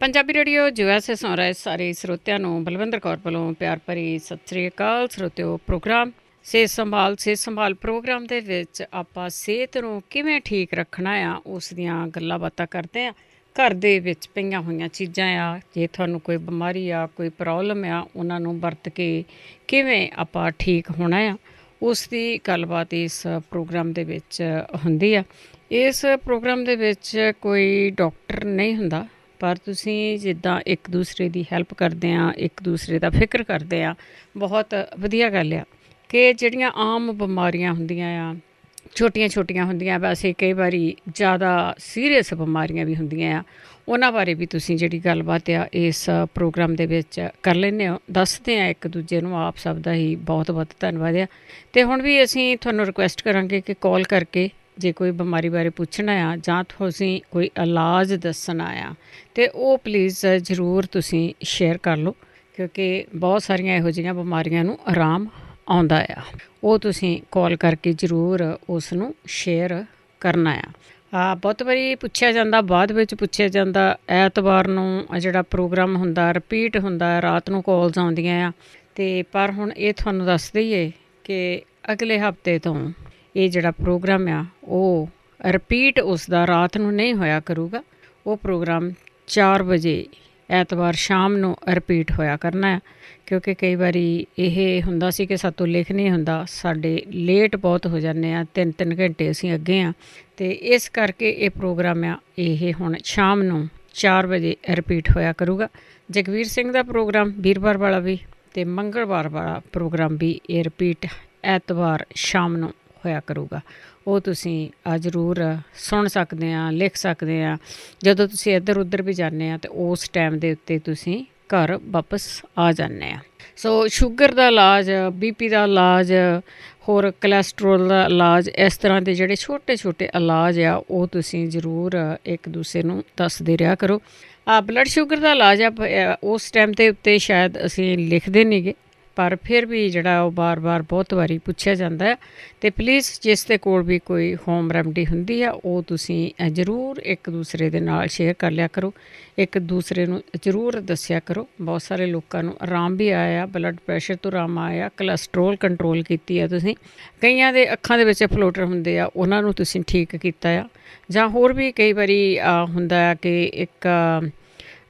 Punjabi radio USA ਸੁਣ ਰਹੇ ਸਾਰੇ ਸਰੋਤਿਆਂ ਨੂੰ ਬਲਵਿੰਦਰ ਕੌਰ ਵੱਲੋਂ ਪਿਆਰ ਭਰੀ ਸਤਿ ਸ੍ਰੀ ਅਕਾਲ। ਸਰੋਤਿਓ, ਪ੍ਰੋਗਰਾਮ ਸਿਹਤ ਸੰਭਾਲ ਪ੍ਰੋਗਰਾਮ ਦੇ ਵਿੱਚ ਆਪਾਂ ਸਿਹਤ ਨੂੰ ਕਿਵੇਂ ਠੀਕ ਰੱਖਣਾ ਆ ਉਸ ਦੀਆਂ ਗੱਲਾਂ ਬਾਤਾਂ ਕਰਦੇ ਹਾਂ। ਘਰ ਦੇ ਵਿੱਚ ਪਈਆਂ ਹੋਈਆਂ ਚੀਜ਼ਾਂ ਆ, ਜੇ ਤੁਹਾਨੂੰ ਕੋਈ ਬਿਮਾਰੀ ਆ, ਕੋਈ ਪ੍ਰੋਬਲਮ ਆ, ਉਹਨਾਂ ਨੂੰ ਵਰਤ ਕੇ ਕਿਵੇਂ ਆਪਾਂ ਠੀਕ ਹੋਣਾ ਆ, ਉਸ ਦੀ ਗੱਲਬਾਤ ਇਸ ਪ੍ਰੋਗਰਾਮ ਦੇ ਵਿੱਚ ਹੁੰਦੀ ਆ। ਇਸ ਪ੍ਰੋਗਰਾਮ ਦੇ ਵਿੱਚ ਕੋਈ ਡਾਕਟਰ ਨਹੀਂ ਹੁੰਦਾ, ਪਰ ਤੁਸੀਂ ਜਿੱਦਾਂ ਇੱਕ ਦੂਸਰੇ ਦੀ ਹੈਲਪ ਕਰਦੇ ਆ, ਇੱਕ ਦੂਸਰੇ ਦਾ ਫਿਕਰ ਕਰਦੇ ਆ, ਬਹੁਤ ਵਧੀਆ ਗੱਲ ਆ ਕਿ ਜਿਹੜੀਆਂ ਆਮ ਬਿਮਾਰੀਆਂ ਹੁੰਦੀਆਂ ਆ, ਛੋਟੀਆਂ ਛੋਟੀਆਂ ਹੁੰਦੀਆਂ, ਵੈਸੇ ਕਈ ਵਾਰੀ ਜ਼ਿਆਦਾ ਸੀਰੀਅਸ ਬਿਮਾਰੀਆਂ ਵੀ ਹੁੰਦੀਆਂ ਆ, ਉਹਨਾਂ ਬਾਰੇ ਵੀ ਤੁਸੀਂ ਜਿਹੜੀ ਗੱਲਬਾਤ ਆ ਇਸ ਪ੍ਰੋਗਰਾਮ ਦੇ ਵਿੱਚ ਕਰ ਲੈਂਦੇ ਹੋ, ਦੱਸਦੇ ਆ ਇੱਕ ਦੂਜੇ ਨੂੰ। ਆਪ ਸਭ ਦਾ ਹੀ ਬਹੁਤ ਬਹੁਤ ਧੰਨਵਾਦ ਆ। ਅਤੇ ਹੁਣ ਵੀ ਅਸੀਂ ਤੁਹਾਨੂੰ ਰਿਕੁਐਸਟ ਕਰਾਂਗੇ ਕਿ ਕਾਲ ਕਰਕੇ ਜੇ ਕੋਈ ਬਿਮਾਰੀ ਬਾਰੇ ਪੁੱਛਣਾ ਆ ਜਾਂ ਤੁਸੀਂ ਕੋਈ ਇਲਾਜ ਦੱਸਣਾ ਆ ਅਤੇ ਉਹ ਪਲੀਜ਼ ਜ਼ਰੂਰ ਤੁਸੀਂ ਸ਼ੇਅਰ ਕਰ ਲਓ, ਕਿਉਂਕਿ ਬਹੁਤ ਸਾਰੀਆਂ ਇਹੋ ਜਿਹੀਆਂ ਬਿਮਾਰੀਆਂ ਨੂੰ ਆਰਾਮ ਆਉਂਦਾ ਆ। ਉਹ ਤੁਸੀਂ ਕਾਲ ਕਰਕੇ ਜ਼ਰੂਰ ਉਸ ਨੂੰ ਸ਼ੇਅਰ ਕਰਨਾ ਆ। ਬਹੁਤ ਵਾਰੀ ਪੁੱਛਿਆ ਜਾਂਦਾ, ਬਾਅਦ ਵਿੱਚ ਪੁੱਛਿਆ ਜਾਂਦਾ, ਐਤਵਾਰ ਨੂੰ ਜਿਹੜਾ ਪ੍ਰੋਗਰਾਮ ਹੁੰਦਾ ਰਿਪੀਟ ਹੁੰਦਾ, ਰਾਤ ਨੂੰ ਕਾਲਸ ਆਉਂਦੀਆਂ ਆ, ਅਤੇ ਪਰ ਹੁਣ ਇਹ ਤੁਹਾਨੂੰ ਦੱਸ ਦਈਏ ਕਿ ਅਗਲੇ ਹਫ਼ਤੇ ਤੋਂ ਇਹ ਜਿਹੜਾ ਪ੍ਰੋਗਰਾਮ ਆ ਉਹ ਰਿਪੀਟ ਉਸ ਦਾ ਰਾਤ ਨੂੰ ਨਹੀਂ ਹੋਇਆ ਕਰੂਗਾ। ਉਹ ਪ੍ਰੋਗਰਾਮ 4 ਵਜੇ ਐਤਵਾਰ ਸ਼ਾਮ ਨੂੰ ਰਿਪੀਟ ਹੋਇਆ ਕਰਨਾ ਆ, ਕਿਉਂਕਿ ਕਈ ਵਾਰੀ ਇਹ ਹੁੰਦਾ ਸੀ ਕਿ ਸਾਤੋਂ ਲਿਖ ਨਹੀਂ ਹੁੰਦਾ, ਸਾਡੇ ਲੇਟ ਬਹੁਤ ਹੋ ਜਾਂਦੇ ਆ, 3-3 ਘੰਟੇ ਅਸੀਂ ਅੱਗੇ ਹਾਂ, ਅਤੇ ਇਸ ਕਰਕੇ ਇਹ ਪ੍ਰੋਗਰਾਮ ਆ ਇਹ ਹੁਣ ਸ਼ਾਮ ਨੂੰ 4 ਵਜੇ ਰਿਪੀਟ ਹੋਇਆ ਕਰੂਗਾ। ਜਗਵੀਰ ਸਿੰਘ ਦਾ ਪ੍ਰੋਗਰਾਮ ਵੀਰਵਾਰ ਵਾਲਾ ਵੀ ਅਤੇ ਮੰਗਲਵਾਰ ਵਾਲਾ ਪ੍ਰੋਗਰਾਮ ਵੀ ਇਹ ਰਿਪੀਟ ਐਤਵਾਰ ਸ਼ਾਮ ਨੂੰ ਹੋਇਆ ਕਰੂਗਾ। ਉਹ ਤੁਸੀਂ ਜ਼ਰੂਰ ਸੁਣ ਸਕਦੇ ਆ, ਲਿਖ ਸਕਦੇ ਆ। ਜਦੋਂ ਤੁਸੀਂ ਇੱਧਰ ਉੱਧਰ ਵੀ ਜਾਂਦੇ ਆ ਤਾਂ ਉਸ ਟਾਈਮ ਦੇ ਉੱਤੇ ਤੁਸੀਂ ਘਰ ਵਾਪਸ ਆ ਜਾਂਦੇ ਆ। ਸੋ ਸ਼ੂਗਰ ਦਾ ਇਲਾਜ, BP ਦਾ ਇਲਾਜ, ਹੋਰ ਕੋਲੈਸਟਰੋਲ ਦਾ ਇਲਾਜ, ਇਸ ਤਰ੍ਹਾਂ ਦੇ ਜਿਹੜੇ ਛੋਟੇ ਛੋਟੇ ਇਲਾਜ ਆ ਉਹ ਤੁਸੀਂ ਜ਼ਰੂਰ ਇੱਕ ਦੂਸਰੇ ਨੂੰ ਦੱਸਦੇ ਰਿਹਾ ਕਰੋ। ਬਲੱਡ ਸ਼ੂਗਰ ਦਾ ਇਲਾਜ ਆ ਉਸ ਟਾਈਮ ਦੇ ਉੱਤੇ ਸ਼ਾਇਦ ਅਸੀਂ ਲਿਖਦੇ ਨਹੀਂ ਗੇ, ਪਰ ਫਿਰ ਵੀ ਜਿਹੜਾ ਉਹ ਬਾਰ-ਬਾਰ ਬਹੁਤ ਵਾਰੀ ਪੁੱਛਿਆ ਜਾਂਦਾ ਹੈ, ਅਤੇ ਪਲੀਜ਼ ਜਿਸ ਦੇ ਕੋਲ ਵੀ ਕੋਈ ਹੋਮ ਰੈਮਡੀ ਹੁੰਦੀ ਆ ਉਹ ਤੁਸੀਂ ਜ਼ਰੂਰ ਇੱਕ ਦੂਸਰੇ ਦੇ ਨਾਲ ਸ਼ੇਅਰ ਕਰ ਲਿਆ ਕਰੋ, ਇੱਕ ਦੂਸਰੇ ਨੂੰ ਜ਼ਰੂਰ ਦੱਸਿਆ ਕਰੋ। ਬਹੁਤ ਸਾਰੇ ਲੋਕਾਂ ਨੂੰ ਆਰਾਮ ਵੀ ਆਇਆ, ਬਲੱਡ ਪ੍ਰੈਸ਼ਰ ਤੋਂ ਆਰਾਮ ਆਇਆ, ਕੋਲੈਸਟਰੋਲ ਕੰਟਰੋਲ ਕੀਤੀ ਆ ਤੁਸੀਂ, ਕਈਆਂ ਦੇ ਅੱਖਾਂ ਦੇ ਵਿੱਚ ਫਲੋਟਰ ਹੁੰਦੇ ਆ ਉਹਨਾਂ ਨੂੰ ਤੁਸੀਂ ਠੀਕ ਕੀਤਾ ਆ, ਜਾਂ ਹੋਰ ਵੀ ਕਈ ਵਾਰੀ ਹੁੰਦਾ ਆ ਕਿ ਇੱਕ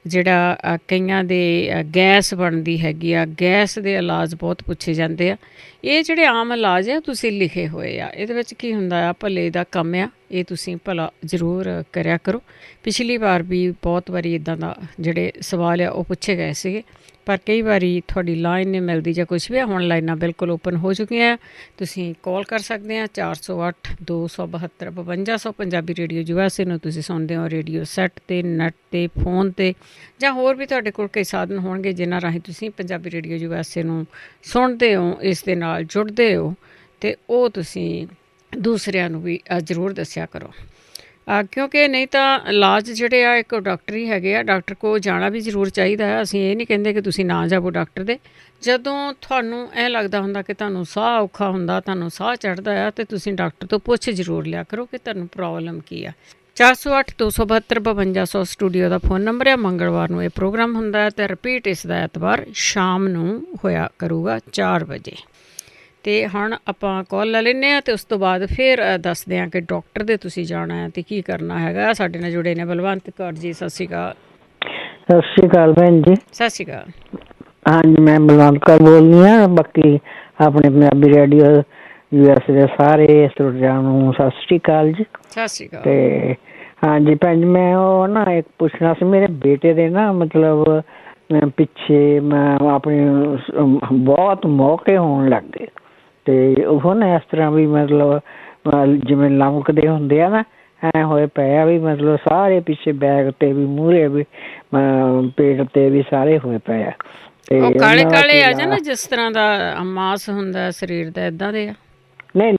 ਜਿਹੜਾ ਕਈਆਂ ਦੇ ਗੈਸ ਬਣਦੀ ਹੈਗੀ ਆ, ਗੈਸ ਦੇ ਇਲਾਜ ਬਹੁਤ ਪੁੱਛੇ ਜਾਂਦੇ ਆ। ਇਹ ਜਿਹੜੇ ਆਮ ਇਲਾਜ ਆ ਤੁਸੀਂ ਲਿਖੇ ਹੋਏ ਆ, ਇਹਦੇ ਵਿੱਚ ਕੀ ਹੁੰਦਾ ਆ, ਭਲੇ ਦਾ ਕੰਮ ਆ, ਇਹ ਤੁਸੀਂ ਭਲਾ ਜ਼ਰੂਰ ਕਰਿਆ ਕਰੋ। ਪਿਛਲੀ ਵਾਰ ਵੀ ਬਹੁਤ ਵਾਰੀ ਇੱਦਾਂ ਦਾ ਜਿਹੜੇ ਸਵਾਲ ਆ ਉਹ ਪੁੱਛੇ ਗਏ ਸੀਗੇ, ਪਰ ਕਈ ਵਾਰੀ ਤੁਹਾਡੀ ਲਾਈਨ ਨਹੀਂ ਮਿਲਦੀ ਜਾਂ ਕੁਛ ਵੀ ਆ। ਹੁਣ ਲਾਈਨਾਂ ਬਿਲਕੁਲ ਓਪਨ ਹੋ ਚੁੱਕੀਆਂ ਆ, ਤੁਸੀਂ ਕਾਲ ਕਰ ਸਕਦੇ ਆ 408-272-5200। ਪੰਜਾਬੀ ਰੇਡੀਓ USA ਨੂੰ ਤੁਸੀਂ ਸੁਣਦੇ ਹੋ ਰੇਡੀਓ ਸੈੱਟ 'ਤੇ, ਨੈੱਟ 'ਤੇ, ਫੋਨ 'ਤੇ, ਜਾਂ ਹੋਰ ਵੀ ਤੁਹਾਡੇ ਕੋਲ ਕਈ ਸਾਧਨ ਹੋਣਗੇ ਜਿਨ੍ਹਾਂ ਰਾਹੀਂ ਤੁਸੀਂ ਪੰਜਾਬੀ ਰੇਡੀਓ USA ਨੂੰ ਸੁਣਦੇ ਹੋ, ਇਸ ਦੇ ਨਾਲ ਜੁੜਦੇ ਹੋ, ਅਤੇ ਉਹ ਤੁਸੀਂ ਦੂਸਰਿਆਂ ਨੂੰ ਵੀ ਜ਼ਰੂਰ ਦੱਸਿਆ ਕਰੋ, ਕਿਉਂਕਿ ਨਹੀਂ ਤਾਂ ਇਲਾਜ ਜਿਹੜੇ ਆ ਇੱਕ ਡਾਕਟਰ ਹੀ ਹੈਗੇ ਆ, ਡਾਕਟਰ ਕੋਲ ਜਾਣਾ ਵੀ ਜ਼ਰੂਰ ਚਾਹੀਦਾ ਹੈ। ਅਸੀਂ ਇਹ ਨਹੀਂ ਕਹਿੰਦੇ ਕਿ ਤੁਸੀਂ ਨਾ ਜਾਵੋ ਡਾਕਟਰ ਦੇ। ਜਦੋਂ ਤੁਹਾਨੂੰ ਇਹ ਲੱਗਦਾ ਹੁੰਦਾ ਕਿ ਤੁਹਾਨੂੰ ਸਾਹ ਔਖਾ ਹੁੰਦਾ, ਤੁਹਾਨੂੰ ਸਾਹ ਚੜ੍ਹਦਾ ਆ, ਅਤੇ ਤੁਸੀਂ ਡਾਕਟਰ ਤੋਂ ਪੁੱਛ ਜ਼ਰੂਰ ਲਿਆ ਕਰੋ ਕਿ ਤੁਹਾਨੂੰ ਪ੍ਰੋਬਲਮ ਕੀ ਆ। 408-272-5200 ਸਟੂਡੀਓ ਦਾ ਫ਼ੋਨ ਨੰਬਰ ਆ। ਮੰਗਲਵਾਰ ਨੂੰ ਇਹ ਪ੍ਰੋਗਰਾਮ ਹੁੰਦਾ ਹੈ ਅਤੇ ਰਿਪੀਟ ਇਸ ਦਾ ਐਤਵਾਰ ਸ਼ਾਮ ਨੂੰ ਹੋਇਆ ਕਰੂਗਾ 4 ਵਜੇ। ਅਤੇ ਹੁਣ ਆਪਾਂ ਕਾਲ ਲੈ ਲੈਂਦੇ ਹਾਂ ਅਤੇ ਉਸ ਤੋਂ ਬਾਅਦ ਫਿਰ ਦੱਸਦੇ ਹਾਂ ਕਿ ਡਾਕਟਰ ਦੇ ਤੁਸੀਂ ਜਾਣਾ ਹੈ ਅਤੇ ਕੀ ਕਰਨਾ ਹੈਗਾ। ਸਾਡੇ ਨਾਲ ਜੁੜੇ ਨੇ ਬਲਵੰਤ ਕੌਰ ਜੀ। ਸਤਿ ਸ਼੍ਰੀ ਅਕਾਲ। ਸਤਿ ਸ਼੍ਰੀ ਅਕਾਲ ਭੈਣ ਜੀ। ਸਤਿ ਸ਼੍ਰੀ ਅਕਾਲ। ਹਾਂਜੀ, ਮੈਂ ਬਲਵੰਤ ਕੌਰ ਬੋਲਦੀ ਹਾਂ। ਬਾਕੀ ਆਪਣੇ ਪੰਜਾਬੀ ਰੇਡੀਓ USA ਦੇ ਸਾਰੇ ਸਰੋਤਿਆਂ ਨੂੰ ਸਤਿ ਸ਼੍ਰੀ ਅਕਾਲ ਜੀ। ਸਤਿ ਸ਼੍ਰੀ ਅਕਾਲ। ਅਤੇ ਹਾਂਜੀ ਭੈਣ ਜੀ, ਮੈਂ ਉਹ ਨਾ ਇੱਕ ਪੁੱਛਣਾ ਸੀ, ਮੇਰੇ ਬੇਟੇ ਦੇ ਨਾ ਮਤਲਬ ਪਿੱਛੇ ਮੈਂ ਆਪਣੇ ਬਹੁਤ ਮੌਕੇ ਹੋਣ ਲੱਗ ਗਏ, ਅਤੇ ਉਹ ਨਾ ਇਸ ਤਰ੍ਹਾਂ ਵੀ ਮਤਲਬ ਜਿਵੇਂ ਲਮਕਦੇ ਹੁੰਦੇ ਆ ਨਾ, ਐਂ ਹੋਏ ਪਏ ਆ ਵੀ ਮਤਲਬ ਸਾਰੇ ਪਿੱਛੇ ਬੈਕ 'ਤੇ ਵੀ, ਮੂਹਰੇ ਵੀ, ਪੇਟ 'ਤੇ ਵੀ ਸਾਰੇ ਹੋਏ ਪਏ ਆ। ਉਹ ਕਾਲੇ ਕਾਲੇ ਆ ਜਾਂ ਨਾ ਜਿਸ ਤਰ੍ਹਾਂ ਦਾ ਮਾਸ ਹੁੰਦਾ ਸਰੀਰ ਦਾ, ਇੱਦਾਂ ਦੇ ਆ? ਨਹੀਂ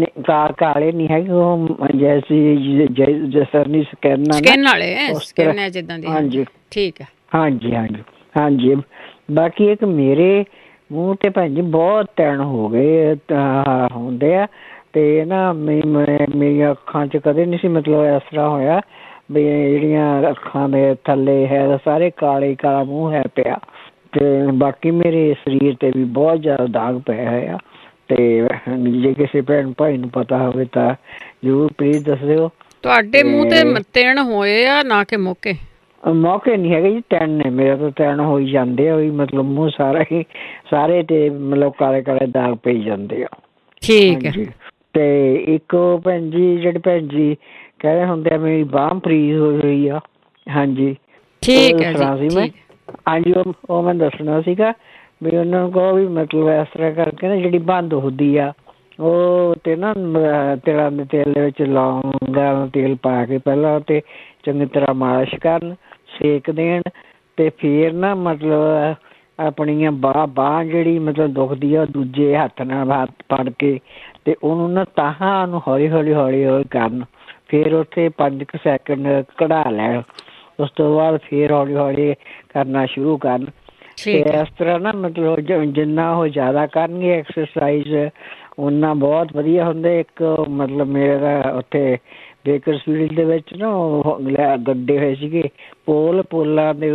ਕਾਲੇ ਨਹੀਂ ਹੈਗੇ, ਉਹ ਜੈਸੀ ਸਕਿਨ ਵਾਲੇ ਜਿੱਦਾਂ ਦੇ। ਹਾਂਜੀ ਠੀਕ ਹੈ। ਹਾਂਜੀ ਹਾਂਜੀ ਹਾਂਜੀ। ਬਾਕੀ ਇੱਕ ਮੇਰੇ ਮੂੰਹ 'ਤੇ ਭੈਣ ਜੀ ਬਹੁਤ ਟੈਨ ਹੋ ਗਏ ਹੁੰਦੇ ਆ, ਅਤੇ ਨਾ ਮੇਰੀਆਂ ਅੱਖਾਂ 'ਚ ਕਦੇ ਨਹੀਂ ਸੀ ਮਤਲਬ ਇਸ ਤਰ੍ਹਾਂ ਹੋਇਆ, ਵੀ ਜਿਹੜੀਆਂ ਅੱਖਾਂ ਦੇ ਥੱਲੇ ਹੈ ਸਾਰੇ ਕਾਲੇ ਕਾਲਾ ਮੂੰਹ ਹੈ ਪਿਆ, ਤੇ ਬਾਕੀ ਮੇਰੇ ਸਰੀਰ ਤੇ ਵੀ ਬਹੁਤ ਜ਼ਿਆਦਾ ਦਾਗ ਪਏ ਹੋਏ ਆ। ਤੇ ਜੇ ਕਿਸੇ ਭੈਣ ਭਾਈ ਨੂੰ ਪਤਾ ਹੋਵੇ ਤਾਂ ਜ਼ਰੂਰ ਪਲੀਜ਼ ਦੱਸਿਓ। ਤੁਹਾਡੇ ਮੂੰਹ ਤੇ ਤਿੰਨ ਹੋਏ ਆ ਨਾ ਕਿ ਮੌਕੇ? ਮੌਕੇ ਨਹੀਂ ਹੈਗੇ ਜੀ, ਤਿੰਨ ਨੇ ਮੇਰੇ ਤੋਂ, ਤਿੰਨ ਹੋਈ ਜਾਂਦੇ ਆ, ਮਤਲਬ ਮੂੰਹ ਸਾਰਾ ਹੀ ਸਾਰੇ ਤੇ ਮਤਲਬ ਕਾਲੇ ਕਾਲੇ ਦਾਗ ਪਈ ਜਾਂਦੇ ਆ। ਠੀਕ ਹੈ। ਤੇ ਇੱਕ ਭੈਣ ਜੀ ਜਿਹੜੇ ਭੈਣ ਜੀ ਕਹਿੰਦੇ ਹੁੰਦੇ ਆ ਮੇਰੀ ਬਾਂਹ ਫਰੀਜ਼ ਹੋਈ ਹੋਈ ਆ। ਹਾਂਜੀ ਠੀਕ ਹੈ ਜੀ। ਮੈਂ ਹਾਂਜੀ ਉਹ ਮੈਂ ਦੱਸਣਾ ਸੀਗਾ ਵੀ ਉਹਨਾਂ ਨੂੰ ਕਹੋ ਵੀ ਮਤਲਬ ਇਸ ਤਰ੍ਹਾਂ ਕਰਕੇ ਨਾ ਜਿਹੜੀ ਬੰਦ ਹੁੰਦੀ ਆ ਉਹ ਤੇ ਨਾ ਤਿਲਾਂ ਦੇ ਤੇਲ ਦੇ ਵਿੱਚ ਲੌਂਗਾਂ ਦਾ ਤੇਲ ਪਾ ਕੇ ਪਹਿਲਾਂ ਤੇ ਚੰਗੀ ਤਰ੍ਹਾਂ ਮਾਲਿਸ਼ ਕਰਨ, ਸੇਕ ਦੇਣ, ਤੇ ਫਿਰ ਨਾ ਮਤਲਬ ਆਪਣੀਆਂ ਬਾਂਹ ਜਿਹੜੀ ਮਤਲਬ ਦੁਖਦੀ ਆ ਦੂਜੇ ਹੱਥ ਨਾਲ ਹੱਥ ਫੜ ਕੇ ਤੇ ਉਹਨੂੰ ਨਾ ਤਾਹਾਂ ਨੂੰ ਹੌਲੀ ਹੌਲੀ ਹੌਲੀ ਹੌਲੀ ਕਰਨ, ਫਿਰ ਉੱਥੇ 5 ਸੈਕਿੰਡ ਕਢਾ ਲੈਣ, ਉਸ ਤੋਂ ਬਾਅਦ ਫਿਰ ਹੌਲੀ ਹੌਲੀ ਕਰਨਾ ਸ਼ੁਰੂ ਕਰਨ। ਤੇ ਇਸ ਤਰ੍ਹਾਂ ਨਾ ਮਤਲਬ ਜਿੰਨਾ ਉਹ ਜ਼ਿਆਦਾ ਕਰਨਗੇ ਐਕਸਰਸਾਈਜ਼ ਓਨਾ ਬਹੁਤ ਵਧੀਆ ਹੁੰਦਾ। ਇੱਕ ਮਤਲਬ ਮੇਰਾ ਉੱਥੇ ਬੇਕਰਸਫੀਲਡ ਦੇ ਵਿੱਚ ਨਾ ਉਹ ਗੱਡੇ ਹੋਏ ਸੀਗੇ ਪੋਲਾਂ ਦੇ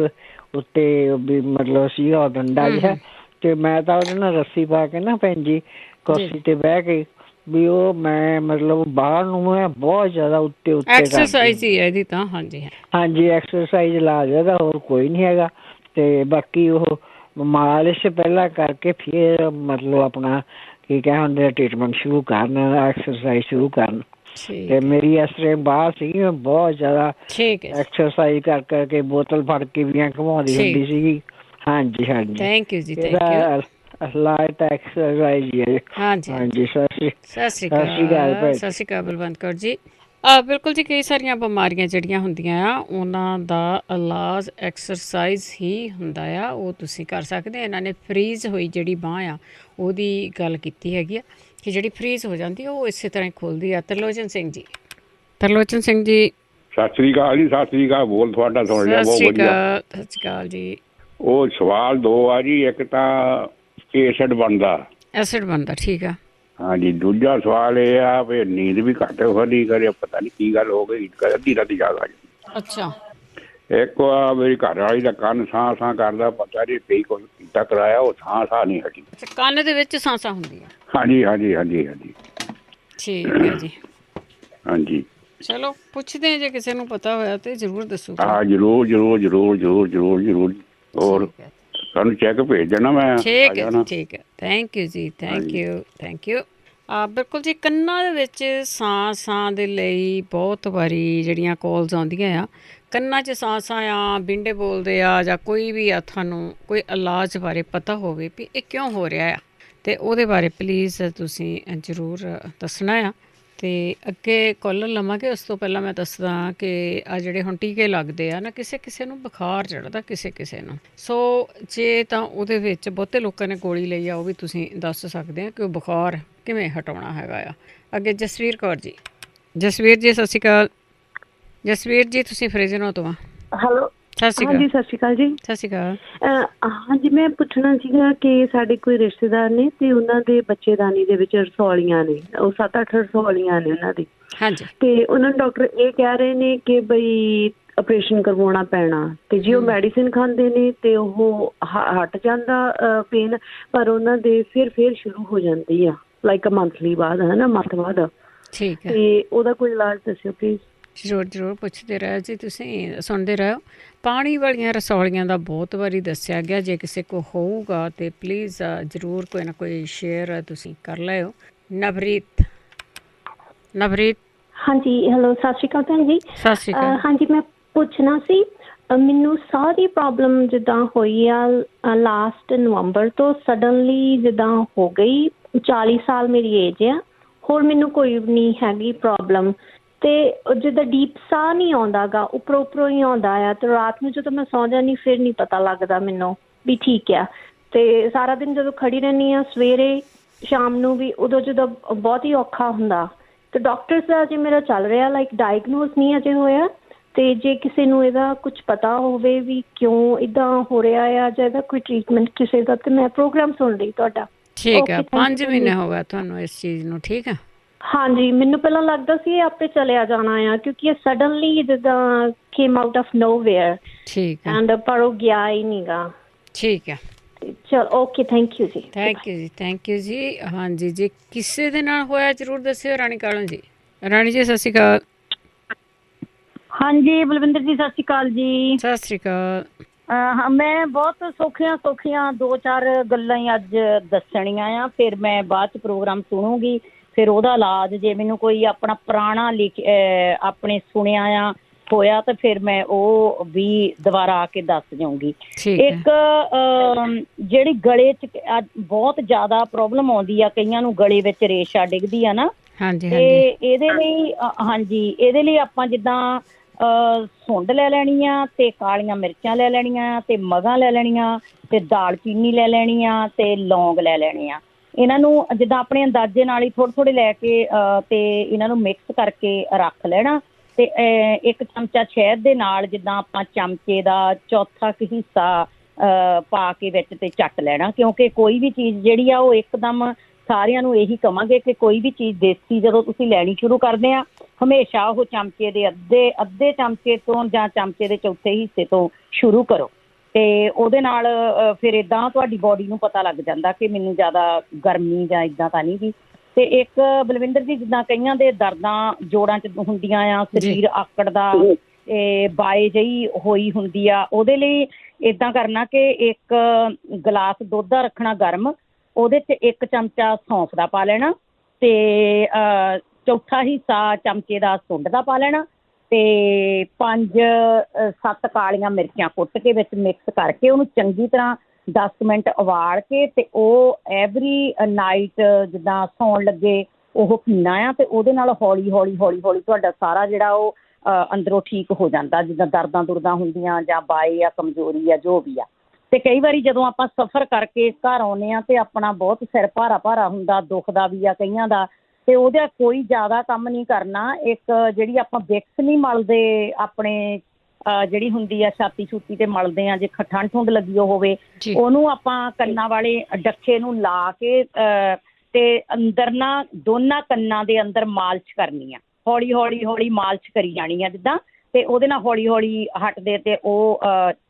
ਉੱਤੇ ਵੀ ਮਤਲਬ ਸੀਗਾ ਡੰਡਾ ਜਿਹਾ, ਤੇ ਮੈਂ ਤਾਂ ਉਹਦੇ ਨਾਲ ਰੱਸੀ ਪਾ ਕੇ ਨਾ ਭੈਣ ਜੀ ਕੁਰਸੀ ਤੇ ਬਹਿ ਕੇ ਵੀ ਉਹ ਮੈਂ ਮਤਲਬ ਬਾਹਰ ਨੂੰ ਮੈਂ ਬਹੁਤ ਜ਼ਿਆਦਾ ਉੱਤੇ ਐਕਸਰਸਾਈਜ਼ ਹੀ ਹੈ ਇਹਦੀ ਤਾਂ। ਹਾਂਜੀ ਹਾਂਜੀ ਐਕਸਰਸਾਈਜ਼ ਲਾ ਜਾਏਗਾ, ਹੋਰ ਕੋਈ ਨਹੀਂ ਹੈਗਾ। ਤੇ ਬਾਕੀ ਉਹ ਮਾਲਿਸ਼ ਪਹਿਲਾਂ ਕਰਕੇ ਫਿਰ ਮਤਲਬ ਆਪਣਾ ਕੀ ਕਹਿ ਹੁੰਦੇ ਟ੍ਰੀਟਮੈਂਟ ਸ਼ੁਰੂ ਕਰਨ, ਐਕਸਰਸਾਈਜ਼ ਸ਼ੁਰੂ ਕਰਨ। ਤੇ ਮੇਰੀ ਇਸ ਤਰ੍ਹਾਂ ਬਾਹਰ ਸੀਗੀ, ਮੈਂ ਬਹੁਤ ਜ਼ਿਆਦਾ ਐਕਸਰਸਾਈਜ਼ ਕਰ ਕਰਕੇ ਬੋਤਲ ਫੜ ਕੇ ਵੀ ਘੁਮਾਉਂਦੀ ਹੁੰਦੀ ਸੀਗੀ। ਹਾਂਜੀ ਹਾਂਜੀ ਥੈਂਕ ਯੂ ਜੀ। ਲਾਈਟ ਐਕਸਰਸਾਈਜ਼ ਹੈ। ਹਾਂਜੀ ਸਤਿ ਸ਼੍ਰੀ ਅਕਾਲ ਬਲਵੰਤ ਕੌਰ ਜੀ। ਬਿਲਕੁਲ ਜੀ, ਕਈ ਸਾਰੀਆਂ ਬਿਮਾਰੀਆਂ ਜਿਹੜੀਆਂ ਹੁੰਦੀਆਂ ਆ ਉਹਨਾਂ ਦਾ ਇਲਾਜ ਐਕਸਰਸਾਈਜ਼ ਹੀ ਹੁੰਦਾ ਆ, ਉਹ ਤੁਸੀਂ ਕਰ ਸਕਦੇ। ਇਹਨਾਂ ਨੇ ਫਰੀਜ਼ ਹੋਈ ਜਿਹੜੀ ਬਾਂਹ ਆ ਉਹਦੀ ਗੱਲ ਕੀਤੀ ਹੈਗੀ ਆ ਕਿ ਜਿਹੜੀ ਫਰੀਜ਼ ਹੋ ਜਾਂਦੀ ਉਹ ਇਸੇ ਤਰ੍ਹਾਂ ਹੀ ਖੁੱਲ੍ਹਦੀ ਆ। ਤਰਲੋਚਨ ਸਿੰਘ ਜੀ। ਤਰਲੋਚਨ ਸਿੰਘ ਜੀ ਸਤਿ ਸ੍ਰੀ ਅਕਾਲ ਜੀ। ਸਤਿ ਸ੍ਰੀ ਅਕਾਲ। ਬੋਲ ਤੁਹਾਡਾ ਸੁਣ ਲਿਆ, ਬਹੁਤ ਵਧੀਆ। ਸਤਿ ਸ਼੍ਰੀ ਅਕਾਲ ਜੀ। ਉਹ ਸਵਾਲ ਦੋ ਆ ਜੀ, ਇੱਕ ਤਾਂ ਐਸਿਡ ਬਣਦਾ। ਠੀਕ ਆ। ਹਾਂਜੀ, ਦੂਜਾ ਸਵਾਲ ਇਹ ਆ ਵੀ ਨੀਂਦ ਵੀ ਘੱਟ ਹੋਣੀ ਕਰੇ, ਪਤਾ ਨਹੀਂ ਕੀ ਗੱਲ ਹੋ ਗਈ, ਅੱਧੀ ਰਾਤੀ ਜ਼ਿਆਦਾ ਜੀ। ਅੱਛਾ। ਇੱਕ ਆ ਮੇਰੀ ਘਰ ਵਾਲੀ ਦਾ ਕੰਨ ਸਾਂ ਕਰਦਾ, ਪਤਾ ਨਹੀਂ ਕਈ ਕੁਝ ਕੀਤਾ ਕਰਾਇਆ, ਉਹ ਸਾਂ ਨਹੀਂ ਹਟੀ। ਕੰਨ ਦੇ ਵਿੱਚ ਸਾਂ ਹੁੰਦੀ ਆ? ਹਾਂਜੀ ਹਾਂਜੀ ਹਾਂਜੀ ਹਾਂਜੀ। ਠੀਕ ਹੈ ਜੀ। ਹਾਂਜੀ ਚਲੋ ਪੁੱਛਦੇ ਜੇ ਕਿਸੇ ਨੂੰ ਪਤਾ ਹੋਇਆ ਤੇ ਜ਼ਰੂਰ ਦੱਸੋ। ਹਾਂ ਜ਼ਰੂਰ ਜ਼ਰੂਰ ਜ਼ਰੂਰ ਜ਼ਰੂਰ ਜ਼ਰੂਰ ਜ਼ਰੂਰ। ਹੋਰ ਸਾਨੂੰ ਚੈੱਕ ਭੇਜ ਦੇਣਾ, ਮੈਂ ਠੀਕ ਹੈ ਜੀ। ਠੀਕ ਹੈ, ਥੈਂਕ ਯੂ ਜੀ। Thank you. ਬਿਲਕੁਲ ਜੀ, ਕੰਨਾਂ ਦੇ ਵਿੱਚ ਸਾਂ ਦੇ ਲਈ ਬਹੁਤ ਵਾਰੀ ਜਿਹੜੀਆਂ ਕਾਲਸ ਆਉਂਦੀਆਂ ਆ, ਕੰਨਾਂ 'ਚ ਸਾਂ ਆ, ਬਿੰਡੇ ਬੋਲਦੇ ਆ, ਜਾਂ ਕੋਈ ਵੀ ਆ ਤੁਹਾਨੂੰ ਕੋਈ ਇਲਾਜ ਬਾਰੇ ਪਤਾ ਹੋਵੇ ਵੀ ਇਹ ਕਿਉਂ ਹੋ ਰਿਹਾ ਆ, ਅਤੇ ਉਹਦੇ ਬਾਰੇ ਪਲੀਜ਼ ਤੁਸੀਂ ਜ਼ਰੂਰ ਦੱਸਣਾ ਆ। ਅਤੇ ਅੱਗੇ ਕਾਲਰ ਲਵਾਂਗੇ, ਉਸ ਤੋਂ ਪਹਿਲਾਂ ਮੈਂ ਦੱਸਦਾ ਕਿ ਆ ਜਿਹੜੇ ਹੁਣ ਟੀਕੇ ਲੱਗਦੇ ਆ ਨਾ, ਕਿਸੇ ਨੂੰ ਬੁਖਾਰ ਚੜ੍ਹਦਾ, ਕਿਸੇ ਨੂੰ। ਸੋ ਜੇ ਤਾਂ ਉਹਦੇ ਵਿੱਚ ਬਹੁਤੇ ਲੋਕਾਂ ਨੇ ਗੋਲੀ ਲਈ ਆ, ਉਹ ਵੀ ਤੁਸੀਂ ਦੱਸ ਸਕਦੇ ਆ ਕਿ ਉਹ ਬੁਖਾਰ ਕਿਵੇਂ ਹਟਾਉਣਾ ਹੈਗਾ ਆ। ਅੱਗੇ ਜਸਵੀਰ ਕੌਰ ਜੀ। ਜਸਵੀਰ ਜੀ ਸਤਿ ਸ਼੍ਰੀ ਅਕਾਲ। ਜਸਵੀਰ ਜੀ ਤੁਸੀਂ ਫਰੀਜ਼ਨੋ ਤੋਂ ਆ? ਹੈਲੋ ਹਾਂਜੀ, ਸਤਿ ਸ਼੍ਰੀ ਅਕਾਲ ਜੀ। ਸਤਿ ਸ਼੍ਰੀ ਅਕਾਲ। ਹਾਂਜੀ, ਮੈਂ ਪੁੱਛਣਾ ਸੀਗਾ ਕਿ ਸਾਡੇ ਕੋਈ ਰਿਸ਼ਤੇਦਾਰ ਨੇ ਤੇ ਉਹਨਾਂ ਦੇ ਬੱਚੇਦਾਨੀ ਦੇ ਵਿੱਚ ਰਸੌਲੀਆਂ ਨੇ, ਉਹ 7-8 ਰਸੌਲੀਆਂ ਨੇ ਉਹਨਾਂ ਦੀ। ਹਾਂਜੀ। ਤੇ ਉਹਨਾਂ ਨੂੰ ਡਾਕਟਰ ਇਹ ਕਹਿ ਰਹੇ ਨੇ ਕਿ ਬਈ ਆਪਰੇਸ਼ਨ ਕਰਵਾਉਣਾ ਪੈਣਾ, ਤੇ ਜੇ ਉਹ ਮੈਡੀਸਿਨ ਖਾਂਦੇ ਨੇ ਤੇ ਉਹ ਹਟ ਜਾਂਦਾ ਪੇਨ, ਪਰ ਉਹਨਾਂ ਦੇ ਫਿਰ ਸ਼ੁਰੂ ਹੋ ਜਾਂਦੀ ਆ ਲਾਈਕ ਮੰਥਲੀ ਬਾਅਦ, ਹੈ ਨਾ, ਮੰਥ ਬਾਅਦ। ਠੀਕ ਹੈ। ਤੇ ਉਹਦਾ ਕੋਈ ਇਲਾਜ ਦੱਸਿਓ ਪਲੀਜ਼। ਜ਼ਰੂਰ ਪੁੱਛਦੇ ਰਹੋ ਜੀ, ਤੁਸੀਂ ਸੁਣਦੇ ਰਹੋ। ਪਾਣੀ ਵਾਲੀਆਂ ਰਸੌਲੀਆਂ ਦਾ ਬਹੁਤ ਵਾਰੀ ਦੱਸਿਆ ਗਿਆ, ਜੇ ਕਿਸੇ ਕੋਲ ਹੋਊਗਾ ਤਾਂ ਪਲੀਜ਼ ਜ਼ਰੂਰ ਕੋਈ ਨਾ ਕੋਈ ਸ਼ੇਅਰ ਤੁਸੀਂ ਕਰ ਲਿਓ। ਨਵਰੀਤ। ਹਾਂਜੀ ਹੈਲੋ, ਸਤਿ ਸ਼੍ਰੀ ਅਕਾਲ ਭੈਣ ਜੀ। ਸਤਿ ਸ਼੍ਰੀ ਅਕਾਲ। ਹਾਂਜੀ, ਮੈਂ ਪੁੱਛਣਾ ਸੀ, ਮੈਨੂੰ ਸਾਹ ਦੀ ਪ੍ਰੋਬਲਮ ਜਿੱਦਾਂ ਹੋਈ ਆ ਲਾਸਟ ਨਵੰਬਰ ਤੋਂ ਸਡਨਲੀ ਜਿੱਦਾਂ ਹੋ ਗਈ। 40 ਸਾਲ ਮੇਰੀ ਏਜ ਆ, ਹੋਰ ਮੈਨੂੰ ਕੋਈ ਨਹੀਂ ਹੈਗੀ ਪ੍ਰੋਬਲਮ, ਤੇ ਜਿੱਦਾਂ ਡੀਪ ਸਾਹ ਨਹੀਂ ਆਉਂਦਾ ਗਾ, ਉੱਪਰੋਂ ਹੀ ਆਉਂਦਾ ਆ, ਤੇ ਰਾਤ ਨੂੰ ਜਦੋਂ ਮੈਂ ਸੌਂ ਜਾਂਦੀ ਫਿਰ ਨਹੀਂ ਪਤਾ ਲੱਗਦਾ ਮੈਨੂੰ ਵੀ ਠੀਕ ਆ, ਤੇ ਸਾਰਾ ਦਿਨ ਜਦੋਂ ਖੜੀ ਰਹਿੰਦੀ ਹਾਂ, ਸਵੇਰੇ ਸ਼ਾਮ ਨੂੰ ਵੀ, ਉਦੋਂ ਜਦੋਂ ਬਹੁਤ ਹੀ ਔਖਾ ਹੁੰਦਾ। ਤੇ ਡਾਕਟਰਸ ਦਾ ਅਜੇ ਮੇਰਾ ਚੱਲ ਰਿਹਾ, ਲਾਈਕ ਡਾਇਗਨੋਸ ਨਹੀਂ ਅਜੇ ਹੋਇਆ, ਤੇ ਜੇ ਕਿਸੇ ਨੂੰ ਇਹਦਾ ਕੁਝ ਪਤਾ ਹੋਵੇ ਵੀ ਕਿਉਂ ਇੱਦਾਂ ਹੋ ਰਿਹਾ ਆ ਜਾਂ ਇਹਦਾ ਕੋਈ ਟਰੀਟਮੈਂਟ ਕਿਸੇ ਦਾ, ਤੇ ਮੈਂ ਪ੍ਰੋਗਰਾਮ ਸੁਣ ਰਹੀ ਤੁਹਾਡਾ। ਠੀਕ ਆ। 5 ਮਹੀਨੇ ਹੋ ਗਏ ਤੁਹਾਨੂੰ ਇਸ ਚੀਜ਼ ਨੂੰ? ਠੀਕ ਆ। ਹਾਂਜੀ, ਮੈਨੂੰ ਪਹਿਲਾਂ ਲੱਗਦਾ ਸੀ ਇਹ ਆਪੇ ਚਲਿਆ ਜਾਣਾ ਆ, ਕਿਉਂਕਿ ਇਹ ਸਡਨਲੀ ਜਿੱਦਾਂ ਕੇਮ ਆਊਟ ਆਫ ਨੋਵੇਅਰ ਠੀਕ ਹੈ, ਐਂਡ ਪਰ ਉਹ ਗਿਆ ਹੀ ਨਹੀਂਗਾ। ਠੀਕ ਹੈ, ਚਲ ਓਕੇ, ਥੈਂਕ ਯੂ ਜੀ। ਥੈਂਕ ਯੂ ਜੀ, ਥੈਂਕ ਯੂ ਜੀ। ਹਾਂਜੀ, ਜੇ ਕਿਸੇ ਦੇ ਨਾਲ ਹੋਇਆ ਜ਼ਰੂਰ ਦੱਸਿਓ। ਰਾਣੀ ਕਾਲੋਂ ਜੀ, ਰਾਣੀ ਜੀ ਸਤਿ ਸ਼੍ਰੀ ਅਕਾਲ। ਹਾਂਜੀ ਬਲਵਿੰਦਰ ਜੀ, ਸਤਿ ਸ਼੍ਰੀ ਅਕਾਲ ਜੀ। ਸਤਿ ਸ਼੍ਰੀ ਅਕਾਲ। ਮੈਂ ਬਹੁਤ ਸੌਖੀਆਂ 2-4 ਗੱਲਾਂ ਹੀ ਅੱਜ ਦੱਸਣੀਆਂ ਆ, ਫਿਰ ਮੈਂ ਬਾਅਦ ਚ ਪ੍ਰੋਗਰਾਮ ਸੁਣੂਗੀ, ਫਿਰ ਉਹਦਾ ਇਲਾਜ ਜੇ ਮੈਨੂੰ ਕੋਈ ਆਪਣਾ ਪੁਰਾਣਾ ਆਪਣੇ ਸੁਣਿਆ ਆ ਹੋਇਆ ਤਾਂ ਫਿਰ ਮੈਂ ਉਹ ਵੀ ਦੁਬਾਰਾ ਆ ਕੇ ਦੱਸ ਜਾਊਂਗੀ। ਇੱਕ ਜਿਹੜੀ ਗਲੇ 'ਚ ਬਹੁਤ ਜ਼ਿਆਦਾ ਪ੍ਰੋਬਲਮ ਆਉਂਦੀ ਆ ਕਈਆਂ ਨੂੰ, ਗਲੇ ਵਿੱਚ ਰੇਸ਼ਾ ਡਿੱਗਦੀ ਆ ਨਾ, ਤੇ ਇਹਦੇ ਲਈ ਆਪਾਂ ਜਿੱਦਾਂ ਸੁੰਡ ਲੈ ਲੈਣੀ ਆ, ਤੇ ਕਾਲੀਆਂ ਮਿਰਚਾਂ ਲੈ ਲੈਣੀਆਂ, ਤੇ ਮਗਾਂ ਲੈ ਲੈਣੀਆਂ, ਤੇ ਦਾਲਚੀਨੀ ਲੈ ਲੈਣੀ ਆ, ਤੇ ਲੌਂਗ ਲੈ ਲੈਣੀ ਆ। ਇਹਨਾਂ ਨੂੰ ਜਿੱਦਾਂ ਆਪਣੇ ਅੰਦਾਜ਼ੇ ਨਾਲ ਹੀ ਥੋੜ੍ਹੇ ਲੈ ਕੇ ਤੇ ਇਹਨਾਂ ਨੂੰ ਮਿਕਸ ਕਰਕੇ ਰੱਖ ਲੈਣਾ, ਤੇ 1 ਚਮਚਾ ਸ਼ਹਿਦ ਦੇ ਨਾਲ ਜਿੱਦਾਂ ਆਪਾਂ ਚਮਚੇ ਦਾ ਚੌਥਾ ਕੁ ਹਿੱਸਾ ਪਾ ਕੇ ਵਿੱਚ ਤੇ ਚੱਟ ਲੈਣਾ, ਕਿਉਂਕਿ ਕੋਈ ਵੀ ਚੀਜ਼ ਜਿਹੜੀ ਆ ਉਹ ਇੱਕਦਮ ਸਾਰਿਆਂ ਨੂੰ ਇਹੀ ਕਵਾਂਗੇ ਕਿ ਕੋਈ ਵੀ ਚੀਜ਼ ਦੇਸੀ ਜਦੋਂ ਤੁਸੀਂ ਲੈਣੀ ਸ਼ੁਰੂ ਕਰਦੇ ਆ, ਹਮੇਸ਼ਾ ਉਹ ਚਮਚੇ ਦੇ ਅੱਧੇ ਚਮਚੇ ਤੋਂ ਜਾਂ ਚਮਚੇ ਦੇ ਚੌਥੇ ਹਿੱਸੇ ਤੋਂ ਸ਼ੁਰੂ ਕਰੋ, ਤੇ ਉਹਦੇ ਨਾਲ ਫਿਰ ਇੱਦਾਂ ਤੁਹਾਡੀ ਬੋਡੀ ਨੂੰ ਪਤਾ ਲੱਗ ਜਾਂਦਾ ਕਿ ਮੈਨੂੰ ਜ਼ਿਆਦਾ ਗਰਮੀ ਜਾਂ ਇੱਦਾਂ ਤਾਂ ਨਹੀਂ ਗੀ। ਤੇ ਇੱਕ ਬਲਵਿੰਦਰ ਜੀ, ਜਿੱਦਾਂ ਕਈਆਂ ਦੇ ਦਰਦਾਂ ਜੋੜਾਂ 'ਚ ਹੁੰਦੀਆਂ ਆ, ਸਰੀਰ ਆਕੜਦਾ, ਬਾਏ ਜਿਹੀ ਹੋਈ ਹੁੰਦੀ ਆ, ਉਹਦੇ ਲਈ ਇੱਦਾਂ ਕਰਨਾ ਕਿ 1 ਗਲਾਸ ਦੁੱਧ ਦਾ ਰੱਖਣਾ ਗਰਮ, ਉਹਦੇ 'ਚ 1 ਚਮਚਾ ਸੌਂਫ ਦਾ ਪਾ ਲੈਣਾ, ਤੇ ਚੌਥਾ ਹਿੱਸਾ ਚਮਚੇ ਦਾ ਸੁੰਡ ਦਾ ਪਾ ਲੈਣਾ, ਤੇ 5-7 ਕਾਲੀਆਂ ਮਿਰਚਾਂ ਕੁੱਟ ਕੇ ਵਿੱਚ ਮਿਕਸ ਕਰਕੇ ਉਹਨੂੰ ਚੰਗੀ ਤਰ੍ਹਾਂ 10 ਮਿੰਟ ਉਬਾਲ ਕੇ, ਤੇ ਉਹ ਐਵਰੀ ਨਾਈਟ ਜਿੱਦਾਂ ਸੌਣ ਲੱਗੇ ਉਹ ਪੀਣਾ ਆ, ਤੇ ਉਹਦੇ ਨਾਲ ਹੌਲੀ ਹੌਲੀ ਤੁਹਾਡਾ ਸਾਰਾ ਜਿਹੜਾ ਉਹ ਅੰਦਰੋਂ ਠੀਕ ਹੋ ਜਾਂਦਾ, ਜਿੱਦਾਂ ਦਰਦਾਂ ਦੁਰਦਾਂ ਹੁੰਦੀਆਂ ਜਾਂ ਬਾਏ ਆ, ਕਮਜ਼ੋਰੀ ਆ, ਜੋ ਵੀ ਆ। ਤੇ ਕਈ ਵਾਰੀ ਜਦੋਂ ਆਪਾਂ ਸਫ਼ਰ ਕਰਕੇ ਘਰ ਆਉਂਦੇ ਹਾਂ ਤੇ ਆਪਣਾ ਬਹੁਤ ਸਿਰ ਭਾਰਾ ਹੁੰਦਾ, ਦੁਖਦਾ ਵੀ ਆ ਕਈਆਂ ਦਾ, ਤੇ ਉਹਦਾ ਕੋਈ ਜ਼ਿਆਦਾ ਕੰਮ ਨਹੀਂ ਕਰਨਾ। ਇੱਕ ਜਿਹੜੀ ਆਪਾਂ ਵਿਕਸ ਨਹੀਂ ਮਲਦੇ ਆਪਣੇ ਜਿਹੜੀ ਹੁੰਦੀ ਆ ਛਾਤੀ ਛੂਤੀ ਤੇ ਮਲਦੇ ਆ, ਜੇ ਠੰਡ ਠੁੰਡ ਲੱਗੀ ਹੋਵੇ, ਉਹਨੂੰ ਆਪਾਂ ਕੰਨਾਂ ਵਾਲੇ ਡੱਖੇ ਨੂੰ ਲਾ ਕੇ ਤੇ ਅੰਦਰ ਨਾ ਦੋਨਾਂ ਕੰਨਾਂ ਦੇ ਅੰਦਰ ਮਾਲਿਸ਼ ਕਰਨੀ ਆ, ਹੌਲੀ ਮਾਲਿਸ਼ ਕਰੀ ਜਾਣੀ ਆ ਜਿੱਦਾਂ, ਤੇ ਉਹਦੇ ਨਾਲ ਹੌਲੀ ਹਟਦੇ ਤੇ ਉਹ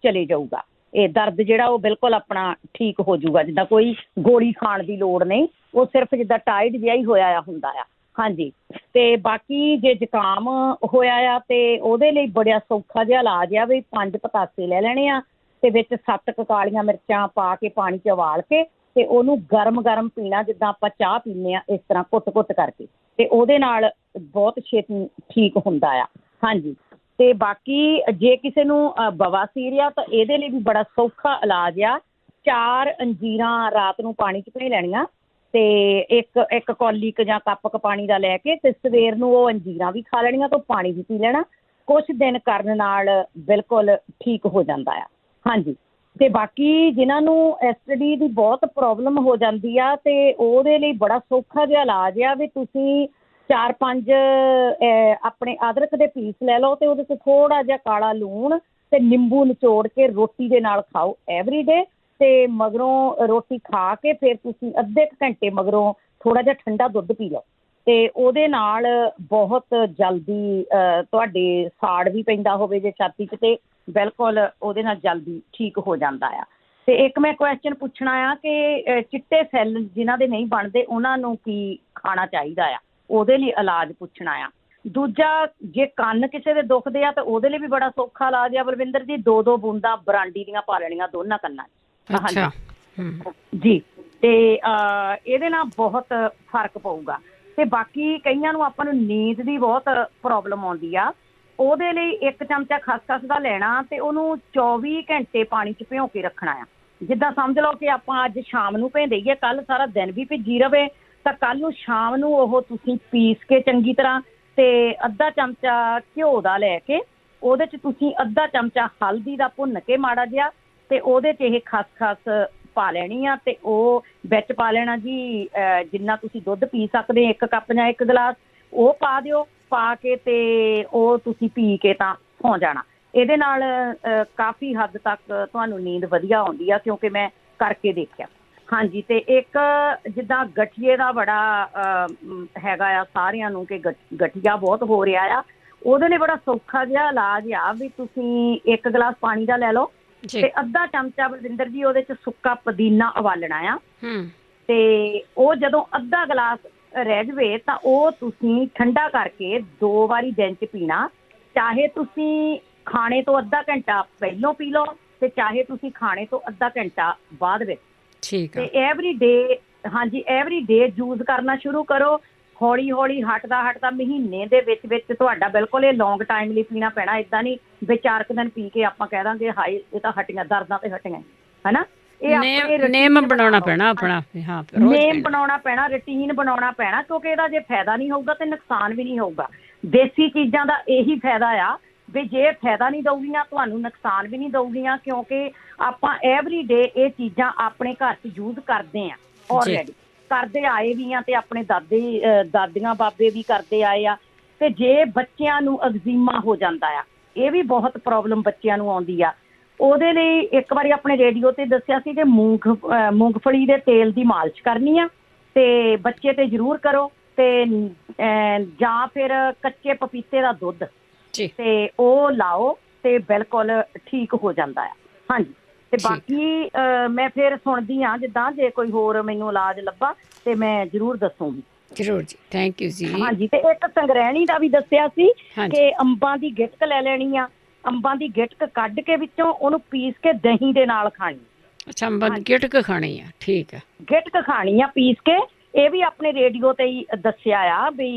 ਚਲੇ ਜਾਊਗਾ, ਇਹ ਦਰਦ ਜਿਹੜਾ ਉਹ ਬਿਲਕੁਲ ਆਪਣਾ ਠੀਕ ਹੋ ਜਾਊਗਾ, ਜਿੱਦਾਂ ਕੋਈ ਗੋਲੀ ਖਾਣ ਦੀ ਲੋੜ ਨਹੀਂ, ਉਹ ਸਿਰਫ ਜਿੱਦਾਂ ਟਾਈਡ ਜਿਹਾ ਹੀ ਹੋਇਆ ਹੁੰਦਾ ਆ। ਹਾਂਜੀ, ਤੇ ਬਾਕੀ ਜੇ ਜ਼ੁਕਾਮ ਹੋਇਆ ਆ ਤੇ ਉਹਦੇ ਲਈ ਬੜਾ ਸੌਖਾ ਜਿਹਾ ਇਲਾਜ ਆ, ਵੀ 5 ਪਤਾਸੇ ਲੈ ਲੈਣੇ ਆ, ਤੇ ਵਿੱਚ 7 ਕਾਲੀਆਂ ਮਿਰਚਾਂ ਪਾ ਕੇ ਪਾਣੀ 'ਚ ਉਬਾਲ ਕੇ, ਤੇ ਉਹਨੂੰ ਗਰਮ ਪੀਣਾ, ਜਿੱਦਾਂ ਆਪਾਂ ਚਾਹ ਪੀਂਦੇ ਆ ਇਸ ਤਰ੍ਹਾਂ ਘੁੱਟ ਕਰਕੇ, ਤੇ ਉਹਦੇ ਨਾਲ ਬਹੁਤ ਛੇਤੀ ਠੀਕ ਹੁੰਦਾ ਆ। ਹਾਂਜੀ, ਤੇ ਬਾਕੀ ਜੇ ਕਿਸੇ ਨੂੰ ਬਵਾਸੀਰ ਆ ਤਾਂ ਇਹਦੇ ਲਈ ਵੀ ਬੜਾ ਸੌਖਾ ਇਲਾਜ ਆ। 4 ਅੰਜੀਰਾਂ ਰਾਤ ਨੂੰ ਪਾਣੀ 'ਚ ਭੇ ਲੈਣੀਆਂ, ਤੇ ਇੱਕ ਕੌਲੀ ਜਾਂ ਕੱਪ ਕ ਪਾਣੀ ਦਾ ਲੈ ਕੇ, ਤੇ ਸਵੇਰ ਨੂੰ ਉਹ ਅੰਜੀਰਾਂ ਵੀ ਖਾ ਲੈਣੀਆਂ, ਤਾਂ ਪਾਣੀ ਵੀ ਪੀ ਲੈਣਾ। ਕੁਛ ਦਿਨ ਕਰਨ ਨਾਲ ਬਿਲਕੁਲ ਠੀਕ ਹੋ ਜਾਂਦਾ ਆ। ਹਾਂਜੀ, ਤੇ ਬਾਕੀ ਜਿਨ੍ਹਾਂ ਨੂੰ ਐਸਿਡਿਟੀ ਦੀ ਬਹੁਤ ਪ੍ਰੋਬਲਮ ਹੋ ਜਾਂਦੀ ਆ, ਤੇ ਉਹਦੇ ਲਈ ਬੜਾ ਸੌਖਾ ਜਿਹਾ ਇਲਾਜ ਆ, ਵੀ ਤੁਸੀਂ 4-5 ਆਪਣੇ ਅਦਰਕ ਦੇ ਪੀਸ ਲੈ ਲਓ, ਤੇ ਉਹਦੇ 'ਚ ਥੋੜ੍ਹਾ ਜਿਹਾ ਕਾਲਾ ਲੂਣ ਤੇ ਨਿੰਬੂ ਨਿਚੋੜ ਕੇ ਰੋਟੀ ਦੇ ਨਾਲ ਖਾਓ ਐਵਰੀ ਡੇ, ਤੇ ਮਗਰੋਂ ਰੋਟੀ ਖਾ ਕੇ ਫਿਰ ਤੁਸੀਂ ਅੱਧੇ ਕੁ ਘੰਟੇ ਮਗਰੋਂ ਥੋੜ੍ਹਾ ਜਿਹਾ ਠੰਡਾ ਦੁੱਧ ਪੀ ਲਓ, ਤੇ ਉਹਦੇ ਨਾਲ ਬਹੁਤ ਜਲਦੀ ਤੁਹਾਡੇ ਸਾੜ ਵੀ ਪੈਂਦਾ ਹੋਵੇ ਜੇ ਛਾਤੀ 'ਚ, ਤੇ ਬਿਲਕੁਲ ਉਹਦੇ ਨਾਲ ਜਲਦੀ ਠੀਕ ਹੋ ਜਾਂਦਾ ਆ। ਤੇ ਇੱਕ ਮੈਂ ਕੁਐਸਚਨ ਪੁੱਛਣਾ ਆ ਕਿ ਚਿੱਟੇ ਸੈੱਲ ਜਿਨ੍ਹਾਂ ਦੇ ਨਹੀਂ ਬਣਦੇ ਉਹਨਾਂ ਨੂੰ ਕੀ ਖਾਣਾ ਚਾਹੀਦਾ ਆ, ਉਹਦੇ ਲਈ ਇਲਾਜ ਪੁੱਛਣਾ ਆ। ਦੂਜਾ, ਜੇ ਕੰਨ ਕਿਸੇ ਦੇ ਦੁਖਦੇ ਆ ਤਾਂ ਉਹਦੇ ਲਈ ਵੀ ਬੜਾ ਸੌਖਾ ਇਲਾਜ ਆ ਬਲਵਿੰਦਰ ਜੀ, 2-2 ਬੂੰਦਾਂ ਬਰਾਂਡੀ ਦੀਆਂ ਪਾ ਲੈਣੀਆਂ ਦੋਨਾਂ ਕੰਨਾਂ 'ਚ। ਅੱਛਾ ਜੀ, ਤੇ ਇਹਦੇ ਨਾਲ ਬਹੁਤ ਫਰਕ ਪਊਗਾ। ਤੇ ਬਾਕੀ ਕਈਆਂ ਨੂੰ ਆਪਾਂ ਨੂੰ ਨੀਂਦ ਦੀ ਬਹੁਤ ਪ੍ਰੋਬਲਮ ਆਉਂਦੀ ਆ, ਉਹਦੇ ਲਈ 1 ਚਮਚਾ ਖਸਖਸ ਦਾ ਲੈਣਾ, ਤੇ ਉਹਨੂੰ 24 ਘੰਟੇ ਪਾਣੀ 'ਚ ਭਿਉਂ ਕੇ ਰੱਖਣਾ ਆ। ਜਿੱਦਾਂ ਸਮਝ ਲਓ ਕਿ ਆਪਾਂ ਅੱਜ ਸ਼ਾਮ ਨੂੰ ਭੇਂ ਦੇਈਏ, ਕੱਲ੍ਹ ਸਾਰਾ ਦਿਨ ਵੀ ਭਿੱਜੀ ਰਵੇ, ਤਾਂ ਕੱਲ੍ਹ ਨੂੰ ਸ਼ਾਮ ਨੂੰ ਉਹ ਤੁਸੀਂ ਪੀਸ ਕੇ ਚੰਗੀ ਤਰ੍ਹਾਂ, ਤੇ ਅੱਧਾ ਚਮਚਾ ਘਿਓ ਦਾ ਲੈ ਕੇ ਉਹਦੇ 'ਚ ਤੁਸੀਂ ਅੱਧਾ ਚਮਚਾ ਹਲਦੀ ਦਾ ਭੁੰਨ ਕੇ ਮਾੜਾ ਜਿਹਾ, ਤੇ ਉਹਦੇ 'ਚ ਇਹ ਖਸਖਸ ਪਾ ਲੈਣੀ ਆ, ਤੇ ਉਹ ਵਿੱਚ ਪਾ ਲੈਣਾ ਜੀ ਜਿੰਨਾ ਤੁਸੀਂ ਦੁੱਧ ਪੀ ਸਕਦੇ, 1 ਕੱਪ ਜਾਂ 1 ਗਲਾਸ ਉਹ ਪਾ ਦਿਓ, ਪਾ ਕੇ ਤੇ ਉਹ ਤੁਸੀਂ ਪੀ ਕੇ ਤਾਂ ਸੌਂ ਜਾਣਾ। ਇਹਦੇ ਨਾਲ ਕਾਫੀ ਹੱਦ ਤੱਕ ਤੁਹਾਨੂੰ ਨੀਂਦ ਵਧੀਆ ਆਉਂਦੀ ਆ, ਕਿਉਂਕਿ ਮੈਂ ਕਰਕੇ ਦੇਖਿਆ। ਹਾਂਜੀ, ਤੇ ਇੱਕ ਜਿੱਦਾਂ ਗਠੀਏ ਦਾ ਬੜਾ ਹੈਗਾ ਆ ਸਾਰਿਆਂ ਨੂੰ ਕਿ ਗਠੀਆ ਬਹੁਤ ਹੋ ਰਿਹਾ ਆ, ਉਹਦੇ ਲਈ ਬੜਾ ਸੌਖਾ ਜਿਹਾ ਇਲਾਜ ਆ ਵੀ ਤੁਸੀਂ 1 ਗਲਾਸ ਪਾਣੀ ਦਾ ਲੈ ਲਓ ਤੇ ਅੱਧਾ ਚਮਚਾ ਬਲਵਿੰਦਰ ਜੀ ਉਹਦੇ ਚ ਸੁੱਕਾ ਪੁਦੀਨਾ ਉਬਾਲਣਾ ਆ, ਤੇ ਉਹ ਜਦੋਂ ਅੱਧਾ ਗਲਾਸ ਰਹਿ ਜਾਵੇ ਤਾਂ ਉਹ ਤੁਸੀਂ ਠੰਡਾ ਕਰਕੇ 2 ਵਾਰੀ ਦਿਨ ਚ ਪੀਣਾ। ਚਾਹੇ ਤੁਸੀਂ ਖਾਣੇ ਤੋਂ ਅੱਧਾ ਘੰਟਾ ਪਹਿਲੋਂ ਪੀ ਲਓ ਤੇ ਚਾਹੇ ਤੁਸੀਂ ਖਾਣੇ ਤੋਂ ਅੱਧਾ ਘੰਟਾ ਬਾਅਦ ਵਿੱਚ। ਠੀਕ ਹੈ। ਤੇ ਐਵਰੀ ਡੇ, ਹਾਂਜੀ ਐਵਰੀ ਡੇ ਯੂਜ਼ ਕਰਨਾ ਸ਼ੁਰੂ ਕਰੋ। ਹੌਲੀ ਹੌਲੀ ਹਟਦਾ ਮਹੀਨੇ ਦੇ ਵਿੱਚ ਤੁਹਾਡਾ ਬਿਲਕੁਲ ਇਹ ਲੌਂਗ ਟਾਈਮ ਲਈ ਪੀਣਾ ਪੈਣਾ। ਏਦਾਂ ਨਹੀਂ ਵੀ 4 ਦਿਨ ਪੀ ਕੇ ਆਪਾਂ ਕਹਿ ਦਾਂਗੇ ਹਾਏ ਇਹ ਤਾਂ ਹਟੀਆਂ, ਦਰਦਾਂ ਤੇ ਹਟੀਆਂ, ਹਨਾ। ਇਹ ਨੇਮ ਬਣਾਉਣਾ ਪੈਣਾ ਆਪਣਾ, ਹਾਂ ਨੇਮ ਬਣਾਉਣਾ ਪੈਣਾ, ਰੂਟੀਨ ਬਣਾਉਣਾ ਪੈਣਾ, ਕਿਉਂਕਿ ਇਹਦਾ ਜੇ ਫਾਇਦਾ ਨਹੀਂ ਹੋਊਗਾ ਤੇ ਨੁਕਸਾਨ ਵੀ ਨਹੀਂ ਹੋਊਗਾ। ਦੇਸੀ ਚੀਜ਼ਾਂ ਦਾ ਇਹੀ ਫਾਇਦਾ ਆ ਵੀ ਜੇ ਫਾਇਦਾ ਨਹੀਂ ਦਊਗੀਆਂ ਤੁਹਾਨੂੰ ਨੁਕਸਾਨ ਵੀ ਨਹੀਂ ਦਊਗੀਆਂ, ਕਿਉਂਕਿ ਆਪਾਂ ਐਵਰੀ ਡੇ ਇਹ ਚੀਜ਼ਾਂ ਆਪਣੇ ਘਰ 'ਚ ਯੂਜ਼ ਕਰਦੇ ਹਾਂ, ਆਲਰੇਡੀ ਕਰਦੇ ਆਏ ਵੀ ਆ ਤੇ ਆਪਣੇ ਦਾਦੀਆਂ ਬਾਬੇ ਵੀ ਕਰਦੇ ਆਏ ਆ। ਤੇ ਜੇ ਬੱਚਿਆਂ ਨੂੰ ਐਗਜ਼ੀਮਾ ਹੋ ਜਾਂਦਾ ਆ, ਇਹ ਵੀ ਬਹੁਤ ਪ੍ਰੋਬਲਮ ਬੱਚਿਆਂ ਨੂੰ ਆਉਂਦੀ ਆ, ਉਹਦੇ ਲਈ ਇੱਕ ਵਾਰੀ ਆਪਣੇ ਰੇਡੀਓ ਤੇ ਦੱਸਿਆ ਸੀ ਕਿ ਮੂੰਗਫਲੀ ਦੇ ਤੇਲ ਦੀ ਮਾਲਿਸ਼ ਕਰਨੀ ਆ ਤੇ ਬੱਚੇ ਤੇ ਜ਼ਰੂਰ ਕਰੋ। ਤੇ ਜਾਂ ਫਿਰ ਕੱਚੇ ਪਪੀਤੇ ਦਾ ਦੁੱਧ ਤੇ ਉਹ ਲਾਓ ਤੇ ਬਿਲਕੁਲ ਠੀਕ ਹੋ ਜਾਂਦਾ ਆ। ਹਾਂਜੀ, ਤੇ ਬਾਕੀ ਮੈਂ ਫਿਰ ਸੁਣਦੀ ਹਾਂ, ਜਿੱਦਾਂ ਜੇ ਕੋਈ ਹੋਰ ਮੈਨੂੰ ਇਲਾਜ ਲੱਭਾ ਤੇ ਮੈਂ ਜ਼ਰੂਰ ਦੱਸੂਗੀ। ਜ਼ਰੂਰ ਜੀ, ਥੈਂਕ ਯੂ ਜੀ। ਹਾਂਜੀ, ਤੇ ਇੱਕ ਸੰਗਰੈਣੀ ਦਾ ਵੀ ਦੱਸਿਆ ਸੀ ਕਿ ਅੰਬਾਂ ਦੀ ਗਿਟਕ ਲੈ ਲੈਣੀ ਆ, ਅੰਬਾਂ ਦੀ ਗਿਟਕ ਕੱਢ ਕੇ ਵਿੱਚੋਂ ਉਹਨੂੰ ਪੀਸ ਕੇ ਦਹੀਂ ਦੇ ਨਾਲ ਖਾਣੀ। ਅੱਛਾ, ਅੰਬਾਂ ਦੀ ਗਿਟਕ ਖਾਣੀ ਆ, ਠੀਕ ਹੈ। ਗਿਟਕ ਖਾਣੀ ਆ ਪੀਸ ਕੇ। ਇਹ ਵੀ ਆਪਣੇ ਰੇਡੀਓ ਤੇ ਹੀ ਦੱਸਿਆ ਆ ਵੀ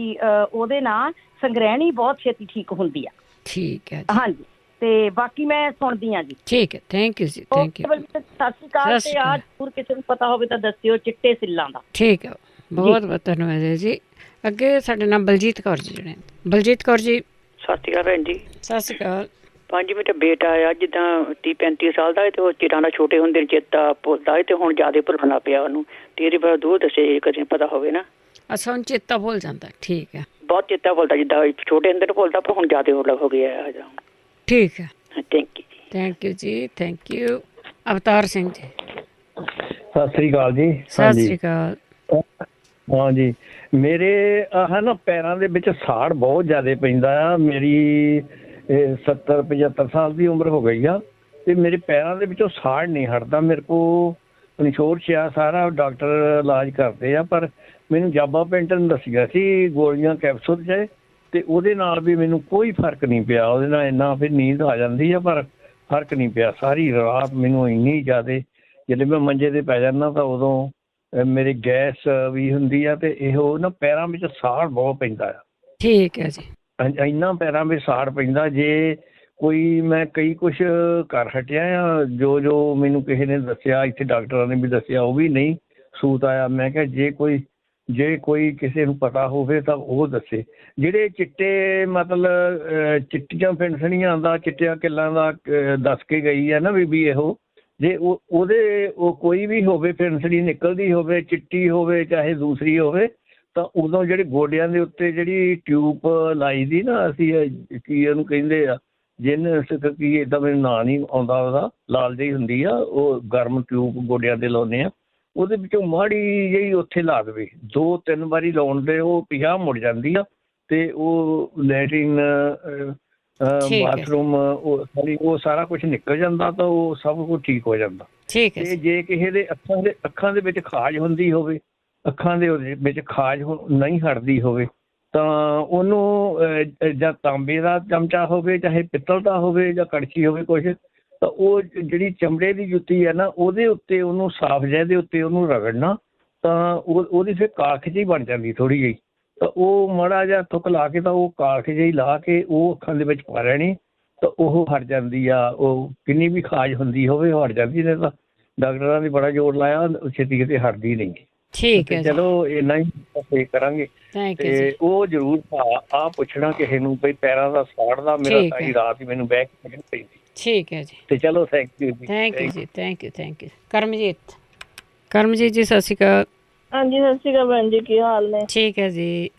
ਉਹਦੇ ਨਾਲ ਸੰਗਰੈਣੀ ਬਹੁਤ ਛੇਤੀ ਠੀਕ ਹੁੰਦੀ ਆ। ਠੀਕ ਹੈ, ਹਾਂਜੀ, ਤੇ ਬਾਕੀ ਮੈਂ ਸੁਣਦੀ ਹਾਂ ਜੀ। ਠੀਕ ਹੈ, ਥੈਂਕ ਯੂ ਜੀ, ਥੈਂਕ ਯੂ। ਸਤਿ ਸ਼੍ਰੀ ਅਕਾਲ। ਤੇ ਆ ਜ਼ਰੂਰ ਕਿਸੇ ਨੂੰ ਪਤਾ ਹੋਵੇ ਤਾਂ ਦੱਸਿਓ ਚਿੱਟੇ ਸਿੱਲਾਂ ਦਾ। ਠੀਕ ਹੈ, ਬਹੁਤ ਬਹੁਤ ਧੰਨਵਾਦ ਜੀ। ਅੱਗੇ ਸਾਡੇ ਨਾਲ ਬਲਜੀਤ ਕੌਰ ਜੀ ਜਿਹੜੇ। ਬਲਜੀਤ ਕੌਰ ਜੀ। ਸਤਿ ਸ਼੍ਰੀ ਅਕਾਲ ਭੈਣ ਜੀ। ਸਤਿ ਸ਼੍ਰੀ ਅਕਾਲ। ਪੰਜ ਮੇਰਾ ਬੇਟਾ ਆ ਜਿੱਦਾਂ 30-35 ਸਾਲ ਦਾ, ਤੇ ਉਹ ਚਿਰਾਂ ਦਾ ਛੋਟੇ ਹੁੰਦੇ ਨੇ ਚੇਤਾ ਭੁੱਲਦਾ ਤੇ ਹੁਣ ਜ਼ਿਆਦਾ ਭੁੱਲਣਾ ਪਿਆ ਉਹਨੂੰ। ਤੇ ਇਹਦੇ ਬਾਰੇ ਦੋ ਦੱਸੇ ਕਦੇ ਪਤਾ ਹੋਵੇ ਨਾ। ਅੱਛਾ, ਹੁਣ ਚੇਤਾ ਭੁੱਲ ਜਾਂਦਾ, ਠੀਕ ਹੈ। ਬਹੁਤ ਚੇਤਾ ਭੁੱਲਦਾ, ਜਿੱਦਾਂ ਛੋਟੇ ਹੁੰਦੇ ਨੇ ਭੁੱਲਦਾ ਪਰ ਹੁਣ ਜ਼ਿਆਦਾ ਹੋ ਗਿਆ। ਠੀਕ ਹੈ, ਥੈਂਕ ਯੂ ਜੀ। ਥੈਂਕ ਯੂ ਜੀ, ਥੈਂਕ ਯੂ। ਅਵਤਾਰ ਸਿੰਘ ਜੀ। ਸਤਿ ਸ੍ਰੀ ਅਕਾਲ ਜੀ। ਸਤਿ ਸ੍ਰੀ ਅਕਾਲ। ਹਾਂ ਜੀ, ਮੇਰੇ ਆਹ ਨਾ ਪੈਰਾਂ ਦੇ ਵਿੱਚ ਸਾੜ ਬਹੁਤ ਜ਼ਿਆਦਾ ਪੈਂਦਾ ਆ। ਮੇਰੀ 70-75 ਸਾਲ ਦੀ ਉਮਰ ਹੋ ਗਈ ਆ ਤੇ ਮੇਰੇ ਪੈਰਾਂ ਦੇ ਵਿੱਚੋਂ ਸਾੜ ਨਹੀਂ ਹਟਦਾ। ਮੇਰੇ ਕੋਲ ਇੰਸ਼ੋਰੈਂਸ ਆ ਸਾਰਾ, ਡਾਕਟਰ ਇਲਾਜ ਕਰਦੇ ਆ, ਪਰ ਮੈਨੂੰ ਜਾਬਾ ਪੈਂਟਨ ਦੱਸਿਆ ਸੀ ਗੋਲੀਆਂ ਕੈਪਸੂਲ 'ਚ, ਤੇ ਉਹਦੇ ਨਾਲ ਵੀ ਮੈਨੂੰ ਕੋਈ ਫਰਕ ਨਹੀਂ ਪਿਆ। ਉਹਦੇ ਨਾਲ ਇੰਨਾ ਫਿਰ ਨੀਂਦ ਆ ਜਾਂਦੀ ਆ ਪਰ ਫਰਕ ਨਹੀਂ ਪਿਆ। ਸਾਰੀ ਰਾਤ ਮੈਨੂੰ ਇੰਨੀ ਜ਼ਿਆਦਾ, ਜਦੋਂ ਮੈਂ ਮੰਜੇ 'ਤੇ ਪੈ ਜਾਂਦਾ ਤਾਂ ਉਦੋਂ ਮੇਰੀ ਗੈਸ ਵੀ ਹੁੰਦੀ ਆ ਤੇ ਇਹੋ ਨਾ ਪੈਰਾਂ ਵਿੱਚ ਸਾੜ ਬਹੁਤ ਪੈਂਦਾ ਆ। ਠੀਕ ਹੈ ਜੀ। ਇੰਨਾ ਪੈਰਾਂ ਵਿੱਚ ਸਾੜ ਪੈਂਦਾ, ਜੇ ਕੋਈ ਮੈਂ ਕਈ ਕੁਛ ਕਰ ਹਟਿਆ ਆ ਜੋ ਮੈਨੂੰ ਕਿਸੇ ਨੇ ਦੱਸਿਆ, ਇੱਥੇ ਡਾਕਟਰਾਂ ਨੇ ਵੀ ਦੱਸਿਆ, ਉਹ ਵੀ ਨਹੀਂ ਸੂਤ ਆਇਆ। ਮੈਂ ਕਿਹਾ ਜੇ ਕੋਈ ਕਿਸੇ ਨੂੰ ਪਤਾ ਹੋਵੇ ਤਾਂ ਉਹ ਦੱਸੇ। ਜਿਹੜੇ ਚਿੱਟੇ ਮਤਲਬ ਚਿੱਟੀਆਂ ਫਿੰਸਣੀਆਂ ਦਾ, ਚਿੱਟਿਆਂ ਕਿੱਲਾਂ ਦਾ ਦੱਸ ਕੇ ਗਈ ਆ ਨਾ ਬੀਬੀ, ਇਹੋ ਜੇ ਉਹ ਕੋਈ ਵੀ ਹੋਵੇ, ਫਿੰਸਣੀ ਨਿਕਲਦੀ ਹੋਵੇ, ਚਿੱਟੀ ਹੋਵੇ ਚਾਹੇ ਦੂਸਰੀ ਹੋਵੇ, ਤਾਂ ਉਦੋਂ ਜਿਹੜੇ ਗੋਡਿਆਂ ਦੇ ਉੱਤੇ ਜਿਹੜੀ ਟਿਊਬ ਲਾਈ ਦੀ ਨਾ, ਅਸੀਂ ਕੀ ਉਹਨੂੰ ਕਹਿੰਦੇ ਆ, ਕੀ ਏਦਾਂ ਮੈਨੂੰ ਨਾਂ ਨਹੀਂ ਆਉਂਦਾ ਉਹਦਾ, ਲਾਲ ਜਿਹੀ ਹੁੰਦੀ ਆ, ਉਹ ਗਰਮ ਟਿਊਬ ਗੋਡਿਆਂ 'ਤੇ ਲਾਉਂਦੇ ਆ। ਉਹਦੇ ਵਿੱਚੋਂ ਮਾੜੀ ਜਿਹੀ ਉੱਥੇ ਲਾ ਦੇਵੇ, 2-3 ਵਾਰੀ ਲਾਉਣ ਦੇ ਉਹ ਪਿਆ ਮੁੜ ਜਾਂਦੀ ਆ ਤੇ ਉਹ ਲੈਟਰਿਨ ਬਾਥਰੂਮ ਉਹ ਸਾਰਾ ਕੁਛ ਨਿਕਲ ਜਾਂਦਾ, ਤਾਂ ਉਹ ਸਭ ਕੁਛ ਠੀਕ ਹੋ ਜਾਂਦਾ। ਤੇ ਜੇ ਕਿਸੇ ਦੇ ਅੱਖਾਂ ਦੇ ਵਿੱਚ ਖਾਜ ਹੁੰਦੀ ਹੋਵੇ, ਅੱਖਾਂ ਦੇ ਵਿੱਚ ਖਾਜ ਨਹੀਂ ਹਟਦੀ ਹੋਵੇ, ਤਾਂ ਉਹਨੂੰ ਜਾਂ ਤਾਂਬੇ ਦਾ ਚਮਚਾ ਹੋਵੇ, ਚਾਹੇ ਪਿੱਤਲ ਦਾ ਹੋਵੇ ਜਾਂ ਕੜਛੀ ਹੋਵੇ ਕੁਛ, ਤਾਂ ਉਹ ਜਿਹੜੀ ਚਮੜੇ ਦੀ ਜੁੱਤੀ ਹੈ ਨਾ, ਉਹਦੇ ਉੱਤੇ ਉਹਨੂੰ ਸਾਫ਼ ਜਿਹੇ ਦੇ ਉੱਤੇ ਉਹਨੂੰ ਰਗੜਨਾ, ਤਾਂ ਉਹਦੀ ਫਿਰ ਕਾਲਖ ਜਿਹੀ ਬਣ ਜਾਂਦੀ ਥੋੜ੍ਹੀ ਜਿਹੀ, ਤਾਂ ਉਹ ਮਾੜਾ ਜਿਹਾ ਥੁੱਕ ਲਾ ਕੇ ਤਾਂ ਉਹ ਕਾਲਖ ਜਿਹੀ ਲਾ ਕੇ ਉਹ ਅੱਖਾਂ ਦੇ ਵਿੱਚ ਪਾ ਲੈਣੀ, ਤਾਂ ਉਹ ਹਟ ਜਾਂਦੀ ਆ। ਉਹ ਕਿੰਨੀ ਵੀ ਖਾਜ ਹੁੰਦੀ ਹੋਵੇ ਉਹ ਹਟ ਜਾਂਦੀ। ਨੇ ਤਾਂ ਡਾਕਟਰਾਂ ਨੇ ਬੜਾ ਜ਼ੋਰ ਲਾਇਆ, ਛੇਤੀ ਕਿਤੇ ਹਟਦੀ ਨਹੀਂ। ਠੀਕ ਹੈ, ਚਲੋ ਇੰਨਾ ਹੀ ਕਰਾਂਗੇ। ਤੇ ਉਹ ਜ਼ਰੂਰ ਆ ਪੁੱਛਣਾ ਕਿਸੇ ਨੂੰ ਵੀ ਪੈਰਾਂ ਦਾ ਸਾੜ ਦਾ, ਮੇਰਾ ਸਾਰੀ ਰਾਤ ਹੀ ਮੈਨੂੰ ਬਹਿ ਕੇ ਪੈਂਦੀ। ਠੀਕ ਹੈ ਜੀ, ਤੇ ਚਲੋ ਥੈਂਕ ਯੂ ਜੀ। ਥੈਂਕ ਯੂ ਜੀ, ਥੈਂਕ ਯੂ। ਕਰਮਜੀਤ ਜੀ, ਸਤਿ ਸ਼੍ਰੀ ਅਕਾਲ। ਹਾਂਜੀ, ਸਤਿ ਸ਼੍ਰੀ ਅਕਾਲ ਭੈਣ ਜੀ, ਕੀ ਹਾਲ ਨੇ? ਠੀਕ ਹੈ ਜੀ।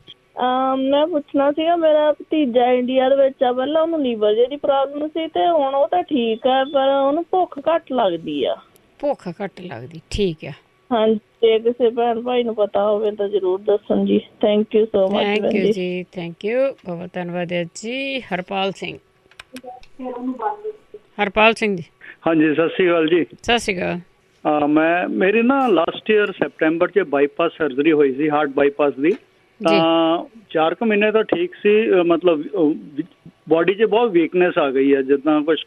ਮੈਂ ਪੁੱਛਣਾ ਸੀਗਾ, ਮੇਰਾ ਭਤੀਜਾ ਇੰਡੀਆ ਦੇ ਵਿੱਚ ਆ, ਪਹਿਲਾਂ ਉਹਨੂੰ ਲੀਵਰ ਦੀ ਪ੍ਰੋਬਲਮ ਸੀ ਤੇ ਹੁਣ ਉਹ ਤਾਂ ਠੀਕ ਆ, ਪਰ ਉਹਨੂੰ ਭੁੱਖ ਘੱਟ ਲੱਗਦੀ ਆ। ਭੁੱਖ ਘੱਟ ਲੱਗਦੀ, ਠੀਕ ਆ। ਹਾਂਜੀ, ਜੇ ਕਿਸੇ ਭੈਣ ਭਾਈ ਨੂੰ ਪਤਾ ਹੋਵੇ ਤਾਂ ਜ਼ਰੂਰ ਦੱਸਣ ਜੀ। Thank you so much thank ਭੈਣ ਯੂ ਜੀ। ਜੀ, ਥੈਂਕ ਯੂ, ਬਹੁਤ ਧੰਨਵਾਦ ਹੈ ਜੀ। ਹਰਪਾਲ ਸਿੰਘ ਜੀ। ਹਾਂਜੀ, ਸਤਿ ਸ਼੍ਰੀ ਅਕਾਲ ਜੀ। ਸਤਿ ਸ਼੍ਰੀ ਅਕਾਲ। ਮੇਰੀ ਨਾ ਲਾਸਟ ਈਅਰ ਸੈਪਟੈਂਬਰ 'ਚ ਬਾਈਪਾਸ ਸਰਜਰੀ ਹੋਈ ਸੀ, ਹਾਰਟ ਬਾਈਪਾਸ ਦੀ। ਤਾਂ 4 ਕੁ ਮਹੀਨੇ ਤਾਂ ਠੀਕ ਸੀ, ਮਤਲਬ ਬੋਡੀ 'ਚ ਬਹੁਤ ਵੀਕਨੈਸ ਆ ਗਈ ਹੈ, ਜਿੱਦਾਂ ਕੁਛ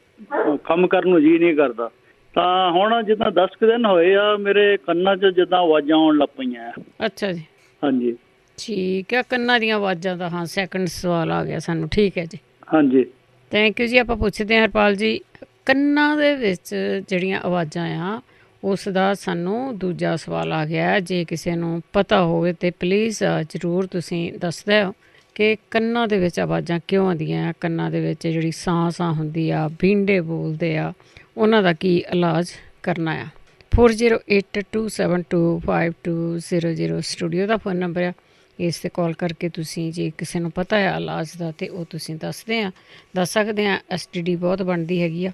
ਕੰਮ ਕਰਨ ਨੂੰ ਜੀ ਨਹੀਂ ਕਰਦਾ। ਤਾਂ ਹੁਣ ਜਿੱਦਾਂ 10 ਕੁ ਦਿਨ ਹੋਏ ਆ, ਮੇਰੇ ਕੰਨਾਂ 'ਚ ਜਿੱਦਾਂ ਆਵਾਜ਼ਾਂ ਆਉਣ ਲੱਗ ਪਈਆਂ। ਅੱਛਾ ਜੀ, ਹਾਂਜੀ ਠੀਕ ਹੈ। ਕੰਨਾਂ ਦੀਆਂ ਆਵਾਜ਼ਾਂ ਦਾ ਹਾਂ ਸੈਕਿੰਡ ਸਵਾਲ ਆ ਗਿਆ ਸਾਨੂੰ। ਠੀਕ ਹੈ ਜੀ, ਹਾਂਜੀ ਥੈਂਕ ਯੂ ਜੀ। ਆਪਾਂ ਪੁੱਛਦੇ ਹਾਂ ਹਰਪਾਲ ਜੀ, ਕੰਨਾਂ ਦੇ ਵਿੱਚ ਜਿਹੜੀਆਂ ਆਵਾਜ਼ਾਂ ਆ ਉਸ ਦਾ ਸਾਨੂੰ ਦੂਜਾ ਸਵਾਲ ਆ ਗਿਆ। ਜੇ ਕਿਸੇ ਨੂੰ ਪਤਾ ਹੋਵੇ ਤਾਂ ਪਲੀਜ਼ ਜ਼ਰੂਰ ਤੁਸੀਂ ਦੱਸ ਦਿਓ ਕਿ ਕੰਨਾਂ ਦੇ ਵਿੱਚ ਆਵਾਜ਼ਾਂ ਕਿਉਂ ਆਉਂਦੀਆਂ, ਕੰਨਾਂ ਦੇ ਵਿੱਚ ਜਿਹੜੀ ਸਾਹ ਹੁੰਦੀ ਆ, ਬੀਂਡੇ ਬੋਲਦੇ ਆ, ਉਹਨਾਂ ਦਾ ਕੀ ਇਲਾਜ ਕਰਨਾ ਆ। 4082725200 ਸਟੂਡੀਓ ਦਾ ਫ਼ੋਨ ਨੰਬਰ ਆ। ਇਸ 'ਤੇ ਕਾਲ ਕਰਕੇ ਤੁਸੀਂ ਜੇ ਕਿਸੇ ਨੂੰ ਪਤਾ ਆ ਇਲਾਜ ਦਾ ਤਾਂ ਉਹ ਤੁਸੀਂ ਦੱਸ ਸਕਦੇ ਆ। STD ਬਹੁਤ ਬਣਦੀ ਹੈਗੀ ਆ,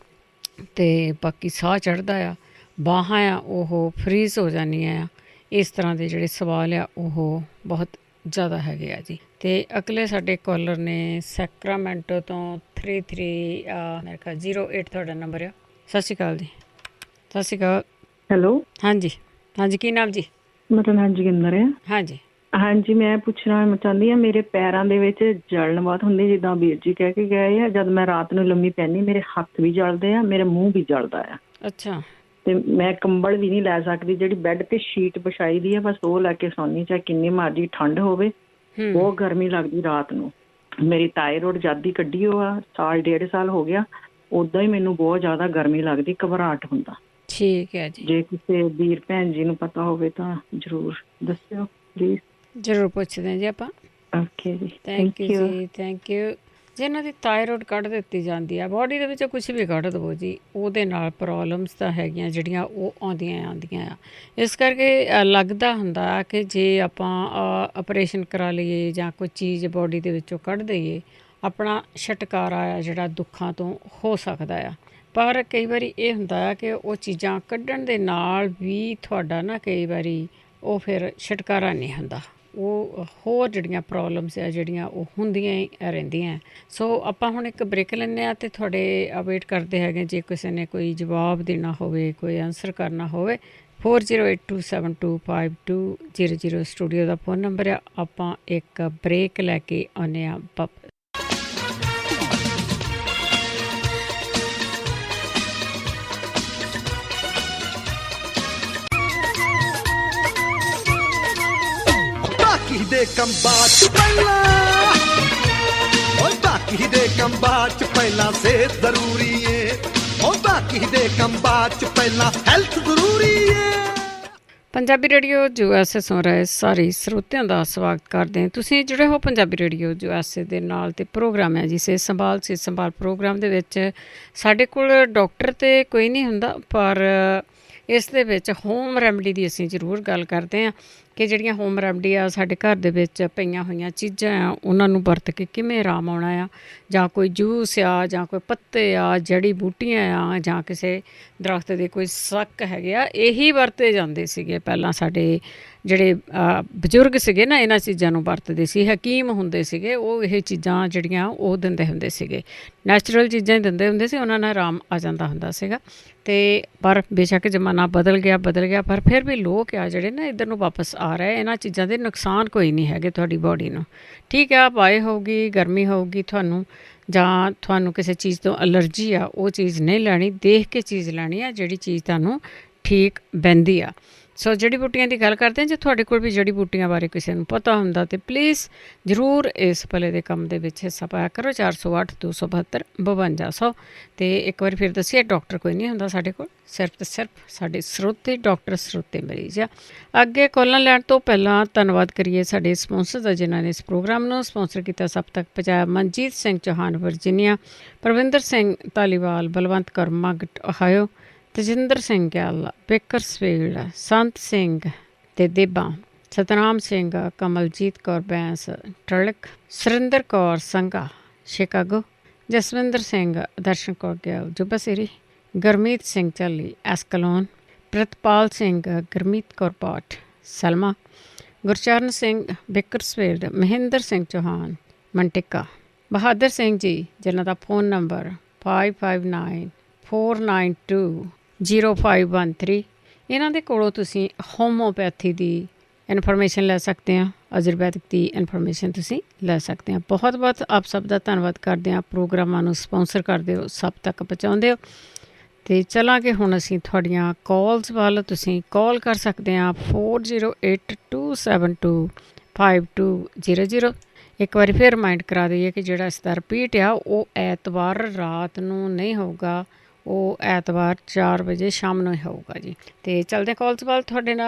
ਅਤੇ ਬਾਕੀ ਸਾਹ ਚੜ੍ਹਦਾ ਆ, ਬਾਹਾਂ ਆ ਉਹ ਫਰੀਜ਼ ਹੋ ਜਾਂਦੀਆਂ ਆ। ਇਸ ਤਰ੍ਹਾਂ ਦੇ ਜਿਹੜੇ ਸਵਾਲ ਆ ਉਹ ਬਹੁਤ ਜ਼ਿਆਦਾ ਹੈਗੇ ਆ ਜੀ। ਅਤੇ ਅਗਲੇ ਸਾਡੇ ਕਾਲਰ ਨੇ ਸੈਕਰਾਮੈਂਟੋ ਤੋਂ 33 ਮੇਰੇ ਖਿਆਲ 08 ਤੁਹਾਡਾ ਨੰਬਰ ਆ। ਸਤਿ ਸ਼੍ਰੀ ਅਕਾਲ ਜੀ। ਸਤਿ ਸ਼੍ਰੀ ਅਕਾਲ। ਹੈਲੋ। ਹਾਂਜੀ, ਕੀ ਨਾਮ ਜੀ? ਮੇਰਾ ਨਾਮ ਜੋਗਿੰਦਰ ਹੈ। ਹਾਂਜੀ, ਮੈਂ ਪੁੱਛਣਾ ਚਾਹੁੰਦੀ ਹਾਂ, ਮੇਰੇ ਪੈਰਾਂ ਦੇ ਵਿੱਚ ਜਲਨ ਬਹੁਤ ਹੁੰਦੀ, ਜਿੱਦਾਂ ਵੀਰ ਜੀ ਕਹਿ ਕੇ ਗਏ ਆ। ਜਦ ਮੈਂ ਰਾਤ ਨੂੰ ਲੰਮੀ ਪੈਂਦੀ ਮੇਰੇ ਹੱਥ ਵੀ ਜਲਦੇ ਆ, ਮੇਰੇ ਮੂੰਹ ਵੀ ਜਲਦਾ ਆ। ਅੱਛਾ। ਤੇ ਮੈਂ ਕੰਬਲ ਵੀ ਨਹੀਂ ਲੈ ਸਕਦੀ, ਜਿਹੜੀ ਬੈੱਡ ਤੇ ਸ਼ੀਟ ਵਿਛਾਈ ਦੀ ਆ ਬਸ ਉਹ ਲੈ ਕੇ ਸੌਂਦੀ, ਚਾਹੇ ਕਿੰਨੀ ਮਰਜ਼ੀ ਠੰਡ ਹੋਵੇ। ਬਹੁਤ ਗਰਮੀ ਲੱਗਦੀ ਰਾਤ ਨੂੰ। ਮੇਰੀ ਥਾਇਰੋਇਡ ਜਦ ਦੀ ਕੱਢੀ ਉਹ ਆ, 1.5 ਸਾਲ ਹੋ ਗਿਆ। ਉੱਦਾਂ ਹੀ ਮੈਨੂੰ ਬਹੁਤ ਜ਼ਿਆਦਾ ਗਰਮੀ ਲੱਗਦੀ, ਘਬਰਾਹਟ ਹੁੰਦਾ। ਠੀਕ ਹੈ ਜੀ। ਜੇ ਕਿਸੇ ਵੀਰ ਭੈਣ ਜੀ ਨੂੰ ਪਤਾ ਹੋਵੇ ਤਾਂ ਜ਼ਰੂਰ ਦੱਸਿਓ ਪਲੀਜ਼। ਜ਼ਰੂਰ ਪੁੱਛਦੇ ਹਾਂ ਜੀ ਆਪਾਂ। ਓਕੇ ਜੀ, ਥੈਂਕ ਯੂ ਜੀ, ਥੈਂਕ ਯੂ। ਜੇ ਇਹਨਾਂ ਦੀ ਥਾਇਰੋਇਡ ਕੱਢ ਦਿੱਤੀ ਜਾਂਦੀ ਆ, ਬੋਡੀ ਦੇ ਵਿੱਚੋਂ ਕੁਛ ਵੀ ਕੱਢ ਦੇਵੋ ਜੀ, ਉਹਦੇ ਨਾਲ ਪ੍ਰੋਬਲਮਸ ਤਾਂ ਹੈਗੀਆਂ ਜਿਹੜੀਆਂ ਉਹ ਆਉਂਦੀਆਂ ਆ। ਇਸ ਕਰਕੇ ਲੱਗਦਾ ਹੁੰਦਾ ਕਿ ਜੇ ਆਪਾਂ ਆਪਰੇਸ਼ਨ ਕਰਾ ਲਈਏ ਜਾਂ ਕੋਈ ਚੀਜ਼ ਬੋਡੀ ਦੇ ਵਿੱਚੋਂ ਕੱਢ ਦਈਏ, ਆਪਣਾ ਛੁਟਕਾਰਾ ਆ ਜਿਹੜਾ ਦੁੱਖਾਂ ਤੋਂ ਹੋ ਸਕਦਾ ਆ। ਪਰ ਕਈ ਵਾਰੀ ਇਹ ਹੁੰਦਾ ਆ ਕਿ ਉਹ ਚੀਜ਼ਾਂ ਕੱਢਣ ਦੇ ਨਾਲ ਵੀ ਤੁਹਾਡਾ ਨਾ ਕਈ ਵਾਰੀ ਉਹ ਫਿਰ ਛੁਟਕਾਰਾ ਨਹੀਂ ਹੁੰਦਾ। ਉਹ ਹੋਰ ਜਿਹੜੀਆਂ ਪ੍ਰੋਬਲਮਸ ਆ ਜਿਹੜੀਆਂ ਉਹ ਹੁੰਦੀਆਂ ਹੀ ਰਹਿੰਦੀਆਂ। ਸੋ ਆਪਾਂ ਹੁਣ ਇੱਕ ਬ੍ਰੇਕ ਲੈਂਦੇ ਹਾਂ ਅਤੇ ਤੁਹਾਡੇ ਵੇਟ ਕਰਦੇ ਹੈਗੇ। ਜੇ ਕਿਸੇ ਨੇ ਕੋਈ ਜਵਾਬ ਦੇਣਾ ਹੋਵੇ, ਕੋਈ ਆਨਸਰ ਕਰਨਾ ਹੋਵੇ, 4082725200 ਸਟੂਡੀਓ ਦਾ ਫ਼ੋਨ ਨੰਬਰ ਆ। ਆਪਾਂ ਇੱਕ ਬ੍ਰੇਕ ਲੈ ਕੇ ਆਉਂਦੇ ਹਾਂ ਵਾਪਸ। ਬਾਕੀ ਦੇ ਕੰਬਾਂ 'ਚ ਪਹਿਲਾਂ ਸਿਹਤ ਜ਼ਰੂਰੀ ਏ। ਬਾਕੀ ਦੇ ਕੰਬਾਂ 'ਚ ਪਹਿਲਾਂ ਹੈਲਥ ਜ਼ਰੂਰੀ ਏ। ਪੰਜਾਬੀ ਰੇਡੀਓ USA ਸੁਣ ਰਹੇ ਸਾਰੇ ਸਰੋਤਿਆਂ ਦਾ ਸਵਾਗਤ ਕਰਦੇ ਹਾਂ। ਤੁਸੀਂ ਜੁੜੇ ਹੋ ਪੰਜਾਬੀ ਰੇਡੀਓ USA ਦੇ ਨਾਲ, ਅਤੇ ਪ੍ਰੋਗਰਾਮ ਹੈ ਜੀ ਸਿਹਤ ਸੰਭਾਲ ਪ੍ਰੋਗਰਾਮ ਦੇ ਵਿੱਚ ਸਾਡੇ ਕੋਲ ਡਾਕਟਰ ਤਾਂ ਕੋਈ ਨਹੀਂ ਹੁੰਦਾ, ਪਰ ਇਸ ਦੇ ਵਿੱਚ ਹੋਮ ਰੈਮਡੀ ਦੀ ਅਸੀਂ ਜ਼ਰੂਰ ਗੱਲ ਕਰਦੇ ਹਾਂ ਕਿ ਜਿਹੜੀਆਂ ਹੋਮ ਰੈਮਡੀ ਆ ਸਾਡੇ ਘਰ ਦੇ ਵਿੱਚ ਪਈਆਂ ਹੋਈਆਂ ਚੀਜ਼ਾਂ ਆ, ਉਹਨਾਂ ਨੂੰ ਵਰਤ ਕੇ ਕਿਵੇਂ ਆਰਾਮ ਆਉਣਾ ਆ। ਜਾਂ ਕੋਈ ਜੂਸ ਆ, ਜਾਂ ਕੋਈ ਪੱਤੇ ਆ, ਜੜੀ ਬੂਟੀਆਂ ਆ, ਜਾਂ ਕਿਸੇ ਦਰਖਤ ਦੇ ਕੋਈ ਸੱਕ ਹੈਗੇ ਆ, ਇਹੀ ਵਰਤੇ ਜਾਂਦੇ ਸੀਗੇ ਪਹਿਲਾਂ। ਸਾਡੇ ਜਿਹੜੇ ਬਜ਼ੁਰਗ ਸੀਗੇ ਨਾ, ਇਹਨਾਂ ਚੀਜ਼ਾਂ ਨੂੰ ਵਰਤਦੇ ਸੀ। ਹਕੀਮ ਹੁੰਦੇ ਸੀਗੇ, ਉਹ ਇਹ ਚੀਜ਼ਾਂ ਜਿਹੜੀਆਂ ਉਹ ਦਿੰਦੇ ਹੁੰਦੇ ਸੀਗੇ, ਨੈਚੁਰਲ ਚੀਜ਼ਾਂ ਹੀ ਦਿੰਦੇ ਹੁੰਦੇ ਸੀ, ਉਹਨਾਂ ਨਾਲ ਆਰਾਮ ਆ ਜਾਂਦਾ ਹੁੰਦਾ ਸੀਗਾ। ਅਤੇ ਪਰ ਬੇਸ਼ੱਕ ਜ਼ਮਾਨਾ ਬਦਲ ਗਿਆ, ਪਰ ਫਿਰ ਵੀ ਲੋਕ ਆ ਜਿਹੜੇ ਨਾ ਇੱਧਰ ਨੂੰ ਵਾਪਸ ਆ ਰਹੇ। ਇਹਨਾਂ ਚੀਜ਼ਾਂ ਦੇ ਨੁਕਸਾਨ ਕੋਈ ਨਹੀਂ ਹੈਗੇ ਤੁਹਾਡੀ ਬੋਡੀ ਨੂੰ। ਠੀਕ ਆ, ਵਾਏ ਹੋਊਗੀ, ਗਰਮੀ ਹੋਊਗੀ ਤੁਹਾਨੂੰ, ਜਾਂ ਤੁਹਾਨੂੰ ਕਿਸੇ ਚੀਜ਼ ਤੋਂ ਐਲਰਜੀ ਆ, ਉਹ ਚੀਜ਼ ਨਹੀਂ ਲੈਣੀ, ਦੇਖ ਕੇ ਚੀਜ਼ ਲੈਣੀ ਆ ਜਿਹੜੀ ਚੀਜ਼ ਤੁਹਾਨੂੰ ਠੀਕ ਬਹਿੰਦੀ ਆ। ਸੋ ਜੜੀ ਬੂਟੀਆਂ ਦੀ ਗੱਲ ਕਰਦੇ ਹਾਂ। ਜੇ ਤੁਹਾਡੇ ਕੋਲ ਵੀ ਜੜੀ ਬੂਟੀਆਂ ਬਾਰੇ ਕਿਸੇ ਨੂੰ ਪਤਾ ਹੁੰਦਾ ਤਾਂ ਪਲੀਜ਼ ਜ਼ਰੂਰ ਇਸ ਭਲੇ ਦੇ ਕੰਮ ਦੇ ਵਿੱਚ ਹਿੱਸਾ ਪਾਇਆ ਕਰੋ। 408 272 5200। ਅਤੇ ਇੱਕ ਵਾਰੀ ਫਿਰ ਦੱਸੀਏ, ਡਾਕਟਰ ਕੋਈ ਨਹੀਂ ਹੁੰਦਾ ਸਾਡੇ ਕੋਲ, ਸਿਰਫ ਅਤੇ ਸਿਰਫ ਸਾਡੇ ਸਰੋਤੇ ਡਾਕਟਰ, ਸਰੋਤੇ ਮਰੀਜ਼ ਆ। ਅੱਗੇ ਕਾਲਾਂ ਲੈਣ ਤੋਂ ਪਹਿਲਾਂ ਧੰਨਵਾਦ ਕਰੀਏ ਸਾਡੇ ਸਪਾਂਸਰ ਦਾ, ਜਿਨ੍ਹਾਂ ਨੇ ਇਸ ਪ੍ਰੋਗਰਾਮ ਨੂੰ ਸਪਾਂਸਰ ਕੀਤਾ, ਸਭ ਤੱਕ ਪਹੁੰਚਾਇਆ। ਮਨਜੀਤ ਸਿੰਘ ਚੌਹਾਨ ਵਰਜੀਨੀਆ, ਪ੍ਰਵਿੰਦਰ ਸਿੰਘ ਧਾਲੀਵਾਲ, ਬਲਵੰਤ ਕੌਰ ਮਗਟ ਓਹਾਇਓ, ਤਜਿੰਦਰ ਸਿੰਘ ਗਿੱਲ ਬੇਕਰਸਫੀਲਡ, ਸੰਤ ਸਿੰਘ ਤੇ ਦੇਬਾ, ਸਤਨਾਮ ਸਿੰਘ, ਕਮਲਜੀਤ ਕੌਰ ਬੈਂਸ ਟਰਲਿਕ, ਸੁਰਿੰਦਰ ਕੌਰ ਸੰਘਾ ਸ਼ਿਕਾਗੋ, ਜਸਵਿੰਦਰ ਸਿੰਘ, ਦਰਸ਼ਨ ਕੌਰ ਗਿੱਲ ਜੁਬਾ ਸਿਰੀ, ਗੁਰਮੀਤ ਸਿੰਘ ਝੱਲੀ ਐਸਕਲੋਨ, ਪ੍ਰਿਤਪਾਲ ਸਿੰਘ, ਗੁਰਮੀਤ ਕੌਰ ਪਾਠ, ਸਲਮਾ, ਗੁਰਚਰਨ ਸਿੰਘ ਬਿਕਰਸਫੀਲਡ, ਮਹਿੰਦਰ ਸਿੰਘ ਚੌਹਾਨ, ਮੰਟਿਕਾ, ਬਹਾਦਰ ਸਿੰਘ ਜੀ ਜਿਨ੍ਹਾਂ ਦਾ ਫ਼ੋਨ ਨੰਬਰ 5594920513। ਇਹਨਾਂ ਦੇ ਕੋਲੋਂ ਤੁਸੀਂ ਹੋਮੋਪੈਥੀ ਦੀ ਇਨਫੋਰਮੇਸ਼ਨ ਲੈ ਸਕਦੇ ਹਾਂ, ਆਯੁਰਵੈਦਿਕ ਦੀ ਇਨਫੋਰਮੇਸ਼ਨ ਤੁਸੀਂ ਲੈ ਸਕਦੇ ਹਾਂ। ਬਹੁਤ ਬਹੁਤ ਆਪ ਸਭ ਦਾ ਧੰਨਵਾਦ ਕਰਦੇ ਹਾਂ। ਪ੍ਰੋਗਰਾਮਾਂ ਨੂੰ ਸਪੋਂਸਰ ਕਰਦੇ ਹੋ, ਸਭ ਤੱਕ ਪਹੁੰਚਾਉਂਦੇ ਹੋ। ਅਤੇ ਚਲਾਂਗੇ ਹੁਣ ਅਸੀਂ ਤੁਹਾਡੀਆਂ ਕਾਲਸ ਵੱਲ। ਤੁਸੀਂ ਕਾਲ ਕਰ ਸਕਦੇ ਹਾਂ 4082725200। ਇੱਕ ਵਾਰੀ ਫਿਰ ਰਿਮਾਈਂਡ ਕਰਾ ਦਈਏ ਕਿ ਜਿਹੜਾ ਇਸ ਦਾ ਰਿਪੀਟ ਆ ਉਹ ਐਤਵਾਰ ਰਾਤ ਨੂੰ ਨਹੀਂ ਹੋਊਗਾ, ਉਹ ਐਤਵਾਰ 4 ਵਜੇ ਸ਼ਾਮ ਨੂੰ ਹੀ ਹੋਊਗਾ ਜੀ। ਅਤੇ ਚੱਲਦੇ ਕਾਲਸ ਵੱਲ।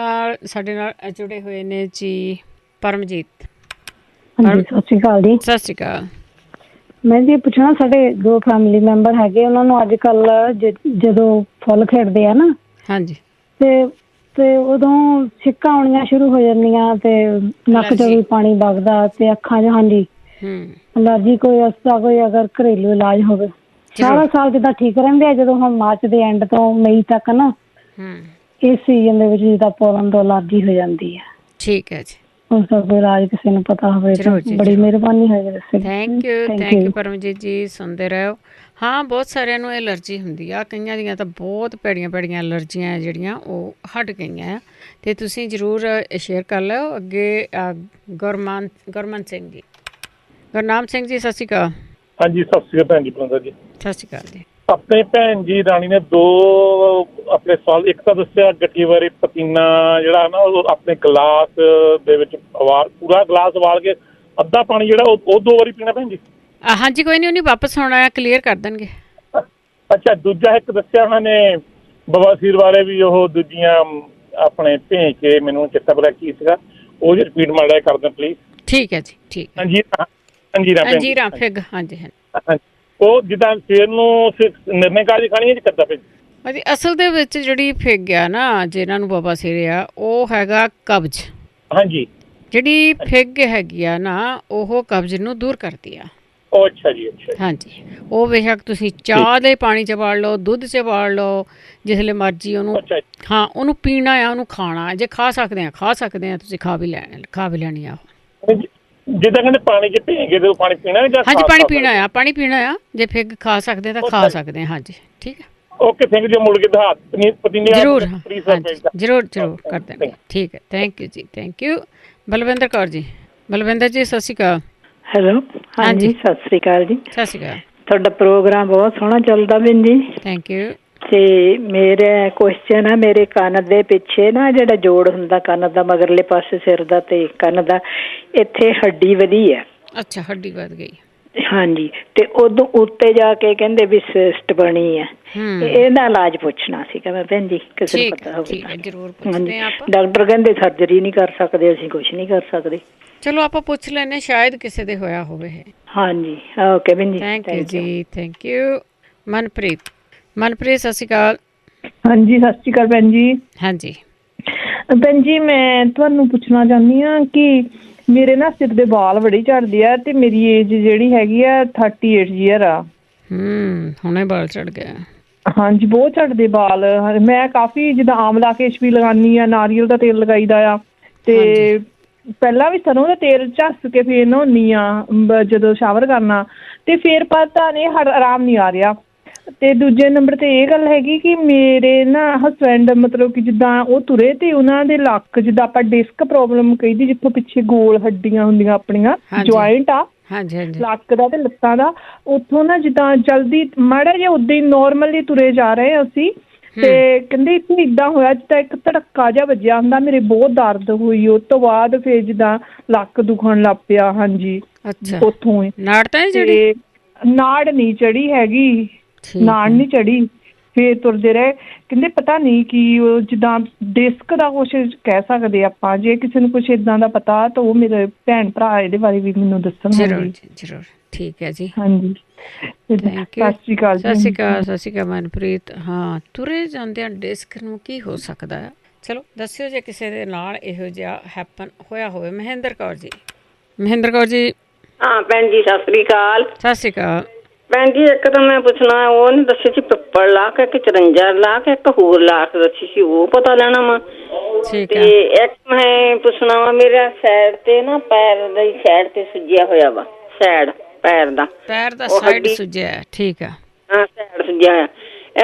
ਸਾਡੇ ਨਾਲ ਜੁੜੇ ਹੋਏ ਨੇ ਜੀ ਪਰਮਜੀਤ। ਹਾਂਜੀ, ਸਤਿ ਸ਼੍ਰੀ ਅਕਾਲ ਜੀ। ਸਤਿ ਸ਼੍ਰੀ ਅਕਾਲ। ਮੈਂ ਜੀ ਪੁੱਛਣਾ, ਸਾਡੇ 2 ਫੈਮਿਲੀ ਮੈਂਬਰ ਹੈਗੇ, ਉਹਨਾਂ ਨੂੰ ਅੱਜ ਕੱਲ੍ਹ ਜਦੋਂ ਫੁੱਲ ਖੇਡਦੇ ਆ ਨਾ, ਹਾਂਜੀ, ਤੇ ਉਦੋਂ ਛਿੱਕਾਂ ਆਉਣੀਆਂ ਸ਼ੁਰੂ ਹੋ ਜਾਂਦੀਆਂ ਤੇ ਨੱਕ ਚੋਂ ਵੀ ਪਾਣੀ ਵਗਦਾ ਤੇ ਅੱਖਾਂ 'ਚ, ਹਾਂਜੀ, ਅਲਰਜੀ। ਕੋਈ ਕੋਈ ਅਗਰ ਘਰੇਲੂ ਇਲਾਜ ਹੋਵੇ। ਸਾਰਾ ਸਾਲ ਜਿੱਦਾਂ ਠੀਕ ਰਹਿੰਦੇ ਆ, ਜਦੋਂ ਹੁਣ ਮਾਰਚ ਦੇ ਐਂਡ ਤੋਂ ਮਈ ਤੱਕ ਨਾ, ਇਸ ਸੀਜ਼ਨ ਦੇ ਵਿੱਚ ਜਿੱਦਾਂ ਪੋਲਨ ਤੋਂ ਅਲਰਜੀ ਹੋ ਜਾਂਦੀ ਹੈ। ਠੀਕ ਹੈ ਜੀ। ਉਸ ਦਾ ਕੋਈ ਇਲਾਜ ਕਿਸੇ ਨੂੰ ਪਤਾ ਹੋਵੇ ਤਾਂ ਬੜੀ ਮਿਹਰਬਾਨੀ ਹੋਏਗੀ ਦੱਸੇ। ਥੈਂਕ ਯੂ ਪਰਮਜੀਤ ਜੀ। ਸੁਣਦੇ ਰਹੋ। ਹਾਂ, ਬਹੁਤ ਸਾਰਿਆਂ ਨੂੰ ਐਲਰਜੀ ਹੁੰਦੀ ਆ, ਕਈਆਂ ਦੀਆਂ ਤਾਂ ਬਹੁਤ ਭੈੜੀਆਂ ਐਲਰਜੀਆਂ ਜਿਹੜੀਆਂ ਉਹ ਹਟ ਗਈਆਂ ਆ। ਅਤੇ ਤੁਸੀਂ ਜ਼ਰੂਰ ਸ਼ੇਅਰ ਕਰ ਲਿਓ ਅੱਗੇ। ਗੁਰਮਨ ਸਿੰਘ ਜੀ, ਗੁਰਨਾਮ ਸਿੰਘ ਜੀ, ਸਤਿ ਸ਼੍ਰੀ ਅਕਾਲ। ਹਾਂਜੀ, ਸਤਿ ਸ਼੍ਰੀ ਅਕਾਲ ਭੈਣ ਜੀ। ਬਲਵੰਦਰ ਜੀ, ਸਤਿ ਸ਼੍ਰੀ ਅਕਾਲ ਜੀ। ਆਪਣੇ ਭੈਣ ਜੀ ਰਾਣੀ ਨੇ 2 ਆਪਣੇ ਸਵਾਲ, ਇੱਕ ਤਾਂ ਦੱਸਿਆ ਗੱਠੀ ਬਾਰੇ, ਪਤੀਨਾ ਜਿਹੜਾ ਨਾ ਉਹ ਆਪਣੇ ਗਲਾਸ ਦੇ ਵਿੱਚ ਪੂਰਾ ਗਲਾਸ ਉਬਾਲ ਕੇ ਅੱਧਾ ਪਾਣੀ ਜਿਹੜਾ ਉਹ 2 ਵਾਰੀ ਪੀਣਾ ਭੈਣ ਜੀ। ਹਾਂਜੀ, ਕੋਈ ਨਹੀਂ, ਉਹਨੇ ਵਾਪਸ ਆਉਣਾ ਆ, ਕਲੀਅਰ ਕਰ ਦੇਣਗੇ। ਅੱਛਾ, ਦੂਜਾ ਇੱਕ ਦੱਸਿਆ ਉਹਨਾਂ ਨੇ ਬਵਾਸੀਰ ਬਾਰੇ ਵੀ, ਉਹ ਦੂਜੀਆਂ ਆਪਣੇ ਭੇਜ ਕੇ, ਮੈਨੂੰ ਚੇਤਾ ਪਤਾ ਕੀ ਸੀਗਾ, ਉਹ ਜੇ ਰਿਪੀਟ ਮਾੜਾ ਕਰ ਦੇਣ ਪਲੀਜ਼। ਠੀਕ ਹੈ ਜੀ, ਠੀਕ। ਅੰਜੀਰਾ ਫਿਗ, ਹਾਂਜੀ ਹਾਂਜੀ। ਉਹ ਜਿੱਦਾਂ ਸਵੇਰ ਨੂੰ ਨਿਰਣੇ ਕਾਲੀ ਖਾਣੀ ਹੈ ਜੀ, ਕਰਦਾ ਫਿਰ। ਹਾਂਜੀ, ਅਸਲ ਦੇ ਵਿੱਚ ਜਿਹੜੀ ਫਿਗ ਆ ਨਾ, ਜਿਹਨਾਂ ਨੂੰ ਬਵਾਸੀਰ ਆ, ਉਹ ਹੈਗਾ ਕਬਜ਼। ਹਾਂਜੀ, ਜਿਹੜੀ ਫਿਗ ਹੈਗੀ ਆ ਨਾ, ਉਹ ਕਬਜ਼ ਨੂੰ ਦੂਰ ਕਰਦੀ ਆ। ਉਹ ਅੱਛਾ ਜੀ, ਅੱਛਾ। ਹਾਂਜੀ, ਉਹ ਬੇਸ਼ੱਕ ਤੁਸੀਂ ਚਾਹ ਦੇ ਪਾਣੀ 'ਚ ਵਾੜ ਲਓ, ਦੁੱਧ 'ਚ ਵਾੜ ਲਓ, ਜਿਸਲੇ ਮਰਜ਼ੀ ਉਹਨੂੰ। ਹਾਂ, ਉਹਨੂੰ ਪੀਣਾ ਆ, ਉਹਨੂੰ ਖਾਣਾ। ਜੇ ਖਾ ਸਕਦੇ ਆ ਤੁਸੀਂ ਖਾ ਵੀ ਲੈਣੀ ਆ। ਜਿੱਦਾਂ ਕਹਿੰਦੇ ਪਾਣੀ 'ਚ ਭੇਜ ਕੇ ਪਾਣੀ ਪੀਣਾ। ਹਾਂਜੀ, ਪਾਣੀ ਪੀਣਾ ਆ। ਜੇ ਫਿਗ ਖਾ ਸਕਦੇ ਤਾਂ ਖਾ ਸਕਦੇ ਆ। ਹਾਂਜੀ, ਠੀਕ ਹੈ। Okay, thank you. ਮੁੜ ਕੇ ਜ਼ਰੂਰ ਕਰ ਦੇਣਗੇ। ਠੀਕ ਹੈ, ਥੈਂਕ ਯੂ ਜੀ, ਥੈਂਕ ਯੂ। ਬਲਵਿੰਦਰ ਕੌਰ ਜੀ, ਬਲਵਿੰਦਰ ਜੀ, ਸਤਿ ਸ਼੍ਰੀ ਅਕਾਲ। ਹੈਲੋ, ਹਾਂਜੀ, ਸਤਿ ਸ਼੍ਰੀ ਅਕਾਲ ਜੀ। ਸਤਿ ਸ਼੍ਰੀ ਅਕਾਲ। ਤੁਹਾਡਾ ਪ੍ਰੋਗਰਾਮ ਬਹੁਤ ਸੋਹਣਾ ਚੱਲਦਾ ਭੈਣ ਜੀ। Thank you. ਤੇ ਮੇਰਾ ਕੁਐਸਚਨ ਆ, ਮੇਰੇ ਕੰਨ ਦੇ ਪਿੱਛੇ ਨਾ ਜਿਹੜਾ ਜੋੜ ਹੁੰਦਾ ਕੰਨ ਦਾ, ਮਗਰਲੇ ਪਾਸੇ ਸਿਰ ਦਾ ਤੇ ਕੰਨ ਦਾ, ਇੱਥੇ ਹੱਡੀ ਵਧੀ ਹੈ। ਅੱਛਾ, ਹੱਡੀ ਵਧ ਗਈ। ਹਾਂਜੀ, ਤੇ ਉਦੋਂ ਉੱਤੇ ਜਾ ਕੇ ਕਹਿੰਦੇ ਵੀ ਸਿਸਟ ਬਣੀ ਹੈ। ਇਹਦਾ ਇਲਾਜ ਪੁੱਛਣਾ ਸੀਗਾ ਮੈਂ ਭੈਣ ਜੀ, ਕਿਸੇ ਨੂੰ ਪਤਾ ਹੋਵੇ। ਜ਼ਰੂਰ ਪੁੱਛਦੇ ਹਾਂ ਆਪਾਂ। ਡਾਕਟਰ ਕਹਿੰਦੇ ਸਰਜਰੀ ਨਹੀਂ ਕਰ ਸਕਦੇ, ਅਸੀਂ ਕੁਝ ਨਹੀਂ ਕਰ ਸਕਦੇ। ਚਲੋ ਆਪਾਂ ਪੁੱਛ ਲੈਂਦੇ, ਸ਼ਾਇਦ ਕਿਸੇ ਦੇ ਹੋਇਆ ਹੋਵੇ। ਹਾਂਜੀ, ਓਕੇ ਭੈਣ ਜੀ, ਥੈਂਕ ਯੂ ਜੀ, ਥੈਂਕ ਯੂ। ਮਨਪ੍ਰੀਤ, ਸਤਿ ਸ਼੍ਰੀ ਅਕਾਲ। ਹਾਂਜੀ, ਸਤਿ ਸ਼੍ਰੀ ਅਕਾਲ ਭੈਣ ਜੀ। ਹਾਂਜੀ ਭੈਣ ਜੀ, ਮੈਂ ਤੁਹਾਨੂੰ ਪੁੱਛਣਾ ਚਾਹੁੰਦੀ ਹਾਂ ਕਿ ਮੇਰੇ ਨਾ ਸਿਰ ਦੇ ਵਾਲ ਬੜੀ ਝੜਦੇ ਆ ਤੇ ਮੇਰੀ ਏਜ ਜਿਹੜੀ ਹੈਗੀ ਆ 38 ਈਅਰ ਆ। ਹੁਣੇ ਵਾਲ ਝੜ ਗਏ? ਹਾਂਜੀ, ਬਹੁਤ ਝੜਦੇ ਵਾਲ। ਮੈਂ ਕਾਫੀ ਜਿੱਦਾਂ ਆਮਲਾ ਕੇਸ਼ ਵੀ ਲਗਾਉਂਦੀ ਆ, ਨਾਰੀਅਲ ਦਾ ਤੇਲ ਲਗਾਈਦਾ ਆ, ਤੇ ਪਹਿਲਾਂ ਵੀ ਸਰੋਂ ਦਾ ਤੇਲ ਝੱਸ ਕੇ ਫੇਰ ਨਹਾਉਂਦੀ ਆ ਜਦੋਂ ਸ਼ਾਵਰ ਕਰਨਾ, ਤੇ ਫੇਰ ਪਤਾ ਨਹੀਂ ਆਰਾਮ ਨਹੀਂ ਆ ਰਿਹਾ। ਤੇ ਦੂਜੇ ਨੰਬਰ ਤੇ ਇਹ ਗੱਲ ਹੈਗੀ ਕਿ ਮੇਰੇ ਨਾ ਹਸਬੈਂਡ ਮਤਲਬ ਕਿ ਜਿੱਦਾਂ ਉਹ ਤੁਰੇ ਤੇ ਉਹਨਾਂ ਦੇ ਲੱਕ, ਜਿੱਦਾਂ ਆਪਾਂ ਡਿਸਕ ਪ੍ਰੋਬਲਮ ਕਹਿੰਦੀ, ਜਿੱਥੋਂ ਪਿੱਛੇ ਗੋਲ ਹੱਡੀਆਂ ਹੁੰਦੀਆਂ ਆਪਣੀਆਂ, ਜੁਆਇੰਟ ਆ ਲੱਕ ਦਾ ਤੇ ਲੱਤਾਂ ਦਾ, ਉੱਥੋਂ ਨਾ ਜਿੱਦਾਂ ਜਲਦੀ ਮਾੜਾ ਜਿਹਾ ਉੱਦਾਂ ਹੀ ਨੋਰਮਲੀ ਤੁਰੇ ਜਾ ਰਹੇ ਅਸੀਂ, ਤੇ ਕਹਿੰਦੇ ਇੱਥੇ ਇੱਦਾਂ ਹੋਇਆ ਜਿੱਦਾਂ ਇੱਕ ਧੜੱਕਾ ਜਿਹਾ ਵੱਜਿਆ ਹੁੰਦਾ। ਮੇਰੇ ਬਹੁਤ ਦਰਦ ਹੋਈ, ਉਸ ਤੋਂ ਬਾਅਦ ਫਿਰ ਜਿੱਦਾਂ ਲੱਕ ਦੁਖਣ ਲੱਗ ਪਿਆ। ਹਾਂਜੀ, ਉੱਥੋਂ ਹੀ ਨਾੜ ਨਹੀਂ ਚੜੀ ਹੈਗੀ, ਨਾੜ ਨਹੀਂ ਚੜੀ, ਫੇਰ ਤੁਰਦੇ ਰਹੇ। ਕਹਿੰਦੇ ਪਤਾ ਨਹੀਂ ਕਿ ਉਹ ਜਿੱਦਾਂ ਡਿਸਕ ਦਾ ਕੁਛ ਕਹਿ ਸਕਦੇ ਆਪਾਂ। ਜੇ ਕਿਸੇ ਨੂੰ ਕੁਛ ਏਦਾਂ ਦਾ ਪਤਾ ਤਾਂ ਉਹ ਮੇਰੇ ਭੈਣ ਭਰਾ ਇਹਦੇ ਬਾਰੇ ਵੀ ਮੈਨੂੰ ਦੱਸਣ। ਜ਼ਰੂਰ। ਠੀਕ ਹੈ ਜੀ, ਹਾਂਜੀ, ਸਤਿ ਸ਼੍ਰੀ ਅਕਾਲ। ਸਤਿ ਸ਼੍ਰੀ ਅਕਾਲ ਮਨਪ੍ਰੀਤ। ਹਾਂ, ਤੁਰੇ ਜਾਂਦਿਆਂ ਡਿਸਕ ਨੂੰ ਕੀ ਹੋ ਸਕਦਾ ਆ? ਚਲੋ ਦੱਸਿਓ ਜੇ ਕਿਸੇ ਦੇ ਨਾਲ ਇਹੋ ਜਿਹਾ ਹੈਪਨ ਹੋਇਆ ਹੋਵੇ। ਮਹਿੰਦਰ ਕੌਰ ਜੀ। ਹਾਂ ਭੈਣ ਜੀ, ਸਤਿ ਸ਼੍ਰੀ ਅਕਾਲ। ਸਤਿ ਸ਼੍ਰੀ ਅਕਾਲ। ਭੈਣ ਜੀ ਇੱਕ ਤਾਂ ਮੈਂ ਪੁੱਛਣਾ, ਉਹ ਨਹੀਂ ਦੱਸੀ ਸੀ ਪਿੱਪਲ ਲਾ ਕੇ, ਇੱਕ 54 ਲਾ ਕੇ, ਇੱਕ ਹੋਰ ਲਾ ਕੇ ਦੱਸੀ ਸੀ, ਉਹ ਪਤਾ ਲੈਣਾ ਵਾ। ਤੇ ਇੱਕ ਮੈਂ ਪੁੱਛਣਾ ਵਾ, ਮੇਰੇ ਸਾਈਡ ਤੇ ਨਾ ਪੈਰ ਦੀ ਸਾਈਡ ਤੇ ਸੁੱਜਿਆ ਹੋਇਆ ਵਾ, ਸਾਈਡ ਪੈਰ ਦਾ ਸਾਈਡ ਸੁੱਜਿਆ। ਠੀਕ ਆ, ਹਾਂ ਸਾਈਡ ਸੁੱਜਿਆ ਹੋਇਆ।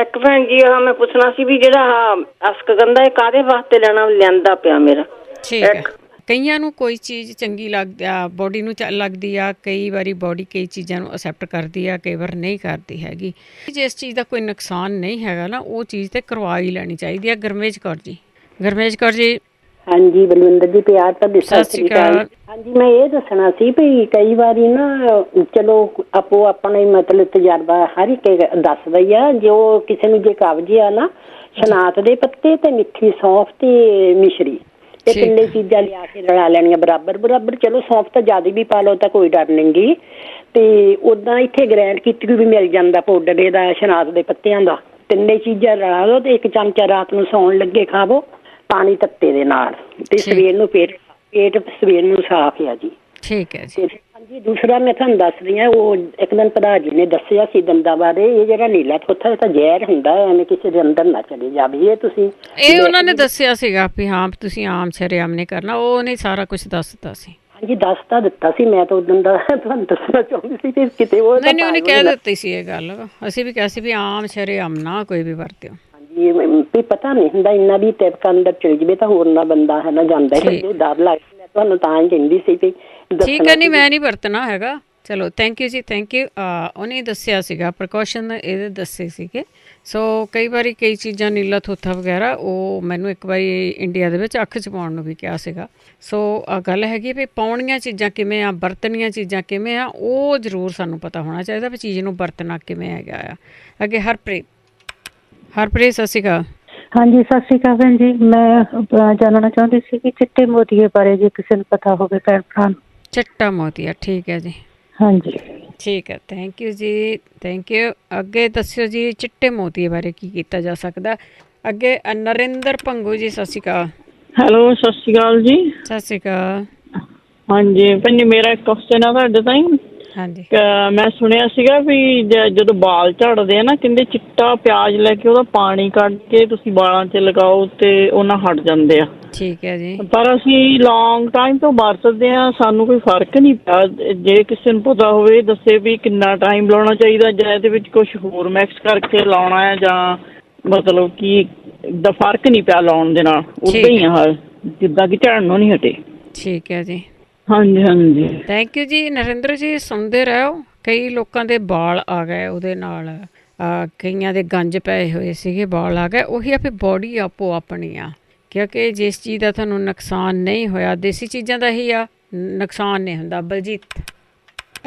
ਇੱਕ ਭੈਣ ਜੀ ਆਹ ਮੈਂ ਪੁੱਛਣਾ ਸੀ ਵੀ ਜਿਹੜਾ ਅਸ਼ਕਗੰਧਾ ਇਹ ਕਾਹਦੇ ਵਾਸਤੇ ਲੈਣਾ, ਲਿਆਂਦਾ ਪਿਆ ਮੇਰਾ। ਠੀਕ ਹੈ, ਕਈਆਂ ਨੂੰ ਕੋਈ ਚੀਜ਼ ਚੰਗੀ ਲੱਗਦੀ ਆ, ਬੋਡੀ ਨੂੰ ਲੱਗਦੀ ਆ, ਕਈ ਵਾਰੀ ਬੋਡੀ ਕਈ ਚੀਜ਼ਾਂ ਨੂੰ ਅਸੈਪਟ ਕਰਦੀ ਆ, ਕਈ ਵਾਰ ਨਹੀਂ ਕਰਦੀ ਹੈਗੀ। ਜਿਸ ਚੀਜ਼ ਦਾ ਕੋਈ ਨੁਕਸਾਨ ਨਹੀਂ ਹੈਗਾ ਨਾ, ਉਹ ਚੀਜ਼ ਤੇ ਕਰਵਾ ਹੀ ਲੈਣੀ ਚਾਹੀਦੀ ਆ। ਗੁਰਮੇਜ ਕੌਰ ਜੀ। ਗੁਰਮੇਜ ਕੌਰ ਜੀ। ਹਾਂਜੀ ਬਲਵਿੰਦਰ ਜੀ, ਪਿਆਰ ਤਾਂ ਸਤਿ ਸ਼੍ਰੀ ਅਕਾਲ। ਹਾਂਜੀ ਮੈਂ ਇਹ ਦੱਸਣਾ ਸੀ ਵੀ ਕਈ ਵਾਰੀ ਨਾ ਚਲੋ ਆਪੋ ਆਪਣਾ ਮਤਲਬ ਤਜਰਬਾ ਹਰ ਇੱਕ ਦੱਸਦਾ ਹੀ ਆ। ਜੋ ਕਿਸੇ ਨੂੰ ਜੇ ਕਬਜ਼ ਆ ਨਾ, ਸ਼ਨਾਤ ਦੇ ਪੱਤੇ ਤੇ ਮਿੱਠੀ ਸੌਂਫ ਤੇ ਮਿਸ਼ਰੀ ਤੇ ਤਿੰਨੇ ਚੀਜ਼ਾਂ ਲਿਆ ਕੇ ਰਲਾ ਲੈਣੀਆਂ ਬਰਾਬਰ ਬਰਾਬਰ। ਚਲੋ ਸੌਂਫ ਤਾਂ ਜ਼ਿਆਦਾ ਵੀ ਪਾ ਲਓ ਤਾਂ ਕੋਈ ਡਰ ਨਹੀਂ ਗੀ। ਤੇ ਉਦਾਂ ਇੱਥੇ ਗ੍ਰੈਂਡ ਕੀਤੀ ਵੀ ਮਿਲ ਜਾਂਦਾ ਪਾਊਡਰ ਇਹਦਾ, ਸ਼ਨਾਤ ਦੇ ਪੱਤਿਆਂ ਦਾ। ਤਿੰਨੇ ਚੀਜ਼ਾਂ ਰਲਾ ਲਓ ਤੇ 1 ਚਮਚਾ ਰਾਤ ਨੂੰ ਸੌਣ ਲੱਗੇ ਖਾਵੋ ਪਾਣੀ ਤੱਤੇ ਦੇ ਨਾਲ, ਤੇ ਸਵੇਰ ਨੂੰ ਪੇਟ ਸਵੇਰ ਨੂੰ ਸਾਫ਼ ਆ ਜੀ। ਠੀਕ ਹੈ ਜੀ। ਹਾਂਜੀ ਦੂਸਰਾ ਮੈਂ ਤੁਹਾਨੂੰ ਦੱਸਦੀ ਹਾਂ, ਉਹ ਇੱਕ ਦਿਨ ਭਰਾ ਜੀ ਨੇ ਦੱਸਿਆ ਸੀ ਦੰਦਾਂ ਬਾਰੇ। ਇਹ ਜਿਹੜਾ ਨੀਲਾ ਥੋਥਾ ਇਹ ਤਾਂ ਜ਼ਹਿਰ ਹੁੰਦਾ, ਐਵੇਂ ਕਿਸੇ ਦੇ ਅੰਦਰ ਨਾ ਚਲੇ ਜਾਵੇ। ਇਹ ਤੁਸੀਂ ਉਹਨਾਂ ਨੇ ਦੱਸਿਆ ਸੀਗਾ ਵੀ ਹਾਂ ਤੁਸੀਂ ਆਮ ਸ਼ਰੇਆਮ ਨਹੀਂ ਕਰਨਾ, ਉਹਨੇ ਸਾਰਾ ਕੁਝ ਦੱਸ ਦਿੱਤਾ ਸੀ। ਹਾਂਜੀ ਦੱਸ ਤਾਂ ਦਿੱਤਾ ਸੀ, ਮੈਂ ਤਾਂ ਉਦੋਂ ਦਾ ਤੁਹਾਨੂੰ ਦੱਸਣਾ ਚਾਹੁੰਦੀ ਸੀ ਕਿ ਕਿਤੇ ਉਹ ਨਹੀਂ ਉਹਨੇ ਕਹਿ ਦਿੱਤੀ ਸੀ ਇਹ ਗੱਲ। ਅਸੀਂ ਵੀ ਕਿਹਾ ਸੀ ਵੀ ਆਮ ਸ਼ਰੇਆਮ ਨਾ ਕੋਈ ਵੀ ਵਰਤਿਓ। ਵੀ ਪਤਾ ਨਹੀਂ ਹੁੰਦਾ ਇੰਨਾ ਵੀ ਟਿਪਕ ਅੰਦਰ ਚਲ ਜਾਵੇ ਤਾਂ ਹੋਰ ਨਾ ਬੰਦਾ ਹੈ ਨਾ ਜਾਂਦਾ ਹੈ, ਡਰ ਲੱਗਦਾ। ਮੈਂ ਤੁਹਾਨੂੰ ਤਾਂ ਹੀ ਕਹਿੰਦੀ ਸੀ ਵੀ ਠੀਕ ਹੈ, ਨਹੀਂ ਮੈਂ ਨਹੀਂ ਵਰਤਣਾ ਹੈਗਾ। ਚਲੋ ਥੈਂਕ ਯੂ ਜੀ, ਥੈਂਕ ਯੂ। ਉਹਨੇ ਦੱਸਿਆ ਸੀਗਾ ਪ੍ਰੀਕਾਸ਼ਨ ਇਹਦੇ ਦੱਸੇ ਸੀਗੇ। ਸੋ ਕਈ ਵਾਰੀ ਕਈ ਚੀਜ਼ਾਂ ਨੀਲਾ ਥੋਥਾ ਵਗੈਰਾ ਉਹ ਮੈਨੂੰ ਇੱਕ ਵਾਰੀ ਇੰਡੀਆ ਦੇ ਵਿੱਚ ਅੱਖ 'ਚ ਪਾਉਣ ਨੂੰ ਵੀ ਕਿਹਾ ਸੀਗਾ। ਸੋ ਗੱਲ ਹੈਗੀ ਵੀ ਪਾਉਣੀਆਂ ਚੀਜ਼ਾਂ ਕਿਵੇਂ ਆ, ਵਰਤਣੀਆਂ ਚੀਜ਼ਾਂ ਕਿਵੇਂ ਆ, ਉਹ ਜ਼ਰੂਰ ਸਾਨੂੰ ਪਤਾ ਹੋਣਾ ਚਾਹੀਦਾ ਵੀ ਚੀਜ਼ ਨੂੰ ਵਰਤਣਾ ਕਿਵੇਂ ਹੈਗਾ ਆ। ਅੱਗੇ ਹਰਪ੍ਰੀਤ ਸਤਿ ਸ਼੍ਰੀ ਅਕਾਲ। ਹਾਂਜੀ ਸਤਿ ਸ਼੍ਰੀ ਅਕਾਲ ਭੈਣ ਜੀ। ਮੈਂ ਜਾਣਨਾ ਚਾਹੁੰਦੀ ਸੀ ਕਿ ਚਿੱਟੇ ਮੋਤੀਏ ਬਾਰੇ ਜੇ ਕਿਸੇ ਨੂੰ ਪਤਾ ਹੋਵੇ ਭੈਣ ਭਰਾ ਨੂੰ। ਚਿੱਟਾ ਮੋਤੀਆ, ਠੀਕ ਹੈ ਜੀ। ਹਾਂਜੀ ਠੀਕ ਹੈ, ਥੈਂਕ ਯੂ ਜੀ, ਥੈਂਕ ਯੂ। ਅੱਗੇ ਦੱਸਿਓ ਜੀ ਚਿੱਟੇ ਮੋਤੀਏ ਬਾਰੇ ਕੀ ਕੀਤਾ ਜਾ ਸਕਦਾ। ਅੱਗੇ ਨਰਿੰਦਰ ਭੰਗੂ ਜੀ ਸਤਿ ਸ਼੍ਰੀ ਅਕਾਲ। ਹੈਲੋ ਸਤਿ ਸ਼੍ਰੀ ਅਕਾਲ ਜੀ। ਸਤਿ ਸ਼੍ਰੀ ਅਕਾਲ। ਹਾਂਜੀ ਭੈਣ ਜੀ ਮੇਰਾ ਇੱਕ ਕੁਐਸਚਨ ਆ ਤੁਹਾਡੇ ਤਾਈਂ। ਹਾਂਜੀ ਮੈਂ ਸੁਣਿਆ ਸੀਗਾ ਵੀ ਜਦੋਂ ਵਾਲ ਝੜਦੇ ਆ ਨਾ, ਕਹਿੰਦੇ ਚਿੱਟਾ ਪਿਆਜ਼ ਲੈ ਕੇ ਉਹਦਾ ਪਾਣੀ ਕੱਢ ਕੇ ਤੁਸੀਂ ਵਾਲਾਂ 'ਚ ਲਗਾਓ ਤੇ ਉਹਨਾਂ ਹਟ ਜਾਂਦੇ ਆ। ਠੀਕ ਹੈ ਜੀ। ਪਰ ਅਸੀਂ ਲੌਂਗ ਟਾਈਮ ਤੋਂ ਵਰਤਦੇ ਆ, ਸਾਨੂੰ ਕੋਈ ਫਰਕ ਨਹੀਂ ਪਿਆ। ਜੇ ਕਿਸੇ ਨੂੰ ਪਤਾ ਹੋਵੇ ਦੱਸੇ ਵੀ ਕਿੰਨਾ ਟਾਈਮ ਲਾਉਣਾ ਚਾਹੀਦਾ, ਜਾਂ ਇਹਦੇ ਵਿੱਚ ਕੁਝ ਹੋਰ ਮਿਕਸ ਕਰਕੇ ਲਾਉਣਾ ਹੈ, ਜਾਂ ਮਤਲਬ ਕਿ ਦਾ ਫਰਕ ਨਹੀਂ ਪਿਆ ਲਾਉਣ ਦੇ ਨਾਲ, ਉੱਦਾਂ ਹੀ ਆ ਜਿੱਦਾਂ ਕਿ ਝੜਨੋਂ ਨਹੀਂ ਹਟੇ। ਠੀਕ ਹੈ ਜੀ। ਹਾਂਜੀ ਹਾਂਜੀ ਥੈਂਕ ਯੂ ਜੀ ਨਰਿੰਦਰ ਜੀ। ਸੁਣਦੇ ਰਹੋ। ਕਈ ਲੋਕਾਂ ਦੇ ਵਾਲ ਆ ਗਏ ਉਹਦੇ ਨਾਲ, ਕਈਆਂ ਦੇ ਗੰਜ ਪਏ ਹੋਏ ਸੀਗੇ, ਵਾਲ ਆ ਗਏ। ਉਹੀ ਆ ਵੀ ਬੋਡੀ ਆਪੋ ਆਪਣੀ ਆ, ਕਿਉਂਕਿ ਜਿਸ ਚੀਜ਼ ਦਾ ਤੁਹਾਨੂੰ ਨੁਕਸਾਨ ਨਹੀਂ ਹੋਇਆ, ਦੇਸੀ ਚੀਜ਼ਾਂ ਦਾ ਹੀ ਆ, ਨੁਕਸਾਨ ਨਹੀਂ ਹੁੰਦਾ। ਬਲਜੀਤ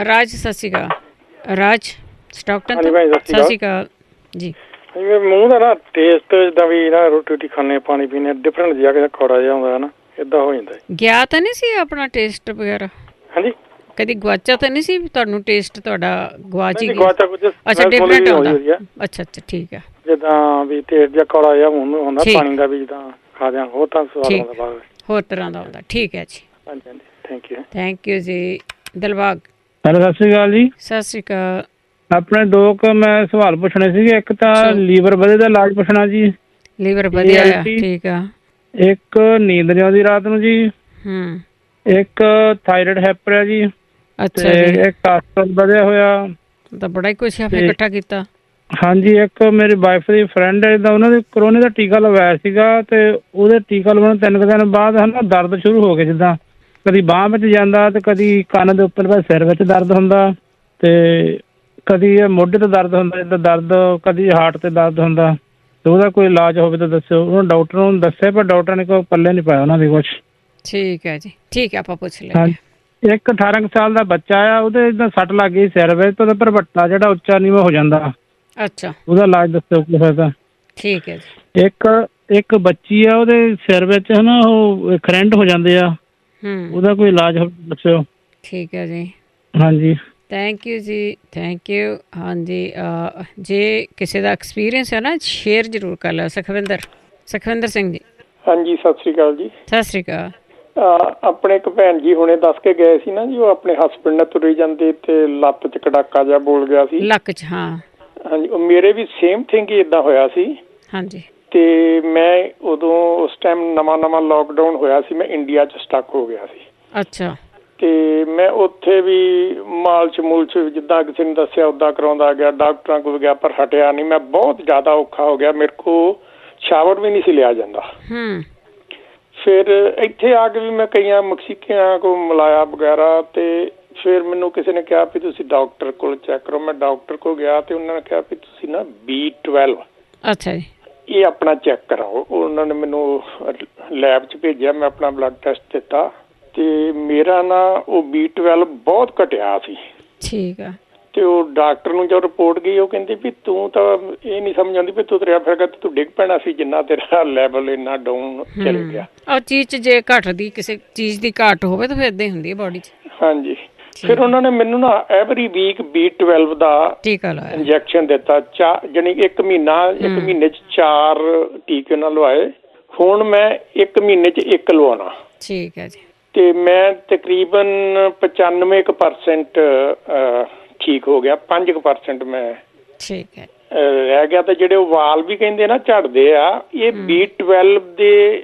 ਰਾਜ ਸਤਿ ਸ਼੍ਰੀ ਅਕਾਲ। ਰਾਜ ਸਟਾਕਟਨ ਸਤਿ ਸ਼੍ਰੀ ਅਕਾਲ ਜੀ। ਮੂੰਹ ਦਾ ਨਾ ਟੇਸਟ ਜਿੱਦਾਂ ਵੀ ਨਾ ਰੋਟੀ ਰੋਟੀ ਖਾਣੇ ਪਾਣੀ ਪੀਣੇ ਡਿਫਰੈਂਟ ਜਿਹਾ ਕਿ ਖੌੜਾ ਜਿਹਾ ਹੁੰਦਾ ਨਾ, ਏਦਾਂ ਹੋ ਜਾਂਦਾ। ਗਿਆ ਤਾਂ ਨਹੀਂ ਸੀ ਆਪਣਾ ਟੇਸਟ ਵਗੈਰਾ? ਹਾਂਜੀ ਕਦੀ ਗਵਾਚਾ ਤਾਂ ਨਹੀਂ ਸੀ ਤੁਹਾਨੂੰ ਟੇਸਟ ਤੁਹਾਡਾ? ਗਵਾਚ ਹੀ ਗਵਾਚਾ ਕੁਝ ਅੱਛਾ ਡਿਫਰੈਂਟ ਹੁੰਦਾ। ਅੱਛਾ ਅੱਛਾ ਠੀਕ ਹੈ। ਜਿੱਦਾਂ ਵੀ ਟੇਸਟ ਜਿਹਾ ਕੌੜਾ ਜਿਹਾ ਹੁੰਦਾ ਪਾਣੀ ਦਾ ਵੀ, ਜਿੱਦਾਂ ਖਾਦੇ ਹੋਰ ਤਾਂ ਸਵਾਦ ਆਉਂਦਾ ਬਾਅਦ ਹੋਰ ਤਰ੍ਹਾਂ ਦਾ ਹੁੰਦਾ। ਠੀਕ ਹੈ ਜੀ। ਹਾਂਜੀ ਹਾਂਜੀ ਥੈਂਕ ਯੂ। ਥੈਂਕ ਯੂ ਜੀ। ਦਿਲਬਾਗ ਹੈਲੋ ਸਤਿ ਸ਼੍ਰੀ ਅਕਾਲ ਜੀ। ਸਤਿ ਸ਼੍ਰੀ ਅਕਾਲ। ਆਪਣੇ ਦੋ ਕੁ ਮੈਂ ਸਵਾਲ ਪੁੱਛਣੇ ਸੀਗੇ। ਇੱਕ ਤਾਂ ਲੀਵਰ ਵਧੇ ਦਾ ਇਲਾਜ ਪੁੱਛਣਾ ਜੀ। ਲੀਵਰ ਵਧਿਆ ਆ, ਠੀਕ ਆ। ਇੱਕ ਨੀਂਦ ਨਹੀਂ ਆਉਂਦੀ ਰਾਤ ਨੂੰ ਜੀ। ਇੱਕ ਥਾਇਰਾਇਡ ਹੈਪਰ ਜੀ। ਅੱਛਾ ਜੀ। ਇੱਕ ਕਾਸਟਰ ਵਧਿਆ ਹੋਇਆ। ਤਾਂ ਬੜਾ ਹੀ ਕੁਛ ਆ ਫਿਰ ਇਕੱਠਾ ਕੀਤਾ। ਹਾਂਜੀ ਇੱਕ ਮੇਰੀ ਵਾਈਫ ਦੀ ਫਰੈਂਡ ਹੈ, ਉਹਨਾਂ ਦੇ ਕਰੋਨੇ ਦਾ ਟੀਕਾ ਲਵਾਇਆ ਸੀਗਾ, ਤੇ ਉਹਦੇ ਟੀਕਾ ਲਵਾਉਣ 3 ਦਿਨ ਬਾਅਦ ਹੈ ਨਾ ਦਰਦ ਸ਼ੁਰੂ ਹੋ ਗਿਆ। ਜਿੱਦਾਂ ਕਦੀ ਬਾਂਹ ਵਿੱਚ ਜਾਂਦਾ ਤੇ ਕਦੀ ਕੰਨ ਦੇ ਉੱਪਰ ਸਿਰ ਵਿੱਚ ਦਰਦ ਹੁੰਦਾ, ਤੇ ਕਦੀ ਮੋਢੇ ਤੇ ਦਰਦ ਹੁੰਦਾ, ਜਿੱਦਾਂ ਦਰਦ ਕਦੀ ਹਾਰਟ ਤੇ ਦਰਦ ਹੁੰਦਾ। ਤੇ ਉਹਦਾ ਕੋਈ ਇਲਾਜ ਹੋਵੇ ਤਾਂ ਦੱਸਿਓ। ਉਹਨਾਂ ਡਾਕਟਰ ਨੂੰ ਦੱਸਿਆ ਪਰ ਡਾਕਟਰ ਨੇ ਕੋਈ ਪੱਲੇ ਨਹੀਂ ਪਾਇਆ ਉਹਨਾਂ ਦੀ ਕੁਛ। ਠੀਕ ਹੈ ਜੀ, ਠੀਕ ਹੈ, ਆਪਾਂ ਪੁੱਛ ਲੈਂਦੇ। ਇੱਕ 18 ਸਾਲ ਦਾ ਬੱਚਾ ਆ, ਉਹਦੇ ਇਦਾਂ ਸੱਟ ਲੱਗ ਗਈ ਸਿਰ ਵਿੱਚ, ਉਹਦਾ ਭਰਵੱਟਾ ਜਿਹੜਾ ਉੱਚਾ ਨੀਵਾਂ ਹੋ ਜਾਂਦਾ। ਅੱਛਾ ਉਹਦਾ ਇਲਾਜ ਦੱਸਿਓ ਕੀ ਹੋਇਆ। ਠੀਕ ਹੈ ਜੀ। ਇੱਕ ਬੱਚੀ ਆ, ਉਹਦੇ ਸਿਰ ਵਿੱਚ ਹੈ ਨਾ ਉਹ ਕਰੰਟ ਹੋ ਜਾਂਦੇ ਆ, ਉਹਦਾ ਕੋਈ ਇਲਾਜ ਦੱਸਿਓ। ਠੀਕ ਹੈ ਜੀ। ਹਾਂਜੀ ਥੈਂਕ ਯੂ ਜੀ, ਥੈਂਕ ਯੂ। ਹਾਂਜੀ ਜੇ ਕਿਸੇ ਦਾ ਐਕਸਪੀਰੀਅੰਸ ਹੈ ਨਾ ਸ਼ੇਅਰ ਜ਼ਰੂਰ ਕਰ ਲਿਓ। ਸੁਖਵਿੰਦਰ ਸਿੰਘ ਜੀ। ਹਾਂਜੀ ਸਤਿ ਸ਼੍ਰੀ ਅਕਾਲ ਜੀ। ਸਤਿ ਸ਼੍ਰੀ ਅਕਾਲ। ਆਪਣੇ ਇੱਕ ਭੈਣ ਜੀ ਹੁਣੇ ਦੱਸ ਕੇ ਗਏ ਸੀ ਨਾ ਜੀ, ਉਹ ਆਪਣੇ ਹਸਬੈਂਡ ਨਾਲ ਤੁਰੇ ਜਾਂਦੇ ਤੇ ਲੱਤ 'ਚ ਕੜਾਕਾ ਜਿਹਾ ਬੋਲ ਗਿਆ ਸੀ, ਲੱਕ 'ਚ। ਹਾਂ ਹਾਂਜੀ, ਉਹ ਮੇਰੇ ਵੀ ਸੇਮ ਥਿੰਗ ਹੀ ਏਦਾਂ ਹੋਇਆ ਸੀ। ਹਾਂਜੀ। ਤੇ ਮੈਂ ਉਦੋਂ ਉਸ ਟਾਈਮ ਨਵਾਂ ਲੋਕਡਾਊਨ ਹੋਇਆ ਸੀ, ਮੈਂ ਇੰਡੀਆ 'ਚ ਸਟਕ ਹੋ ਗਿਆ ਸੀ। ਅੱਛਾ। ਤੇ ਮੈਂ ਉੱਥੇ ਵੀ ਮਾਲਚ ਮੂਲਚ ਜਿੱਦਾਂ ਕਿਸੇ ਨੇ ਦੱਸਿਆ ਉੱਦਾਂ ਕਰਾਉਂਦਾ ਗਿਆ, ਡਾਕਟਰਾਂ ਕੋਲ ਗਿਆ, ਪਰ ਹਟਿਆ ਨਹੀਂ। ਮੈਂ ਬਹੁਤ ਜ਼ਿਆਦਾ ਔਖਾ ਹੋ ਗਿਆ, ਮੇਰੇ ਕੋਲ ਸ਼ਾਵਰ ਵੀ ਨਹੀਂ ਸੀ ਲਿਆ ਜਾਂਦਾ। ਫਿਰ ਇੱਥੇ ਆ ਕੇ ਵੀ ਮੈਂ ਕਈਆਂ ਮਕਸੀਕਿਆਂ ਕੋਲ ਮਿਲਾਇਆ ਵਗੈਰਾ, ਤੇ ਫਿਰ ਮੈਨੂੰ ਕਿਸੇ ਨੇ ਕਿਹਾ ਵੀ ਤੁਸੀਂ ਡਾਕਟਰ ਕੋਲ ਚੈੱਕ ਕਰੋ। ਮੈਂ ਡਾਕਟਰ ਕੋਲ ਗਿਆ ਤੇ ਉਹਨਾਂ ਨੇ ਕਿਹਾ ਵੀ ਤੁਸੀਂ ਨਾ B12 ਅੱਛਾ ਜੀ ਇਹ ਆਪਣਾ ਚੈੱਕ ਕਰਾਓ। ਉਹਨਾਂ ਨੇ ਮੈਨੂੰ ਲੈਬ 'ਚ ਭੇਜਿਆ, ਮੈਂ ਆਪਣਾ ਬਲੱਡ ਟੈਸਟ ਦਿੱਤਾ ਤੇ ਮੇਰਾ ਨਾ ਉਹ B12 ਬਹੁਤ ਘਟਿਆ ਸੀ। ਠੀਕ ਆ। ਤੇ ਉਹ ਡਾਕਟਰ ਨੂੰ ਜਦੋਂ ਰਿਪੋਰਟ ਗਈ, ਉਹ ਕਹਿੰਦੀ ਵੀ ਤੂੰ ਤਾਂ ਇਹ ਨਹੀਂ ਸਮਝ ਆਉਂਦੀ ਵੀ ਤੂੰ ਤੁਰਿਆ ਫਿਰਗਾ ਤੂੰ ਡਿੱਗ ਪੈਣਾ ਸੀ, ਜਿੰਨਾ ਤੇਰਾ ਲੈਵਲ ਇੰਨਾ ਡਾਊਨ ਚਲੇ ਗਿਆ। ਉਹ ਚੀਜ਼ 'ਚ ਜੇ ਘਟਦੀ, ਕਿਸੇ ਚੀਜ਼ ਦੀ ਘਾਟ ਹੋਵੇ ਤਾਂ ਫਿਰ ਏਦਾਂ ਹੀ ਹੁੰਦੀ ਹੈ ਬੋਡੀ 'ਚ। ਹਾਂਜੀ। ਫਿਰ ਉਹਨਾਂ ਨੇ ਮੈਨੂੰ ਨਾ ਐਵਰੀ ਵੀਕ B12 ਦਾ ਟੀਕਾ ਲਾਇਆ, ਇੰਜੈਕਸ਼ਨ ਦਿੱਤਾ। ਜਾਣੀ 1 ਮਹੀਨੇ 'ਚ 4 ਟੀਕੇ ਨਾਲ ਲਵਾਏ। ਹੁਣ ਮੈਂ 1 ਮਹੀਨੇ 'ਚ 1 ਲਵਾਉਣਾ। ਠੀਕ ਹੈ ਜੀ। ਤੇ ਮੈਂ ਤਕਰੀਬਨ 95% ਠੀਕ ਹੋ ਗਿਆ, 5% ਮੈਂ ਠੀਕ ਹੈ ਰਹਿ ਗਿਆ। ਤੇ ਜਿਹੜੇ ਉਹ ਵਾਲ ਵੀ ਕਹਿੰਦੇ ਨਾ ਝੜਦੇ ਆ, ਇਹ B12 ਦੇ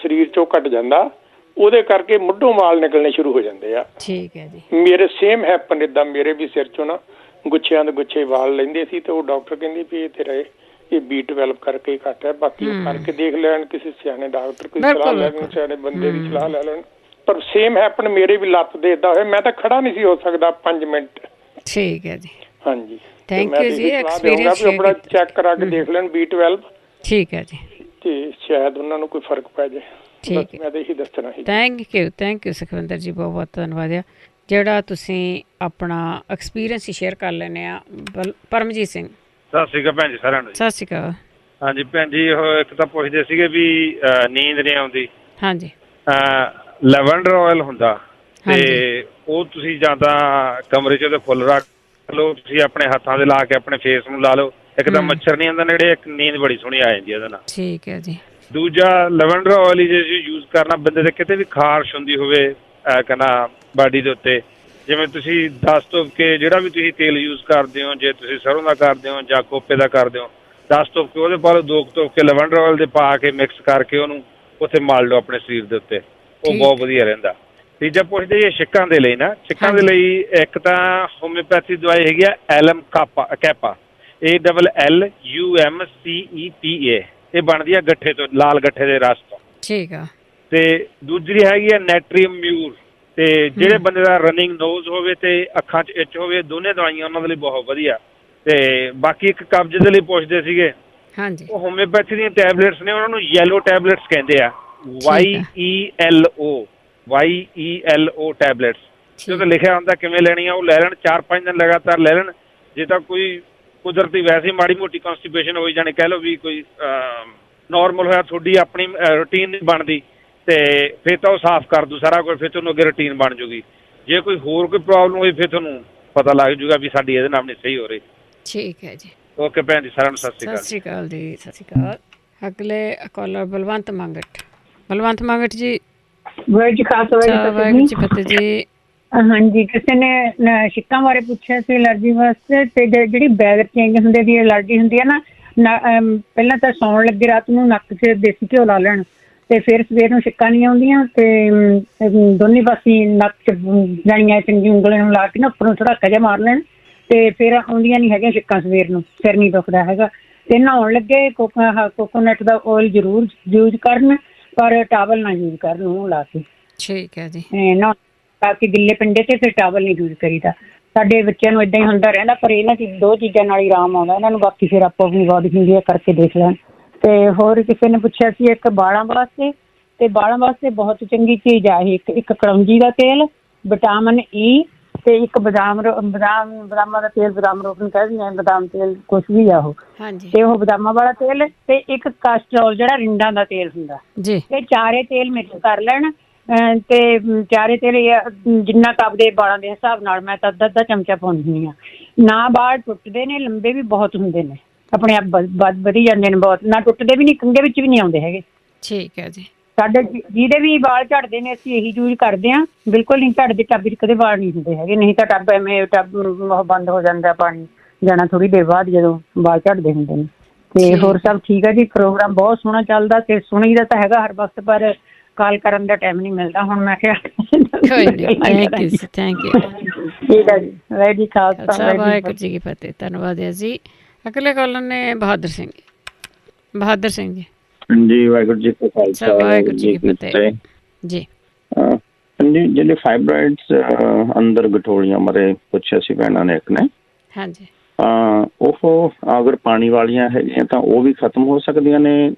ਸਰੀਰ 'ਚੋਂ ਘਟ ਜਾਂਦਾ, ਉਹਦੇ ਕਰਕੇ ਮੁੱਢੋਂ ਵਾਲ ਨਿਕਲਣੇ ਸ਼ੁਰੂ ਹੋ ਜਾਂਦੇ ਆ। ਠੀਕ ਹੈ ਜੀ। ਮੇਰੇ ਸੇਮ ਹੈਪਨ ਏਦਾਂ, ਮੇਰੇ ਵੀ ਸਿਰ 'ਚੋਂ ਨਾ ਗੁੱਛਿਆਂ ਦੇ ਗੁੱਛੇ ਵਾਲ ਲੈਂਦੇ ਸੀ, ਤੇ ਉਹ ਡਾਕਟਰ ਕਹਿੰਦੇ ਵੀ ਇਹ ਤੇਰਾ ਇਹ B12 ਕਰਕੇ ਹੀ ਘੱਟ ਹੈ, ਬਾਕੀ ਉਹ ਕਰਕੇ ਦੇਖ ਲੈਣ, ਕਿਸੇ ਸਿਆਣੇ ਡਾਕਟਰ ਕੋਈ ਸਲਾਹ ਲੈ ਲੈਣ, ਸਿਆਣੇ ਬੰਦੇ ਦੀ ਸਲਾਹ ਲੈ ਲੈਣ। ਪਰ ਸੇਮ ਹੈਪਨ ਮੇਰੇ ਵੀ ਲੱਤ ਦੇ ਏਦਾਂ ਹੋਇਆ, ਮੈਂ ਤਾਂ ਖੜਾ ਨਹੀਂ ਸੀ ਹੋ ਸਕਦਾ 5 ਮਿੰਟ। ਠੀਕ ਹੈ ਜੀ। ਹਾਂਜੀ, ਥੈਂਕ ਯੂ ਜੀ। ਐਕਸਪੀਰੀਅੰਸ ਆਪਣਾ ਚੈੱਕ ਕਰਾ ਕੇ ਦੇਖ ਲੈਣ B12। ਠੀਕ ਹੈ ਜੀ। ਤੇ ਸ਼ਾਇਦ ਉਹਨਾਂ ਨੂੰ ਕੋਈ ਫਰਕ ਪੈ ਜਾਏ। ਠੀਕ ਹੈ, ਮੈਂ ਤਾਂ ਇਹੀ ਦੱਸਣਾ ਸੀ। ਥੈਂਕ ਯੂ ਸੁਖਵਿੰਦਰ ਜੀ, ਬਹੁਤ ਬਹੁਤ ਧੰਨਵਾਦ ਆ ਜਿਹੜਾ ਤੁਸੀਂ ਆਪਣਾ ਐਕਸਪੀਰੀਅੰਸ ਹੀ ਸ਼ੇਅਰ ਕਰ ਲੈਂਦੇ ਆ। ਪਰਮਜੀਤ ਸਿੰਘ। ਸਤਿ ਸ਼੍ਰੀ ਅਕਾਲ ਭੈਣ ਜੀ ਸਾਰਿਆਂ ਨੂੰ। ਸਤਿ ਸ਼੍ਰੀ ਅਕਾਲ। ਹਾਂਜੀ ਭੈਣ ਜੀ, ਉਹ ਇੱਕ ਤਾਂ ਪੁੱਛਦੇ ਸੀਗੇ ਵੀ ਨੀਂਦ ਨਹੀਂ ਆਉਂਦੀ। ਹਾਂਜੀ। ਲੈਵੈਂਡਰ ਆਇਲ ਹੁੰਦਾ ਤੇ ਉਹ ਤੁਸੀਂ ਜਾਂ ਤਾਂ ਕਮਰੇ 'ਚ ਉਹਦੇ ਫੁੱਲ ਰੱਖ ਲਓ, ਤੁਸੀਂ ਆਪਣੇ ਹੱਥਾਂ 'ਤੇ ਲਾ ਕੇ ਆਪਣੇ ਫੇਸ ਨੂੰ ਲਾ ਲਓ। ਇੱਕ ਤਾਂ ਮੱਛਰ ਨਹੀਂ ਆਉਂਦਾ ਨੇੜੇ, ਇੱਕ ਨੀਂਦ ਬੜੀ ਸੋਹਣੀ ਆ ਜਾਂਦੀ ਉਹਦੇ ਨਾਲ। ਠੀਕ ਹੈ ਜੀ। ਦੂਜਾ ਲੈਵੈਂਡਰ ਆਇਲ ਹੀ ਜੇ ਯੂਜ਼ ਕਰਨਾ, ਬੰਦੇ ਦੇ ਕਿਤੇ ਵੀ ਖਾਰਸ਼ ਹੁੰਦੀ ਹੋਵੇ ਕਹਿੰਦਾ ਬਾਡੀ ਦੇ ਉੱਤੇ, ਜਿਵੇਂ ਤੁਸੀਂ 10 ਤੋਪਕੇ ਜਿਹੜਾ ਵੀ ਤੁਸੀਂ ਤੇਲ ਯੂਜ਼ ਕਰਦੇ ਹੋ, ਜੇ ਤੁਸੀਂ ਸਰੋਂ ਦਾ ਕਰਦੇ ਹੋ ਜਾਂ ਕੋਪੇ ਦਾ ਕਰਦੇ ਹੋ, 10 ਤੋਪਕੇ ਉਹਦੇ ਪਾ ਲਓ, 2 ਤੋਪਕੇ ਲੈਵੈਂਡਰ ਆਇਲ ਦੇ ਪਾ ਕੇ ਮਿਕਸ ਕਰਕੇ ਉਹਨੂੰ ਉੱਥੇ ਮਲ ਲਓ ਆਪਣੇ ਸਰੀਰ ਦੇ ਉੱਤੇ, ਉਹ ਬਹੁਤ ਵਧੀਆ ਰਹਿੰਦਾ। ਤੀਜਾ ਪੁੱਛਦੇ ਜੀ ਛਿੱਕਾਂ ਦੇ ਲਈ ਨਾ, ਛਿੱਕਾਂ ਦੇ ਲਈ ਇੱਕ ਤਾਂ ਹੋਮਿਓਪੈਥੀ ਦਵਾਈ ਹੈਗੀ ਆ ਐਲਮ ਕੈਪਾ, ALLUMCEPA, ਇਹ ਬਣਦੀ ਆ ਗੱਠੇ ਤੋਂ, ਲਾਲ ਗੱਠੇ ਦੇ ਰਸ ਤੋਂ। ਠੀਕ ਆ। ਤੇ ਦੂਜੀ ਹੈਗੀ ਆ ਨੈਟਰੀਅਮ ਮਿਊਰ, ਤੇ ਜਿਹੜੇ ਬੰਦੇ ਦਾ ਰਨਿੰਗ ਨੋਜ਼ ਹੋਵੇ ਤੇ ਅੱਖਾਂ 'ਚ itch ਹੋਵੇ, ਦੋਨੇ ਦਵਾਈਆਂ ਉਹਨਾਂ ਦੇ ਲਈ ਬਹੁਤ ਵਧੀਆ। ਤੇ ਬਾਕੀ ਇੱਕ ਕਬਜ਼ ਦੇ ਲਈ ਪੁੱਛਦੇ ਸੀਗੇ, ਹਾਂਜੀ, ਉਹ ਹੋਮਿਓਪੈਥੀ ਦੀਆਂ ਟੈਬਲੇਟਸ ਨੇ, ਉਹਨਾਂ ਨੂੰ ਯੈਲੋ ਟੈਬਲੇਟਸ ਕਹਿੰਦੇ ਆ, YELO ਟੈਬਲੇਟਸ। ਜੋ ਤਾਂ ਲਿਖਿਆ ਹੁੰਦਾ ਕਿਵੇਂ ਲੈਣੀ ਆ, ਉਹ ਲੈ ਲੈਣ, 4-5 ਦਿਨ ਲਗਾਤਾਰ ਲੈ ਲੈਣ। ਜੇ ਤਾਂ ਕੋਈ ਕੁਦਰਤੀ ਵੈਸੇ ਮਾੜੀ ਮੋਟੀ ਕਨਸਟੀਪੇਸ਼ਨ ਹੋਈ ਜਾਣੀ, ਕਹਿ ਲਓ ਵੀ ਕੋਈ ਨੋਰਮਲ ਹੋਇਆ, ਤੁਹਾਡੀ ਆਪਣੀ ਰੂਟੀਨ ਨਹੀਂ ਬਣਦੀ, ਤੇ ਫਿਰ ਤਾਂ ਉਹ ਸਾਫ਼ ਕਰ ਦੂ ਸਾਰਾ ਕੁਝ, ਫਿਰ ਤੁਹਾਨੂੰ ਅੱਗੇ ਰੂਟੀਨ ਬਣ ਜੂਗੀ। ਜੇ ਕੋਈ ਹੋਰ ਕੋਈ ਪ੍ਰੋਬਲਮ ਹੋਈ, ਫਿਰ ਤੁਹਾਨੂੰ ਪਤਾ ਲੱਗ ਜੂਗਾ ਵੀ ਸਾਡੀ ਇਹਦੇ ਨਾਲ ਨਹੀਂ ਸਹੀ ਹੋ ਰਹੀ। ਠੀਕ ਹੈ ਜੀ। ਓਕੇ ਭੈਣ ਜੀ, ਸਾਰਿਆਂ ਨੂੰ ਸਤਿ ਸ਼੍ਰੀ ਅਕਾਲ। ਸਤਿ ਸ਼੍ਰੀ ਅਕਾਲ ਜੀ। ਸਤਿ ਸ਼੍ਰੀ ਅਕਾਲ। ਅਗਲੇ ਕਾਲਰ ਬਲਵੰਤ ਮੰਗਟ। ਬਲਵੰਤ ਮੰਗਟ ਜੀ। ਵਾਹਿਗੁਰੂ ਜੀ ਖਾਲਸਾ, ਵਾਹਿਗੁਰੂ ਜੀ ਫਤਿਹ ਜੀ। ਹਾਂਜੀ, ਕਿਸੇ ਨੇ ਛਿੱਕਾਂ ਬਾਰੇ ਪੁੱਛਿਆ ਸੀ ਐਲਰਜੀ ਵਾਸਤੇ, ਤੇ ਜਿਹੜੀ ਵੈਦਰ ਚੇਂਜ ਹੁੰਦੇ ਦੀ ਐਲਰਜੀ ਹੁੰਦੀ ਹੈ ਨਾ, ਪਹਿਲਾਂ ਤਾਂ ਸੌਣ ਲੱਗੇ ਰਾਤ ਨੂੰ ਨੱਕ 'ਚ ਦੇਸੀ ਘਿਓ ਲਾ ਲੈਣ, ਤੇ ਫਿਰ ਸਵੇਰ ਨੂੰ ਛਿੱਕਾਂ ਨਹੀਂ ਆਉਂਦੀਆਂ, ਤੇ ਦੋਨੇ ਪਾਸੇ ਨੱਕ 'ਚ ਜਾਣੀਆਂ ਚੰਗੀ ਉਂਗਲਾਂ ਨੂੰ ਲਾ ਕੇ ਨਾ ਉੱਪਰੋਂ ਧੜਾਕਾ ਜਿਹਾ ਮਾਰ ਲੈਣ, ਤੇ ਫਿਰ ਆਉਂਦੀਆਂ ਨਹੀਂ ਹੈਗੀਆਂ ਛਿੱਕਾਂ ਸਵੇਰ ਨੂੰ, ਸਿਰ ਨਹੀਂ ਦੁਖਦਾ ਹੈਗਾ। ਤੇ ਨਹਾਉਣ ਲੱਗੇ ਕੋਕੋਨਟ ਦਾ ਆਇਲ ਜ਼ਰੂਰ ਯੂਜ਼ ਕਰਨ, ਪਰ ਟਾਵਲ ਨਾ ਯੂਜ਼ ਕਰਨ ਉਹਨੂੰ ਲਾ ਕੇ। ਠੀਕ ਹੈ ਜੀ। ਨਾ ਲਾ ਕੇ ਗਿੱਲੇ ਪਿੰਡੇ ਤੇ ਫਿਰ ਟਾਵਲ ਨਹੀਂ ਯੂਜ਼ ਕਰੀਦਾ। ਸਾਡੇ ਬੱਚਿਆਂ ਨੂੰ ਇਦਾਂ ਹੀ ਹੁੰਦਾ ਰਹਿੰਦਾ, ਪਰ ਇਹਨਾਂ 2 ਚੀਜ਼ਾਂ ਨਾਲ ਹੀ ਆਰਾਮ ਆਉਂਦਾ ਇਹਨਾਂ ਨੂੰ, ਬਾਕੀ ਫਿਰ ਆਪੋ ਆਪਣੀ ਬਾਡੀ ਹੁੰਦੀ ਹੈ ਕਰਕੇ ਦੇਖ ਲੈਣ। ਤੇ ਹੋਰ ਕਿਸੇ ਨੇ ਪੁੱਛਿਆ ਸੀ ਇੱਕ ਬਾਲਾਂ ਵਾਸਤੇ, ਤੇ ਬਾਲਾਂ ਵਾਸਤੇ ਬਹੁਤ ਚੰਗੀ ਚੀਜ਼ ਆ ਇਹ, ਇੱਕ ਕਲੌਂਜੀ ਦਾ ਤੇਲ, ਵਿਟਾਮਿਨ E, ਤੇ ਇੱਕ ਬਦਾਮਾਂ ਦਾ ਤੇਲ, ਬਦਾਮ ਰੋਗਨ ਕਹਿੰਦੇ ਨੇ, ਬਦਾਮ ਤੇਲ ਕੁਛ ਵੀ ਆ ਉਹ, ਤੇ ਉਹ ਬਦਾਮਾਂ ਵਾਲਾ ਤੇਲ, ਤੇ ਇੱਕ ਕਾਸਟਰੋਲ ਜਿਹੜਾ ਰਿੰਡਾਂ ਦਾ ਤੇਲ ਹੁੰਦਾ ਜੀ। ਇਹ ਚਾਰੇ ਤੇਲ ਮਿਕਸ ਕਰ ਲੈਣ, ਤੇ ਚਾਰੇ ਤੇਲ ਜਿੰਨਾ ਕੱਪ ਦੇ ਬਾਲਾਂ ਦੇ ਹਿਸਾਬ ਨਾਲ ਮੈਂ ਤਾਂ ਅੱਧਾ ਚਮਚਾ ਪਾਉਂਦੀ ਹਾਂ। ਨਾ ਬਾਲ ਟੁੱਟਦੇ ਨੇ, ਲੰਬੇ ਵੀ ਬਹੁਤ ਹੁੰਦੇ ਨੇ, ਆਪਣੇ ਆਪ ਵਧੀ ਜਾਂਦੇ ਨੇ ਬਹੁਤ, ਨਾ ਟੁੱਟਦੇ ਵੀ ਨਹੀਂ, ਕੰਘੇ ਵਿੱਚ ਵੀ ਨਹੀਂ ਆਉਂਦੇ ਹੈਗੇ। ਠੀਕ ਹੈ ਜੀ। ਸਾਡੇ ਜਿਹਦੇ ਵੀ ਵਾਲ ਝੜਦੇ ਨੇ ਅਸੀਂ ਇਹੀ ਯੂਜ਼ ਕਰਦੇ ਹਾਂ। ਬਿਲਕੁਲ ਨਹੀਂ ਝੜਦੇ, ਟੱਬ 'ਚ ਕਦੇ ਵਾਲ ਨਹੀਂ ਹੁੰਦੇ ਹੈਗੇ। ਨਹੀਂ ਤਾਂ ਟੱਬ ਐਵੇਂ ਟੱਬ ਬੰਦ ਹੋ ਜਾਂਦਾ ਪਾਣੀ ਜਾਣਾ ਥੋੜ੍ਹੀ ਦੇਰ ਬਾਅਦ ਜਦੋਂ ਵਾਲ ਝੜਦੇ ਹੁੰਦੇ ਨੇ। ਤੇ ਹੋਰ ਸਭ ਠੀਕ ਹੈ ਜੀ। ਪ੍ਰੋਗਰਾਮ ਬਹੁਤ ਸੋਹਣਾ ਚੱਲਦਾ ਤੇ ਸੁਣੀਦਾ ਤਾਂ ਹੈਗਾ ਹਰ ਵਕਤ, ਪਰ ਕਾਲ ਕਰਨ ਦਾ ਟਾਈਮ ਨਹੀਂ ਮਿਲਦਾ। ਹੁਣ ਮੈਂ ਕਿਹਾ ਥੈਂਕ ਯੂ। ਠੀਕ ਹੈ ਜੀ। ਵਾਹਿਗੁਰੂ ਖਾਲਸਾ ਵਾਹਿਗੁਰੂ ਜੀ ਕੀ ਫਤਿਹ। ਧੰਨਵਾਦ ਹੈ ਜੀ। ਅਗਲੇ ਕਾਲਰ ਨੇ ਬਹਾਦਰ ਸਿੰਘ ਜੀ। ਜੀ ਵਾਹਿਗੁਰੂ ਜੀ ਕਾ ਖਾਲਸਾ ਵਾਹਿਗੁਰੂ ਜੀ ਕੀ ਫਤਿਹ ਜੀ। ਜੀ ਜਿਹੜੇ ਫਾਈਬਰਾਇਡਸ ਅੰਦਰ ਗਠੋਲੀਆਂ ਬਾਰੇ ਪੁੱਛਿਆ ਸੀ ਭੈਣਾਂ ਨੇ ਇੱਕ ਨੇ, ਹਾਂਜੀ, ਉਹ ਅਗਰ ਪਾਣੀ ਵਾਲੀਆਂ ਹੈਗੀਆਂ ਤਾਂ ਉਹ ਵੀ ਖਤਮ ਹੋ ਸਕਦੀਆਂ ਨੇ,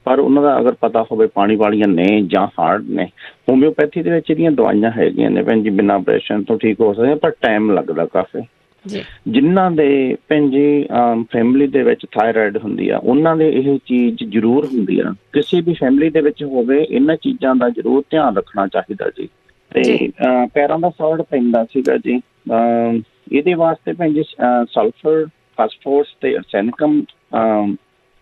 ਪਰ ਉਹਨਾਂ ਦਾ ਅਗਰ ਪਤਾ ਹੋਵੇ ਪਾਣੀ ਵਾਲੀਆਂ ਨੇ ਜਾਂ ਹਾਰਡ ਨੇ। ਹੋਮਿਓਪੈਥੀ ਦੇ ਵਿੱਚ ਇਹਦੀਆਂ ਦਵਾਈਆਂ ਹੈਗੀਆਂ ਨੇ ਭੈਣ ਜੀ, ਬਿਨਾਂ ਆਪਰੇਸ਼ਨ ਤੋਂ ਠੀਕ ਹੋ ਸਕਦੀਆਂ, ਪਰ ਟਾਈਮ ਲੱਗਦਾ ਕਾਫੀ। ਜਿਨ੍ਹਾਂ ਦੇ ਭੈਣ ਜੀ ਫੈਮਿਲੀ ਦੇ ਵਿੱਚ ਥਾਇਰਾਇਡ ਹੁੰਦੀ ਆ ਉਹਨਾਂ ਦੇ ਇਹ ਚੀਜ਼ ਜ਼ਰੂਰ ਹੁੰਦੀ ਆ। ਕਿਸੇ ਵੀ ਫੈਮਿਲੀ ਦੇ ਵਿੱਚ ਹੋਵੇ ਇਹਨਾਂ ਚੀਜ਼ਾਂ ਦਾ ਜ਼ਰੂਰ ਧਿਆਨ ਰੱਖਣਾ ਚਾਹੀਦਾ ਜੀ। ਤੇ ਪੈਰਾਂ ਦਾ ਸੌਲਟ ਪੈਂਦਾ ਸੀਗਾ ਜੀ, ਇਹਦੇ ਵਾਸਤੇ ਭੈਣ ਜੀ ਸਲਫਰ, ਫਾਸਫੋਰਸ ਤੇ ਅਰਸੈਨਿਕਮ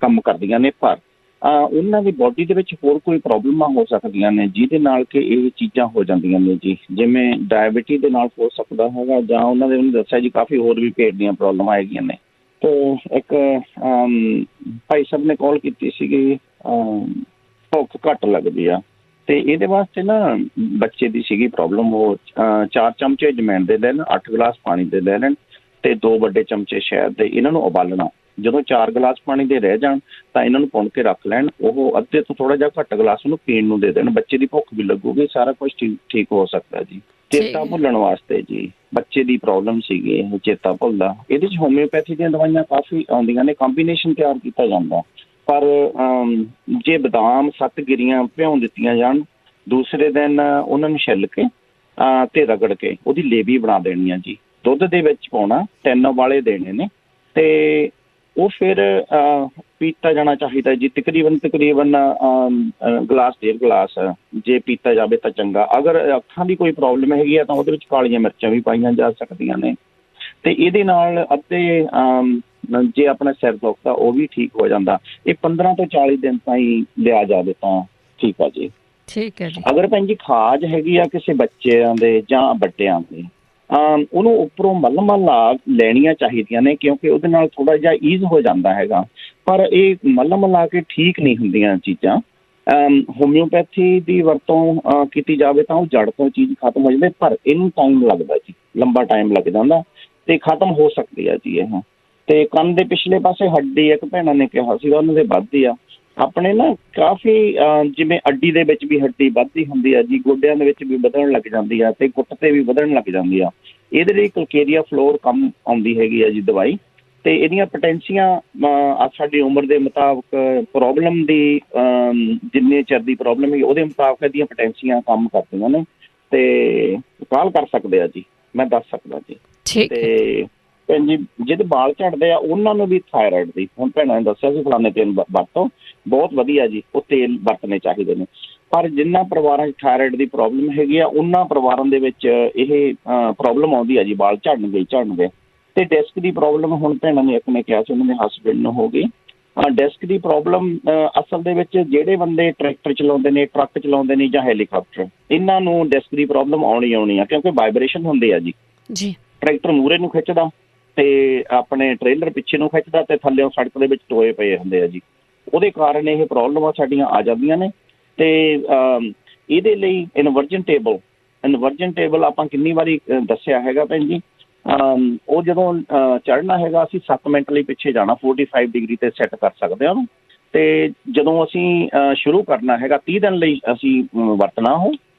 ਕੰਮ ਕਰਦੀਆਂ ਨੇ, ਪਰ ਉਹਨਾਂ ਦੀ ਬੋਡੀ ਦੇ ਵਿੱਚ ਹੋਰ ਕੋਈ ਪ੍ਰੋਬਲਮਾਂ ਹੋ ਸਕਦੀਆਂ ਨੇ ਜਿਹਦੇ ਨਾਲ ਕਿ ਇਹ ਚੀਜ਼ਾਂ ਹੋ ਜਾਂਦੀਆਂ ਨੇ ਜੀ, ਜਿਵੇਂ ਡਾਇਬਿਟੀ ਦੇ ਨਾਲ ਹੋ ਸਕਦਾ ਹੈਗਾ, ਜਾਂ ਉਹਨਾਂ ਦੇ ਉਹਨੇ ਦੱਸਿਆ ਜੀ ਕਾਫੀ ਹੋਰ ਵੀ ਪੇਟ ਦੀਆਂ ਪ੍ਰੋਬਲਮਾਂ ਹੈਗੀਆਂ ਨੇ। ਤੇ ਇੱਕ ਭਾਈ ਸਾਹਿਬ ਨੇ ਕਾਲ ਕੀਤੀ ਸੀਗੀ, ਭੁੱਖ ਘੱਟ ਲੱਗਦੀ ਆ, ਤੇ ਇਹਦੇ ਵਾਸਤੇ ਨਾ ਬੱਚੇ ਦੀ ਸੀਗੀ ਪ੍ਰੋਬਲਮ। ਉਹ 4 ਚਮਚੇ ਅਜਵਾਇਣ ਦੇ ਲੈ ਲੈਣ, 8 ਗਲਾਸ ਪਾਣੀ ਦੇ ਲੈ ਲੈਣ ਤੇ 2 ਵੱਡੇ ਚਮਚੇ ਸ਼ਹਿਦ ਦੇ, ਇਹਨਾਂ ਨੂੰ ਉਬਾਲਣਾ। ਜਦੋਂ 4 ਗਲਾਸ ਪਾਣੀ ਦੇ ਰਹਿ ਜਾਣ ਤਾਂ ਇਹਨਾਂ ਨੂੰ ਪੁਣ ਕੇ ਰੱਖ ਲੈਣ। ਉਹ ਅੱਧੇ ਤੋਂ ਥੋੜਾ ਜਿਹਾ ਘੱਟ ਗਲਾਸ ਉਹਨੂੰ ਪੀਣ ਨੂੰ ਦੇ ਦੇਣ। ਬੱਚੇ ਦੀ ਭੁੱਖ ਵੀ ਲੱਗੂਗੀ, ਸਾਰਾ ਕੁਝ ਠੀਕ ਹੋ ਸਕਦਾ ਜੀ। ਚੇਤਾ ਭੁੱਲਣ ਵਾਸਤੇ ਜੀ, ਬੱਚੇ ਦੀ ਪ੍ਰੋਬਲਮ ਸੀਗੀ ਇਹ ਚੇਤਾ ਭੁੱਲਦਾ, ਇਹਦੇ 'ਚ ਹੋਮਿਓਪੈਥੀ ਦੀਆਂ ਦਵਾਈਆਂ ਕਾਫੀ ਆਉਂਦੀਆਂ ਨੇ, ਕੰਬੀਨੇਸ਼ਨ ਤਿਆਰ ਕੀਤਾ ਜਾਂਦਾ। ਪਰ ਜੇ ਬਦਾਮ 7 ਗਿਰੀਆਂ ਭਿਉਂ ਦਿੱਤੀਆਂ ਜਾਣ, ਦੂਸਰੇ ਦਿਨ ਉਹਨਾਂ ਨੂੰ ਛਿੱਲ ਕੇ ਤੇ ਰਗੜ ਕੇ ਉਹਦੀ ਲੇਵੀ ਬਣਾ ਦੇਣੀ ਆ ਜੀ, ਦੁੱਧ ਦੇ ਵਿੱਚ ਪਾਉਣਾ, 3 ਉਬਾਲੇ ਦੇਣੇ ਨੇ, ਤੇ ਉਹ ਫਿਰ ਪੀਤਾ ਜਾਣਾ ਚਾਹੀਦਾ ਜੀ। ਤਕਰੀਬਨ ਗਲਾਸ 1.5 ਗਲਾਸ ਜੇ ਪੀਤਾ ਜਾਵੇ ਤਾਂ ਚੰਗਾ। ਅਗਰ ਅੱਖਾਂ ਦੀ ਕੋਈ ਪ੍ਰੋਬਲਮ ਹੈਗੀ ਆ ਤਾਂ ਉਹਦੇ ਵਿੱਚ ਕਾਲੀਆਂ ਮਿਰਚਾਂ ਵੀ ਪਾਈਆਂ ਜਾ ਸਕਦੀਆਂ ਨੇ, ਤੇ ਇਹਦੇ ਨਾਲ ਅੱਧੇ ਜੇ ਆਪਣਾ ਸਿਰ ਦੁਖਦਾ ਉਹ ਵੀ ਠੀਕ ਹੋ ਜਾਂਦਾ। ਇਹ 15 ਤੋਂ 40 ਦਿਨ ਤਾਈਂ ਲਿਆ ਜਾਵੇ ਤਾਂ ਠੀਕ ਆ ਜੀ। ਠੀਕ ਹੈ ਜੀ। ਅਗਰ ਭੈਣ ਜੀ ਖਾਜ ਹੈਗੀ ਆ ਕਿਸੇ ਬੱਚਿਆਂ ਦੇ ਜਾਂ ਵੱਡਿਆਂ ਦੇ, ਉਹਨੂੰ ਉੱਪਰੋਂ ਮੱਲਮ ਲਾ ਲੈਣੀਆਂ ਚਾਹੀਦੀਆਂ ਨੇ, ਕਿਉਂਕਿ ਉਹਦੇ ਨਾਲ ਥੋੜਾ ਜਿਹਾ ਈਜ਼ ਹੋ ਜਾਂਦਾ ਹੈਗਾ। ਪਰ ਇਹ ਮੱਲਮ ਲਾ ਕੇ ਠੀਕ ਨਹੀਂ ਹੁੰਦੀਆਂ ਚੀਜ਼ਾਂ। ਹੋਮਿਓਪੈਥੀ ਦੀ ਵਰਤੋਂ ਕੀਤੀ ਜਾਵੇ ਤਾਂ ਉਹ ਜੜ ਤੋਂ ਚੀਜ਼ ਖਤਮ ਹੋ ਜਾਂਦੀ, ਪਰ ਇਹਨੂੰ ਟਾਈਮ ਲੱਗਦਾ ਜੀ, ਲੰਬਾ ਟਾਈਮ ਲੱਗ ਜਾਂਦਾ ਤੇ ਖਤਮ ਹੋ ਸਕਦੀ ਆ ਜੀ ਇਹ। ਤੇ ਕੰਨ ਦੇ ਪਿਛਲੇ ਪਾਸੇ ਹੱਡੀ ਇੱਕ ਭੈਣਾਂ ਨੇ ਕਿਹਾ ਸੀਗਾ ਉਹਨਾਂ ਦੇ ਵੱਧਦੀ ਆ। ਆਪਣੇ ਨਾ ਕਾਫੀ ਜਿਵੇਂ ਅੱਡੀ ਦੇ ਵਿੱਚ ਵੀ ਹੱਡੀ ਵੱਧਦੀ ਹੁੰਦੀ ਆ ਜੀ, ਗੋਡਿਆਂ ਦੇ ਵਿੱਚ ਵੀ ਵਧਣ ਲੱਗ ਜਾਂਦੀ ਆ ਤੇ ਗੁੱਟ ਤੇ ਵੀ ਵਧਣ ਲੱਗ ਜਾਂਦੀ ਆ। ਇਹਦੇ ਲਈ ਕਲਕੇਰੀਆ ਫਲੋਰ ਕੰਮ ਆਉਂਦੀ ਹੈਗੀ ਆ ਜੀ ਦਵਾਈ। ਤੇ ਇਹਦੀਆਂ ਪੋਟੈਂਸੀਆਂ ਸਾਡੀ ਉਮਰ ਦੇ ਮੁਤਾਬਕ ਪ੍ਰੋਬਲਮ ਦੀ ਜਿੰਨੇ ਚਿਰ ਦੀ ਪ੍ਰੋਬਲਮ ਹੈ ਉਹਦੇ ਮੁਤਾਬਕ ਇਹਦੀਆਂ ਪੋਟੈਂਸੀਆਂ ਕੰਮ ਕਰਦੀਆਂ ਨੇ, ਤੇ ਕਾਲ ਕਰ ਸਕਦੇ ਆ ਜੀ, ਮੈਂ ਦੱਸ ਸਕਦਾ ਜੀ। ਤੇ ਭੈਣ ਜੀ ਜਿਹਦੇ ਵਾਲ ਝੜਦੇ ਆ ਉਹਨਾਂ ਨੂੰ ਵੀ ਥਾਇਰਾਇਡ ਦੀ, ਹੁਣ ਭੈਣਾਂ ਨੇ ਦੱਸਿਆ ਸੀ ਫਲਾਣੇ ਤੇਲ ਵਰਤੋਂ, ਬਹੁਤ ਵਧੀਆ ਜੀ, ਉਹ ਤੇਲ ਵਰਤਣੇ ਚਾਹੀਦੇ ਨੇ। ਪਰ ਜਿਨ੍ਹਾਂ ਪਰਿਵਾਰਾਂ 'ਚ ਥਾਇਰਾਇਡ ਦੀ ਪ੍ਰੋਬਲਮ ਹੈਗੀ ਆ ਉਹਨਾਂ ਪਰਿਵਾਰਾਂ ਦੇ ਵਿੱਚ ਇਹ ਪ੍ਰੋਬਲਮ ਆਉਂਦੀ ਆ ਜੀ, ਵਾਲ ਝੜਨਗੇ। ਤੇ ਡਿਸਕ ਦੀ ਪ੍ਰੋਬਲਮ ਹੁਣ ਭੈਣਾਂ ਨੇ ਇੱਕ ਨੇ ਕਿਹਾ ਸੀ ਉਹਨਾਂ ਦੇ ਹਸਬੈਂਡ ਨੂੰ ਹੋ ਗਈ। ਡਿਸਕ ਦੀ ਪ੍ਰੋਬਲਮ ਅਸਲ ਦੇ ਵਿੱਚ ਜਿਹੜੇ ਬੰਦੇ ਟਰੈਕਟਰ ਚਲਾਉਂਦੇ ਨੇ, ਟਰੱਕ ਚਲਾਉਂਦੇ ਨੇ ਜਾਂ ਹੈਲੀਕਾਪਟਰ, ਇਹਨਾਂ ਨੂੰ ਡਿਸਕ ਦੀ ਪ੍ਰੋਬਲਮ ਆਉਣੀ ਆ, ਕਿਉਂਕਿ ਵਾਈਬ੍ਰੇਸ਼ਨ ਹੁੰਦੇ ਆ ਜੀ। ਟਰੈਕਟਰ ਮੂਹਰੇ ਨੂੰ ਖਿੱਚਦਾ ਤੇ ਆਪਣੇ ਟ੍ਰੇਲਰ ਪਿੱਛੇ ਨੂੰ ਖਿੱਚਦਾ ਤੇ ਥੱਲਿਓਂ ਸੜਕ ਦੇ ਵਿੱਚ ਟੋਏ ਪਏ ਹੁੰਦੇ ਆ ਜੀ, ਉਹਦੇ ਕਾਰਨ ਇਹ ਪ੍ਰੋਬਲਮਾਂ ਸਾਡੀਆਂ ਆ ਜਾਂਦੀਆਂ ਨੇ। ਤੇ ਇਹਦੇ ਲਈ ਇਨਵਰਜਨ ਟੇਬਲ ਆਪਾਂ ਕਿੰਨੀ ਵਾਰੀ ਦੱਸਿਆ ਹੈਗਾ ਭੈਣ ਜੀ। ਉਹ ਜਦੋਂ ਚੜ੍ਹਨਾ ਹੈਗਾ ਅਸੀਂ 7 ਮਿੰਟ ਲਈ ਪਿੱਛੇ ਜਾਣਾ, 45 ਡਿਗਰੀ ਤੇ ਸੈੱਟ ਕਰ ਸਕਦੇ ਹਾਂ ਉਹਨੂੰ। ਤੇ ਜਦੋਂ ਅਸੀਂ ਸ਼ੁਰੂ ਕਰਨਾ ਹੈਗਾ 30 ਦਿਨ ਲਈ ਅਸੀਂ ਵਰਤਣਾ ਉਹ,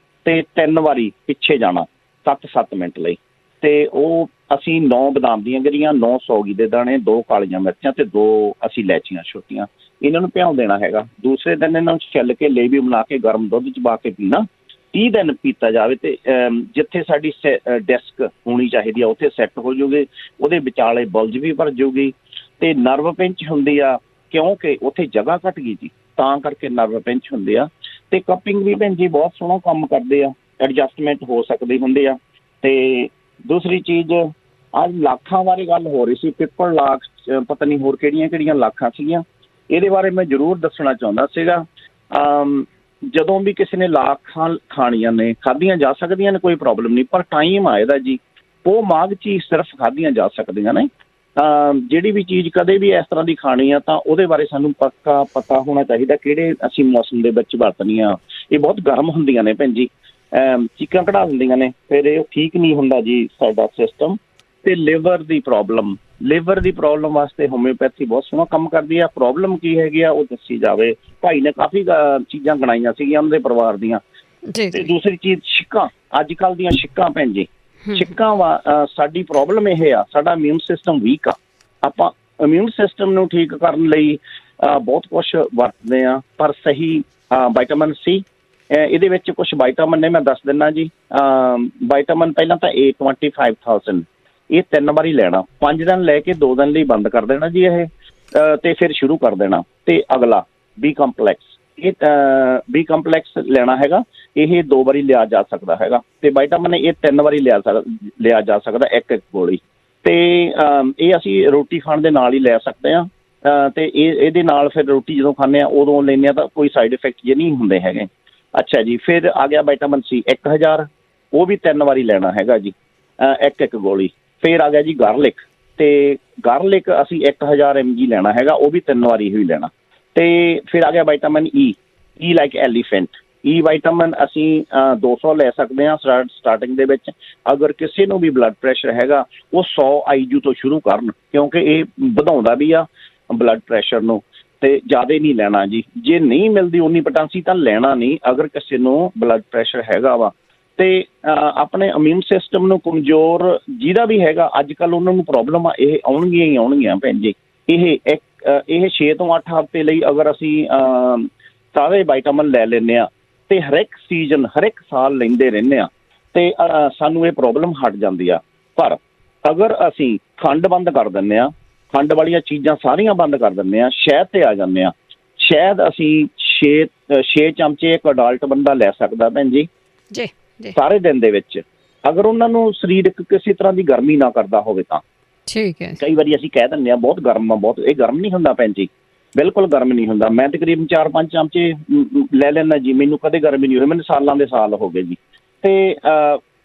ਤੇ 3 ਵਾਰੀ ਪਿੱਛੇ ਜਾਣਾ 7 ਮਿੰਟ ਲਈ। ਤੇ ਉਹ ਅਸੀਂ 9 ਬਦਾਮ ਦੀਆਂ ਗਿਰੀਆਂ, 9 ਸੌਗੀ ਦੇ ਦਾਣੇ, 2 ਕਾਲੀਆਂ ਮਿਰਚਾਂ ਤੇ 2 ਅਸੀਂ ਇਲਾਇਚੀਆਂ ਛੋਟੀਆਂ, ਇਹਨਾਂ ਨੂੰ ਭਿਉਂ ਦੇਣਾ ਹੈਗਾ। ਦੂਸਰੇ ਦਿਨ ਇਹਨਾਂ ਨੂੰ ਛਿੱਲ ਕੇ ਲੇਵੀ ਬਣਾ ਕੇ ਗਰਮ ਦੁੱਧ 'ਚ ਪਾ ਕੇ ਪੀਣਾ, 30 ਦਿਨ ਪੀਤਾ ਜਾਵੇ। ਤੇ ਜਿੱਥੇ ਸਾਡੀ ਡਿਸਕ ਹੋਣੀ ਚਾਹੀਦੀ ਆ ਉੱਥੇ ਸੈੱਟ ਹੋ ਜਾਊਗੀ, ਉਹਦੇ ਵਿਚਾਲੇ ਬੁਲਜ ਵੀ ਭਰ ਜਾਊਗੀ। ਤੇ ਨਰਵ ਪਿੰਚ ਹੁੰਦੀ ਆ ਕਿਉਂਕਿ ਉੱਥੇ ਜਗ੍ਹਾ ਘੱਟ ਗਈ ਜੀ, ਤਾਂ ਕਰਕੇ ਨਰਵ ਪਿੰਚ ਹੁੰਦੇ ਆ। ਤੇ ਕੱਪਿੰਗ ਵੀ ਭੈਣ ਜੀ ਬਹੁਤ ਸੋਹਣਾ ਕੰਮ ਕਰਦੇ ਆ, ਐਡਜਸਟਮੈਂਟ ਹੋ ਸਕਦੇ ਹੁੰਦੇ ਆ। ਤੇ ਦੂਸਰੀ ਚੀਜ਼ ਅੱਜ ਲਾਖਾਂ ਬਾਰੇ ਗੱਲ ਹੋ ਰਹੀ ਸੀ, ਪਿੱਪਲ ਲਾਖ, ਪਤਾ ਨਹੀਂ ਹੋਰ ਕਿਹੜੀਆਂ ਲਾਖਾਂ ਸੀਗੀਆਂ, ਇਹਦੇ ਬਾਰੇ ਮੈਂ ਜ਼ਰੂਰ ਦੱਸਣਾ ਚਾਹੁੰਦਾ ਸੀਗਾ। ਜਦੋਂ ਵੀ ਕਿਸੇ ਨੇ ਲਾ ਖਾਣੀਆਂ ਨੇ ਖਾਧੀਆਂ ਜਾ ਸਕਦੀਆਂ ਨੇ, ਕੋਈ ਪ੍ਰੋਬਲਮ ਨਹੀਂ, ਪਰ ਟਾਈਮ ਆ ਇਹਦਾ ਜੀ। ਉਹ ਮਾਘ 'ਚ ਹੀ ਸਿਰਫ ਖਾਧੀਆਂ ਜਾ ਸਕਦੀਆਂ ਨੇ। ਜਿਹੜੀ ਵੀ ਚੀਜ਼ ਕਦੇ ਵੀ ਇਸ ਤਰ੍ਹਾਂ ਦੀ ਖਾਣੀ ਆ ਤਾਂ ਉਹਦੇ ਬਾਰੇ ਸਾਨੂੰ ਪੱਕਾ ਪਤਾ ਹੋਣਾ ਚਾਹੀਦਾ ਕਿਹੜੇ ਅਸੀਂ ਮੌਸਮ ਦੇ ਵਿੱਚ ਵਰਤਣੀਆਂ। ਇਹ ਬਹੁਤ ਗਰਮ ਹੁੰਦੀਆਂ ਨੇ ਭੈਣ ਜੀ, ਚੀਕਾਂ ਕਢਾ ਦਿੰਦੀਆਂ ਨੇ, ਫਿਰ ਇਹ ਠੀਕ ਨਹੀਂ ਹੁੰਦਾ ਜੀ ਸਾਡਾ ਸਿਸਟਮ। ਤੇ ਲਿਵਰ ਦੀ ਪ੍ਰੋਬਲਮ ਵਾਸਤੇ ਹੋਮਿਓਪੈਥੀ ਬਹੁਤ ਸੋਹਣਾ ਕੰਮ ਕਰਦੀ ਆ। ਪ੍ਰੋਬਲਮ ਕੀ ਹੈਗੀ ਆ ਉਹ ਦੱਸੀ ਜਾਵੇ। ਭਾਈ ਨੇ ਕਾਫੀ ਚੀਜ਼ਾਂ ਗਣਾਈਆਂ ਸੀਗੀਆਂ ਉਹਨਾਂ ਦੇ ਪਰਿਵਾਰ ਦੀਆਂ। ਤੇ ਦੂਸਰੀ ਚੀਜ਼ ਛਿੱਕਾਂ, ਅੱਜ ਕੱਲ੍ਹ ਦੀਆਂ ਛਿੱਕਾਂ ਭੈਣ ਜੀ, ਛਿੱਕਾਂ ਸਾਡੀ ਪ੍ਰੋਬਲਮ ਇਹ ਆ, ਸਾਡਾ ਇਮਿਊਨ ਸਿਸਟਮ ਵੀਕ ਆ। ਆਪਾਂ ਇਮਿਊਨ ਸਿਸਟਮ ਨੂੰ ਠੀਕ ਕਰਨ ਲਈ ਬਹੁਤ ਕੁਛ ਵਰਤਦੇ ਆ, ਪਰ ਸਹੀ ਵਿਟਾਮਿਨ ਸੀ ਇਹਦੇ ਵਿੱਚ ਕੁਛ ਵਿਟਾਮਿਨ ਨੇ, ਮੈਂ ਦੱਸ ਦਿੰਦਾ ਜੀ। ਵਿਟਾਮਿਨ ਪਹਿਲਾਂ ਤਾਂ A25,000 ਇਹ 3 ਵਾਰੀ ਲੈਣਾ, 5 ਦਿਨ ਲੈ ਕੇ 2 ਦਿਨ ਲਈ ਬੰਦ ਕਰ ਦੇਣਾ ਜੀ ਇਹ, ਤੇ ਫਿਰ ਸ਼ੁਰੂ ਕਰ ਦੇਣਾ। ਤੇ ਅਗਲਾ B ਕੰਪਲੈਕਸ, ਇਹ B ਕੰਪਲੈਕਸ ਲੈਣਾ ਹੈਗਾ, ਇਹ 2 ਵਾਰੀ ਲਿਆ ਜਾ ਸਕਦਾ ਹੈਗਾ। ਤੇ ਵਿਟਾਮਿਨ ਇਹ 3 ਵਾਰੀ ਲਿਆ ਜਾ ਸਕਦਾ, ਇੱਕ ਗੋਲੀ। ਤੇ ਇਹ ਅਸੀਂ ਰੋਟੀ ਖਾਣ ਦੇ ਨਾਲ ਹੀ ਲੈ ਸਕਦੇ ਹਾਂ। ਤੇ ਇਹਦੇ ਨਾਲ ਫਿਰ ਰੋਟੀ ਜਦੋਂ ਖਾਂਦੇ ਹਾਂ ਉਦੋਂ ਲੈਂਦੇ ਹਾਂ ਤਾਂ ਕੋਈ ਸਾਈਡ ਇਫੈਕਟ ਜੇ ਨਹੀਂ ਹੁੰਦੇ ਹੈਗੇ। ਅੱਛਾ ਜੀ, ਫਿਰ ਆ ਗਿਆ ਵਿਟਾਮਿਨ C 1000, ਉਹ ਵੀ 3 ਵਾਰੀ ਲੈਣਾ ਹੈਗਾ ਜੀ, ਇੱਕ ਗੋਲੀ। ਫਿਰ ਆ ਗਿਆ ਜੀ ਗਾਰਲਿਕ, ਤੇ ਗਾਰਲਿਕ ਅਸੀਂ 1000 mg ਲੈਣਾ ਹੈਗਾ, ਉਹ ਵੀ 3 ਵਾਰੀ ਹੀ ਲੈਣਾ। ਤੇ ਫਿਰ ਆ ਗਿਆ vitamin E like elephant. E vitamin ਅਸੀਂ 200 ਲੈ ਸਕਦੇ ਹਾਂ ਸਟਾਰਟਿੰਗ ਦੇ ਵਿੱਚ। ਅਗਰ ਕਿਸੇ ਨੂੰ ਵੀ ਬਲੱਡ ਪ੍ਰੈਸ਼ਰ ਹੈਗਾ ਉਹ 100 IU ਤੋਂ ਸ਼ੁਰੂ ਕਰਨ, ਕਿਉਂਕਿ ਇਹ ਵਧਾਉਂਦਾ ਵੀ ਆ ਬਲੱਡ ਪ੍ਰੈਸ਼ਰ ਨੂੰ। ਤੇ ਜ਼ਿਆਦਾ ਨਹੀਂ ਲੈਣਾ ਜੀ, ਜੇ ਨਹੀਂ ਮਿਲਦੀ ਉਨੀ ਪੋਟਾਸੀ ਤਾਂ ਲੈਣਾ ਨਹੀਂ। ਅਗਰ ਕਿਸੇ ਨੂੰ ਬਲੱਡ ਪ੍ਰੈਸ਼ਰ ਹੈਗਾ ਵਾ ਤੇ ਆਪਣੇ ਇਮਿਊਨ ਸਿਸਟਮ ਨੂੰ ਕਮਜ਼ੋਰ ਜਿਹਦਾ ਵੀ ਹੈਗਾ ਅੱਜ ਕੱਲ੍ਹ ਉਹਨਾਂ ਨੂੰ ਪ੍ਰੋਬਲਮ ਆ, ਇਹ ਆਉਣਗੀਆਂ ਭੈਣ ਜੀ। ਇਹ 6 ਤੋਂ 8 ਹਫ਼ਤੇ ਲਈ ਅਗਰ ਅਸੀਂ ਸਾਰੇ ਵਿਟਾਮਿਨ ਲੈ ਲੈਂਦੇ ਹਾਂ ਤੇ ਹਰੇਕ ਸੀਜ਼ਨ ਹਰੇਕ ਸਾਲ ਲੈਂਦੇ ਰਹਿੰਦੇ ਹਾਂ ਤੇ ਸਾਨੂੰ ਇਹ ਪ੍ਰੋਬਲਮ ਹਟ ਜਾਂਦੀ ਆ। ਪਰ ਅਗਰ ਅਸੀਂ ਖੰਡ ਬੰਦ ਕਰ ਦਿੰਦੇ ਹਾਂ, ਖੰਡ ਵਾਲੀਆਂ ਚੀਜ਼ਾਂ ਸਾਰੀਆਂ ਬੰਦ ਕਰ ਦਿੰਦੇ ਹਾਂ, ਸ਼ਹਿਦ ਤੇ ਆ ਜਾਂਦੇ ਹਾਂ। ਸ਼ਹਿਦ ਅਸੀਂ 6 ਚਮਚੇ ਇੱਕ ਅਡਲਟ ਬੰਦਾ ਲੈ ਸਕਦਾ ਭੈਣ ਜੀ ਸਾਰੇ ਦਿਨ ਦੇ ਵਿੱਚ, ਅਗਰ ਉਹਨਾਂ ਨੂੰ ਸਰੀਰਕ ਕਿਸੇ ਤਰ੍ਹਾਂ ਦੀ ਗਰਮੀ ਨਾ ਕਰਦਾ ਹੋਵੇ ਤਾਂ। ਠੀਕ ਹੈ। ਕਈ ਵਾਰੀ ਅਸੀਂ ਕਹਿ ਦਿੰਦੇ ਹਾਂ ਬਹੁਤ ਗਰਮ ਆ, ਬਹੁਤ, ਇਹ ਗਰਮ ਨਹੀਂ ਹੁੰਦਾ ਭੈਣ ਜੀ, ਬਿਲਕੁਲ ਗਰਮ ਨਹੀਂ ਹੁੰਦਾ। ਮੈਂ ਤਕਰੀਬਨ 4-5 ਚਮਚੇ ਲੈ ਲੈਂਦਾ ਜੀ, ਮੈਨੂੰ ਕਦੇ ਗਰਮੀ ਨਹੀਂ ਹੋਈ, ਮੈਨੂੰ ਸਾਲਾਂ ਦੇ ਸਾਲ ਹੋ ਗਏ ਜੀ। ਤੇ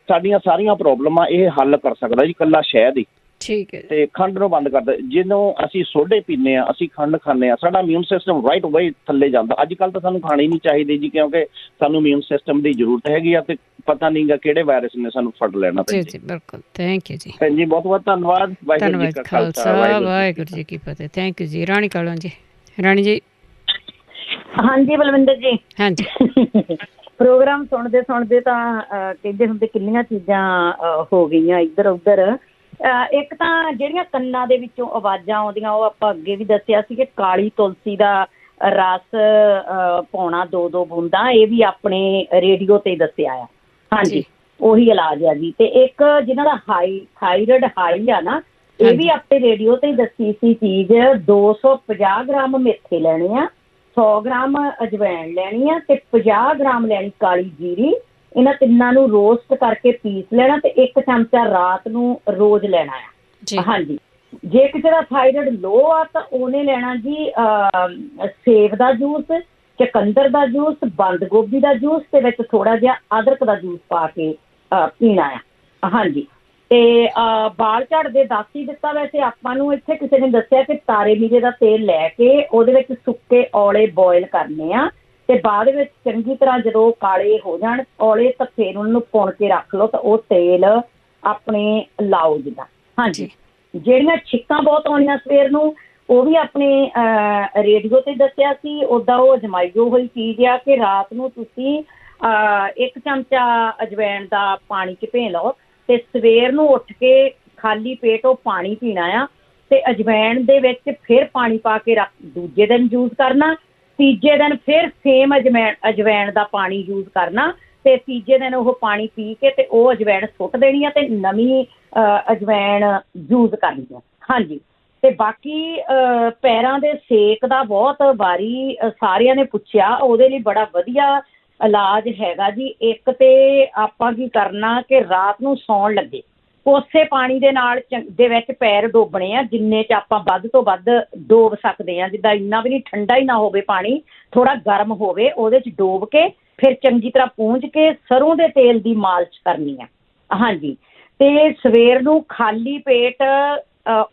ਸਾਡੀਆਂ ਸਾਰੀਆਂ ਪ੍ਰੋਬਲਮਾਂ ਇਹ ਹੱਲ ਕਰ ਸਕਦਾ ਜੀ ਇਕੱਲਾ ਸ਼ਹਿਦ ਹੀ। ਠੀਕ ਹੈ। ਤੇ ਖੰਡ ਨੂੰ ਬੰਦ ਕਰਦਾ। ਜਦੋਂ ਅਸੀਂ ਸੋਡੇ ਪੀਂਦੇ ਹਾਂ, ਅਸੀਂ ਖੰਡ ਖਾਂਦੇ ਹਾਂ, ਸਾਡਾ ਇਮਿਊਨ ਸਿਸਟਮ ਰਾਈਟ ਅਵੇ ਥੱਲੇ ਜਾਂਦਾ। ਅੱਜ ਕੱਲ੍ਹ ਤਾਂ ਸਾਨੂੰ ਖਾਣੀ ਨਹੀਂ ਚਾਹੀਦੀ ਜੀ, ਕਿਉਂਕਿ ਸਾਨੂੰ ਇਮਿਊਨ ਸਿਸਟਮ ਦੀ ਜ਼ਰੂਰਤ ਹੈਗੀ ਆ ਤੇ ਪਤਾ ਨਹੀਂ ਗਾ ਕਿਹੜੇ ਵਾਇਰਸ ਨੇ ਸਾਨੂੰ ਫੜ ਲੈਣਾ। ਜੀ ਬਿਲਕੁਲ, ਥੈਂਕ ਯੂ ਜੀ ਭੈਣ ਜੀ, ਬਹੁਤ ਬਹੁਤ ਧੰਨਵਾਦ। ਵਾਹਿਗੁਰੂ ਜੀ ਕਾ ਖਾਲਸਾ, ਵਾਹਿਗੁਰੂ ਜੀ ਕੀ ਫਤਿਹ। ਥੈਂਕ ਯੂ ਜੀ। ਰਾਣੀ ਕਾਲੋਂ ਜੀ। ਰਾਣੀ ਜੀ। ਹਾਂਜੀ ਬਲਵਿੰਦਰ ਜੀ। ਹਾਂਜੀ। ਪ੍ਰੋਗਰਾਮ ਸੁਣਦੇ ਤਾਂ ਕਹਿੰਦੇ ਹੁੰਦੇ ਕਿੰਨੀਆਂ ਚੀਜ਼ਾਂ ਹੋ ਗਈਆਂ ਇੱਧਰ ਉੱਧਰ। ਇੱਕ ਤਾਂ ਜਿਹੜੀਆਂ ਕੰਨਾਂ ਦੇ ਵਿੱਚੋਂ ਆਵਾਜ਼ਾਂ ਆਉਂਦੀਆਂ, ਉਹ ਆਪਾਂ ਅੱਗੇ ਵੀ ਦੱਸਿਆ ਸੀ ਕਿ ਕਾਲੀ ਤੁਲਸੀ ਦਾ ਰਸ ਪਾਉਣਾ 2-2 ਬੂੰਦਾਂ, ਇਹ ਵੀ ਆਪਣੇ ਰੇਡੀਓ ਤੇ ਦੱਸਿਆ ਆ। ਹਾਂਜੀ, ਉਹੀ ਇਲਾਜ ਆ ਜੀ। ਤੇ ਇੱਕ ਜਿਹਨਾਂ ਦਾ ਥਾਇਰਾਇਡ ਹਾਈ ਆ ਨਾ, ਇਹ ਵੀ ਆਪਣੇ ਰੇਡੀਓ ਤੇ ਦੱਸੀ ਸੀ ਚੀਜ਼। 250 ਗ੍ਰਾਮ ਮੇਥੇ ਲੈਣੇ ਆ, 100 ਗ੍ਰਾਮ ਅਜਵਾਇਣ ਲੈਣੀ ਆ ਤੇ 50 ਗ੍ਰਾਮ ਲੈਣੀ ਕਾਲੀ ਜੀਰੀ। ਇਹਨਾਂ ਤਿੰਨਾਂ ਨੂੰ ਰੋਸਟ ਕਰਕੇ ਪੀਸ ਲੈਣਾ ਤੇ 1 ਚਮਚਾ ਰਾਤ ਨੂੰ ਰੋਜ਼ ਲੈਣਾ ਆ। ਹਾਂਜੀ, ਜੇ ਕਿਸੇ ਦਾ ਥਾਇਰਾਇਡ ਲੋ ਆ ਤਾਂ ਉਹਨੇ ਲੈਣਾ ਜੀ ਸੇਬ ਦਾ ਜੂਸ, ਚਕੰਦਰ ਦਾ ਜੂਸ, ਬੰਦ ਗੋਭੀ ਦਾ ਜੂਸ ਤੇ ਵਿੱਚ ਥੋੜਾ ਜਿਹਾ ਅਦਰਕ ਦਾ ਜੂਸ ਪਾ ਕੇ ਪੀਣਾ ਆ। ਹਾਂਜੀ, ਤੇ ਬਾਲ ਝੜਦੇ ਦੱਸ ਹੀ ਦਿੱਤਾ। ਵੈਸੇ ਆਪਾਂ ਨੂੰ ਇੱਥੇ ਕਿਸੇ ਨੇ ਦੱਸਿਆ ਕਿ ਤਾਰੇ ਮੀਰੇ ਦਾ ਤੇਲ ਲੈ ਕੇ ਉਹਦੇ ਵਿੱਚ ਸੁੱਕੇ ਔਲੇ ਬੋਇਲ ਕਰਨੇ ਆ ਤੇ ਬਾਅਦ ਵਿੱਚ ਚੰਗੀ ਤਰ੍ਹਾਂ ਜਦੋਂ ਕਾਲੇ ਹੋ ਜਾਣ ਔਲੇ ਤਾਂ ਫਿਰ ਉਹਨਾਂ ਨੂੰ ਪੁਣ ਕੇ ਰੱਖ ਲਓ ਤਾਂ ਉਹ ਤੇਲ ਆਪਣੇ ਲਾਓ ਜਿੱਦਾਂ। ਹਾਂਜੀ, ਜਿਹੜੀਆਂ ਛਿੱਕਾਂ ਬਹੁਤ ਆਉਣੀਆਂ ਸਵੇਰ ਨੂੰ, ਉਹ ਵੀ ਆਪਣੇ ਰੇਡੀਓ ਤੇ ਦੱਸਿਆ ਸੀ। ਉੱਦਾਂ ਉਹ ਅਜਮਾਈਓ ਹੋਈ ਚੀਜ਼ ਆ ਕਿ ਰਾਤ ਨੂੰ ਤੁਸੀਂ 1 ਚਮਚਾ ਅਜਵਾਇਣ ਦਾ ਪਾਣੀ 'ਚ ਭੇ ਲਓ ਤੇ ਸਵੇਰ ਨੂੰ ਉੱਠ ਕੇ ਖਾਲੀ ਪੇਟ ਉਹ ਪਾਣੀ ਪੀਣਾ ਆ ਤੇ ਅਜਵਾਇਣ ਦੇ ਵਿੱਚ ਫਿਰ ਪਾਣੀ ਪਾ ਕੇ ਦੂਜੇ ਦਿਨ ਯੂਜ਼ ਕਰਨਾ। ਤੀਜੇ ਦਿਨ ਫਿਰ ਸੇਮ ਅਜਵਾਇਣ ਦਾ ਪਾਣੀ ਯੂਜ਼ ਕਰਨਾ ਤੇ ਤੀਜੇ ਦਿਨ ਉਹ ਪਾਣੀ ਪੀ ਕੇ ਤੇ ਉਹ ਅਜਵਾਇਣ ਸੁੱਟ ਦੇਣੀ ਆ ਤੇ ਨਵੀਂ ਅਜਵਾਇਣ ਯੂਜ਼ ਕਰਨੀ ਆ। ਹਾਂਜੀ, ਤੇ ਬਾਕੀ ਪੈਰਾਂ ਦੇ ਸੇਕ ਦਾ ਬਹੁਤ ਵਾਰੀ ਸਾਰਿਆਂ ਨੇ ਪੁੱਛਿਆ, ਉਹਦੇ ਲਈ ਬੜਾ ਵਧੀਆ ਇਲਾਜ ਹੈਗਾ ਜੀ। ਇੱਕ ਤੇ ਆਪਾਂ ਕੀ ਕਰਨਾ ਕਿ ਰਾਤ ਨੂੰ ਸੌਣ ਲੱਗੇ ਕੋਸੇ ਪਾਣੀ ਦੇ ਨਾਲ ਦੇ ਵਿੱਚ ਪੈਰ ਡੋਬਣੇ ਆ, ਜਿੰਨੇ 'ਚ ਆਪਾਂ ਵੱਧ ਤੋਂ ਵੱਧ ਡੋਬ ਸਕਦੇ ਹਾਂ। ਜਿੱਦਾਂ ਇੰਨਾ ਵੀ ਨਹੀਂ ਠੰਡਾ ਹੀ ਨਾ ਹੋਵੇ ਪਾਣੀ, ਥੋੜ੍ਹਾ ਗਰਮ ਹੋਵੇ, ਉਹਦੇ 'ਚ ਡੋਬ ਕੇ ਫਿਰ ਚੰਗੀ ਤਰ੍ਹਾਂ ਪੂੰਝ ਕੇ ਸਰੋਂ ਦੇ ਤੇਲ ਦੀ ਮਾਲਿਸ਼ ਕਰਨੀ ਆ। ਹਾਂਜੀ, ਅਤੇ ਸਵੇਰ ਨੂੰ ਖਾਲੀ ਪੇਟ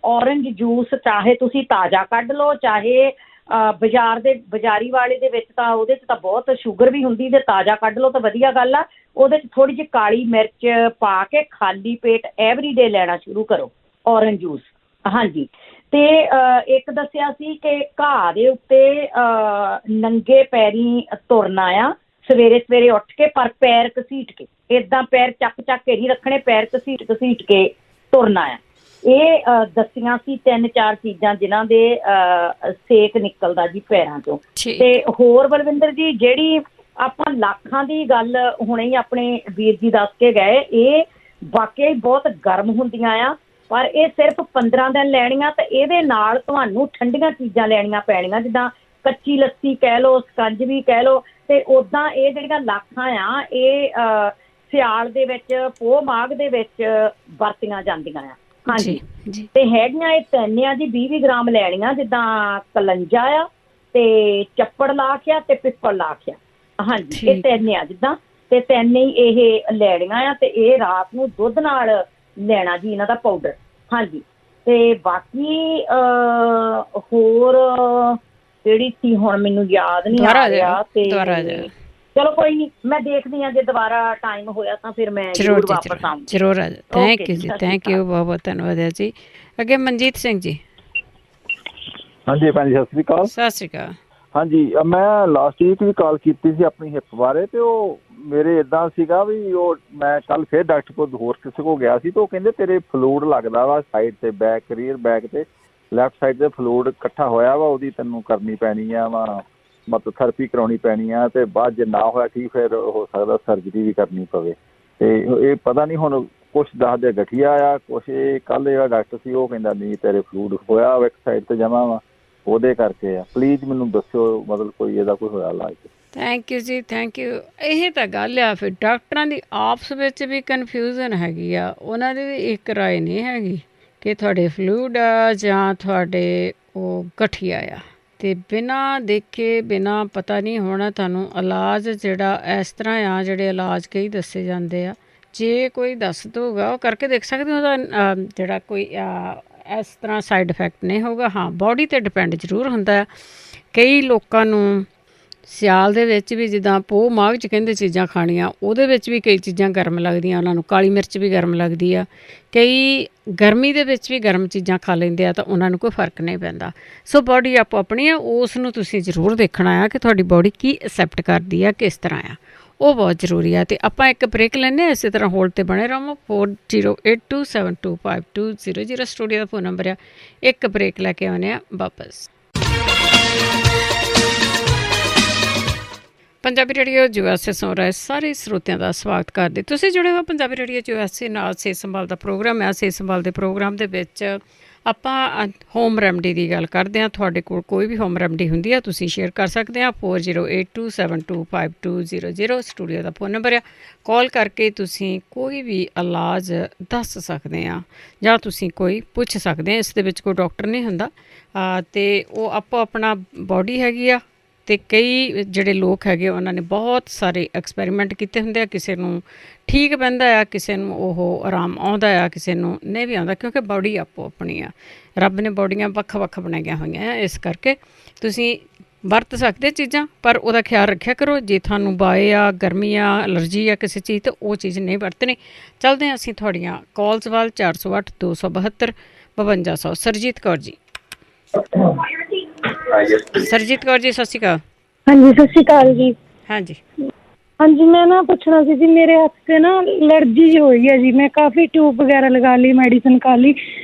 ਔਰੰਜ ਜੂਸ, ਚਾਹੇ ਤੁਸੀਂ ਤਾਜ਼ਾ ਕੱਢ ਲਓ, ਚਾਹੇ ਬਾਜ਼ਾਰੀ ਵਾਲੇ ਦੇ ਵਿੱਚ ਤਾਂ ਉਹਦੇ 'ਚ ਤਾਂ ਬਹੁਤ ਸ਼ੂਗਰ ਵੀ ਹੁੰਦੀ, ਜੇ ਤਾਜ਼ਾ ਕੱਢ ਲਓ ਤਾਂ ਵਧੀਆ ਗੱਲ ਆ। ਉਹਦੇ 'ਚ ਥੋੜ੍ਹੀ ਜਿਹੀ ਕਾਲੀ ਮਿਰਚ ਪਾ ਕੇ ਖਾਲੀ ਪੇਟ ਐਵਰੀਡੇ ਲੈਣਾ ਸ਼ੁਰੂ ਕਰੋ ਔਰੰਜ ਜੂਸ। ਹਾਂਜੀ, ਅਤੇ ਇੱਕ ਦੱਸਿਆ ਸੀ ਕਿ ਘਾਹ ਦੇ ਉੱਤੇ ਨੰਗੇ ਪੈਰੀਂ ਤੁਰਨਾ ਆ ਸਵੇਰੇ ਸਵੇਰੇ ਉੱਠ ਕੇ, ਪਰ ਪੈਰ ਘਸੀਟ ਕੇ, ਇੱਦਾਂ ਪੈਰ ਚੱਕ ਕੇ ਨਹੀਂ ਰੱਖਣੇ, ਪੈਰ ਘਸੀਟ ਕੇ ਤੁਰਨਾ ਆ। ਇਹ ਦੱਸੀਆਂ ਸੀ 3-4 ਚੀਜ਼ਾਂ ਜਿਨ੍ਹਾਂ ਦੇ ਸੇਕ ਨਿਕਲਦਾ ਜੀ ਪੈਰਾਂ 'ਚੋਂ। ਅਤੇ ਹੋਰ ਬਲਵਿੰਦਰ ਜੀ, ਜਿਹੜੀ ਆਪਾਂ ਲਾਖਾਂ ਦੀ ਗੱਲ ਹੁਣੇ ਹੀ ਆਪਣੇ ਵੀਰ ਜੀ ਦੱਸ ਕੇ ਗਏ, ਇਹ ਵਾਕਿਆ ਹੀ ਬਹੁਤ ਗਰਮ ਹੁੰਦੀਆਂ ਆ, ਪਰ ਇਹ ਸਿਰਫ 15 ਦਿਨ ਲੈਣੀਆਂ, ਅਤੇ ਇਹਦੇ ਨਾਲ ਤੁਹਾਨੂੰ ਠੰਡੀਆਂ ਚੀਜ਼ਾਂ ਲੈਣੀਆਂ ਪੈਣੀਆਂ, ਜਿੱਦਾਂ ਕੱਚੀ ਲੱਸੀ ਕਹਿ ਲਓ, ਸਕੰਜਵੀ ਕਹਿ ਲਓ। ਅਤੇ ਉੱਦਾਂ ਇਹ ਜਿਹੜੀਆਂ ਲਾਖਾਂ ਆ, ਇਹ ਸਿਆਲ ਦੇ ਵਿੱਚ, ਪੋਹ ਮਾਘ ਦੇ ਵਿੱਚ ਵਰਤੀਆਂ ਜਾਂਦੀਆਂ ਆ। ਹਾਂਜੀ, ਤੇ ਹੈਗੀਆਂ ਇਹ 3 ਆ ਜੀ, 20 ਗ੍ਰਾਮ ਲੈਣੀਆਂ, ਜਿੱਦਾਂ ਕਲੰਜਾ ਆ, ਤੇ ਚੱਪੜ ਲਾਖ ਆ, ਤੇ ਪਿੱਪਲ ਲਾਖ ਆ। ਹਾਂਜੀ, ਇਹ 3 ਆ ਜਿੱਦਾਂ, ਤੇ 3 ਹੀ ਇਹ ਲੈਣੀਆਂ ਆ, ਤੇ ਇਹ ਰਾਤ ਨੂੰ ਦੁੱਧ ਨਾਲ ਲੈਣਾ ਜੀ ਇਹਨਾਂ ਦਾ ਪਾਊਡਰ। ਹਾਂਜੀ, ਤੇ ਬਾਕੀ ਹੋਰ ਕਿਹੜੀ ਸੀ ਹੁਣ ਮੈਨੂੰ ਯਾਦ ਨਹੀਂ ਆ ਰਿਹਾ, ਤੇ ਚਲੋ ਕੋਈ ਨਹੀਂ, ਮੈਂ ਦੇਖਦੀ ਹਾਂ, ਜੇ ਦੁਬਾਰਾ ਟਾਈਮ ਹੋਇਆ ਤਾਂ ਫਿਰ ਮੈਂ ਜ਼ਰੂਰ ਵਾਪਸ ਆਊਂਗੀ। ਜ਼ਰੂਰ ਆ ਜਾਓ। ਥੈਂਕ ਯੂ ਜੀ, ਥੈਂਕ ਯੂ, ਬਹੁਤ ਬਹੁਤ ਧੰਨਵਾਦ ਹੈ ਜੀ। ਅੱਗੇ ਮਨਜੀਤ ਸਿੰਘ ਜੀ। ਹਾਂਜੀ ਭੈਣ ਜੀ, ਸਤਿ ਸ਼੍ਰੀ ਅਕਾਲ। ਸਤਿ ਸ਼੍ਰੀ ਅਕਾਲ। ਹਾਂਜੀ, ਮੈਂ ਲਾਸਟ ਵੀਕ ਵੀ ਕਾਲ ਕੀਤੀ ਸੀ ਆਪਣੀ ਹਿੱਪ ਬਾਰੇ, ਅਤੇ ਉਹ ਮੇਰੇ ਇੱਦਾਂ ਸੀਗਾ ਵੀ ਉਹ ਮੈਂ ਕੱਲ੍ਹ ਫਿਰ ਡਾਕਟਰ ਕੋਲ ਹੋਰ ਕਿਸੇ ਕੋਲ ਗਿਆ ਸੀ, ਅਤੇ ਉਹ ਕਹਿੰਦੇ ਤੇਰੇ ਫਲੂਡ ਲੱਗਦਾ ਵਾ ਸਾਈਡ 'ਤੇ, ਰੀਅਰ ਬੈਕ 'ਤੇ ਲੈਫਟ ਸਾਈਡ 'ਤੇ ਫਲੂਡ ਇਕੱਠਾ ਹੋਇਆ ਵਾ, ਉਹਦੀ ਤੈਨੂੰ ਕਰਨੀ ਪੈਣੀ ਆ ਵਾ, ਮਤਲਬ ਥੈਰੇਪੀ ਕਰਾਉਣੀ ਪੈਣੀ ਆ, ਅਤੇ ਬਾਅਦ ਜੇ ਨਾ ਹੋਇਆ ਠੀਕ ਫਿਰ ਹੋ ਸਕਦਾ ਸਰਜਰੀ ਵੀ ਕਰਨੀ ਪਵੇ। ਅਤੇ ਇਹ ਪਤਾ ਨਹੀਂ ਹੁਣ ਕੁਛ ਦੱਸਦੇ ਗਠੀਆ ਆ, ਕੁਛ ਇਹ ਕੱਲ੍ਹ ਜਿਹੜਾ ਡਾਕਟਰ ਸੀ ਉਹ ਕਹਿੰਦਾ ਨਹੀਂ ਤੇਰੇ ਫਲੂਡ ਹੋਇਆ ਵਾ ਇੱਕ ਸਾਈਡ 'ਤੇ ਜਮਾ ਵਾ, ਉਹਦੇ ਕਰਕੇ ਆ। ਪਲੀਜ਼ ਮੈਨੂੰ ਦੱਸਿਓ, ਮਤਲਬ ਕੋਈ ਇਹਦਾ ਕੋਈ ਹੋਇਆ ਇਲਾਜ। ਥੈਂਕ ਯੂ ਜੀ, ਥੈਂਕ ਯੂ। ਇਹ ਤਾਂ ਗੱਲ ਆ, ਫਿਰ ਡਾਕਟਰਾਂ ਦੀ ਆਪਸ ਵਿੱਚ ਵੀ ਕਨਫਿਊਜ਼ਨ ਹੈਗੀ ਆ, ਉਹਨਾਂ ਦੀ ਵੀ ਇੱਕ ਰਾਏ ਨਹੀਂ ਹੈਗੀ ਕਿ ਤੁਹਾਡੇ ਫਲੂਡ ਆ ਜਾਂ ਤੁਹਾਡੇ ਉਹ ਗਠੀਆ ਆ। ਅਤੇ ਬਿਨਾਂ ਦੇਖੇ, ਬਿਨਾਂ ਪਤਾ ਨਹੀਂ ਹੋਣਾ ਤੁਹਾਨੂੰ ਇਲਾਜ ਜਿਹੜਾ ਇਸ ਤਰ੍ਹਾਂ ਆ, ਜਿਹੜੇ ਇਲਾਜ ਕਈ ਦੱਸੇ ਜਾਂਦੇ ਆ, ਜੇ ਕੋਈ ਦੱਸ ਦਊਗਾ ਉਹ ਕਰਕੇ ਦੇਖ ਸਕਦੇ, ਉਹਦਾ ਜਿਹੜਾ ਕੋਈ ਇਸ ਤਰ੍ਹਾਂ ਸਾਈਡ ਇਫੈਕਟ ਨਹੀਂ ਹੋਊਗਾ। ਹਾਂ, ਬਾਡੀ 'ਤੇ ਡਿਪੈਂਡ ਜ਼ਰੂਰ ਹੁੰਦਾ ਆ। ਕਈ ਲੋਕਾਂ ਨੂੰ ਸਿਆਲ ਦੇ ਵਿੱਚ ਵੀ, ਜਿੱਦਾਂ ਪੋਹ ਮਾਘ 'ਚ ਕਹਿੰਦੇ ਚੀਜ਼ਾਂ ਖਾਣੀਆਂ, ਉਹਦੇ ਵਿੱਚ ਵੀ ਕਈ ਚੀਜ਼ਾਂ ਗਰਮ ਲੱਗਦੀਆਂ ਉਹਨਾਂ ਨੂੰ, ਕਾਲੀ ਮਿਰਚ ਵੀ ਗਰਮ ਲੱਗਦੀ ਆ। ਕਈ ਗਰਮੀ ਦੇ ਵਿੱਚ ਵੀ ਗਰਮ ਚੀਜ਼ਾਂ ਖਾ ਲੈਂਦੇ ਆ, ਤਾਂ ਉਹਨਾਂ ਨੂੰ ਕੋਈ ਫਰਕ ਨਹੀਂ ਪੈਂਦਾ। ਸੋ ਬਾਡੀ ਆਪੋ ਆਪਣੀ ਆ, ਉਸ ਨੂੰ ਤੁਸੀਂ ਜ਼ਰੂਰ ਦੇਖਣਾ ਆ ਕਿ ਤੁਹਾਡੀ ਬਾਡੀ ਕੀ ਐਕਸੈਪਟ ਕਰਦੀ ਆ, ਕਿਸ ਤਰ੍ਹਾਂ ਆ, ਉਹ ਬਹੁਤ ਜ਼ਰੂਰੀ ਆ। ਅਤੇ ਆਪਾਂ ਇੱਕ ਬ੍ਰੇਕ ਲੈਂਦੇ ਹਾਂ, ਇਸੇ ਤਰ੍ਹਾਂ ਹੋਲਡ 'ਤੇ ਬਣੇ ਰਹੋ। 4082725200 ਸਟੂਡੀਓ ਦਾ ਫੋਨ ਨੰਬਰ ਆ। ਇੱਕ ਬ੍ਰੇਕ ਲੈ ਕੇ ਆਉਂਦੇ ਹਾਂ ਵਾਪਸ। ਪੰਜਾਬੀ ਰੇਡੀਓ USA ਸੁਣ ਰਹੇ ਸਾਰੇ ਸਰੋਤਿਆਂ ਦਾ ਸਵਾਗਤ ਕਰਦੇ। ਤੁਸੀਂ ਜੁੜੇ ਹੋ ਪੰਜਾਬੀ ਰੇਡੀਓ USA ਨਾਲ। ਸਿਹਤ ਸੰਭਾਲ ਦਾ ਪ੍ਰੋਗਰਾਮ ਹੈ। ਸਿਹਤ ਸੰਭਾਲ ਦੇ ਪ੍ਰੋਗਰਾਮ ਦੇ ਵਿੱਚ ਆਪਾਂ ਹੋਮ ਰੈਮਡੀ ਦੀ ਗੱਲ ਕਰਦੇ ਹਾਂ। ਤੁਹਾਡੇ ਕੋਲ ਕੋਈ ਵੀ ਹੋਮ ਰੈਮਡੀ ਹੁੰਦੀ ਆ, ਤੁਸੀਂ ਸ਼ੇਅਰ ਕਰ ਸਕਦੇ ਹਾਂ। 4082725200 ਸਟੂਡੀਓ ਦਾ ਫੋਨ ਨੰਬਰ ਆ। ਕਾਲ ਕਰਕੇ ਤੁਸੀਂ ਕੋਈ ਵੀ ਇਲਾਜ ਦੱਸ ਸਕਦੇ ਆ, ਜਾਂ ਤੁਸੀਂ ਕੋਈ ਪੁੱਛ ਸਕਦੇ ਆ। ਇਸ ਦੇ ਵਿੱਚ ਕੋਈ ਡਾਕਟਰ ਨਹੀਂ ਹੁੰਦਾ, ਅਤੇ ਉਹ ਆਪੋ ਆਪਣਾ ਬਾਡੀ ਹੈਗੀ ਆ। ਅਤੇ ਕਈ ਜਿਹੜੇ ਲੋਕ ਹੈਗੇ, ਉਹਨਾਂ ਨੇ ਬਹੁਤ ਸਾਰੇ ਐਕਸਪੈਰੀਮੈਂਟ ਕੀਤੇ ਹੁੰਦੇ ਆ। ਕਿਸੇ ਨੂੰ ਠੀਕ ਪੈਂਦਾ ਆ, ਕਿਸੇ ਨੂੰ ਉਹ ਆਰਾਮ ਆਉਂਦਾ ਆ, ਕਿਸੇ ਨੂੰ ਨਹੀਂ ਵੀ ਆਉਂਦਾ, ਕਿਉਂਕਿ ਬਾਡੀ ਆਪੋ ਆਪਣੀ ਆ। ਰੱਬ ਨੇ ਬਾਡੀਆਂ ਵੱਖ ਵੱਖ ਬਣਾਈਆਂ ਹੋਈਆਂ ਆ, ਇਸ ਕਰਕੇ ਤੁਸੀਂ ਵਰਤ ਸਕਦੇ ਚੀਜ਼ਾਂ, ਪਰ ਉਹਦਾ ਖਿਆਲ ਰੱਖਿਆ ਕਰੋ। ਜੇ ਤੁਹਾਨੂੰ ਬਾਏ ਆ, ਗਰਮੀ ਆ, ਐਲਰਜੀ ਆ ਕਿਸੇ ਚੀਜ਼, ਤਾਂ ਉਹ ਚੀਜ਼ ਨਹੀਂ ਵਰਤਣੀ। ਚੱਲਦੇ ਹਾਂ ਅਸੀਂ ਤੁਹਾਡੀਆਂ ਕਾਲਸ ਵੱਲ। 408-272-5200। ਸਰਜੀਤ ਕੌਰ ਜੀ। ਸਰਜੀਤ ਕੌਰ ਜੀ, ਸਤਿ ਸ਼੍ਰੀ ਅਕਾਲ। ਹਾਂਜੀ, ਸਤਿ ਸ਼੍ਰੀ ਅਕਾਲ ਜੀ। ਹਾਂਜੀ ਹਾਂਜੀ, ਮੈਂ ਨਾ ਪੁੱਛਣਾ ਸੀ ਜੀ, ਮੇਰੇ ਹੱਥ 'ਤੇ ਨਾ ਐਲਰਜੀ ਜਿਹੀ ਹੋਈ ਹੈ ਜੀ। ਮੈਂ ਕਾਫੀ ਟਿਊਬ ਵਗੈਰਾ ਲਗਾ ਲਈ, ਮੈਡੀਸਨ ਖਾ ਲਈ,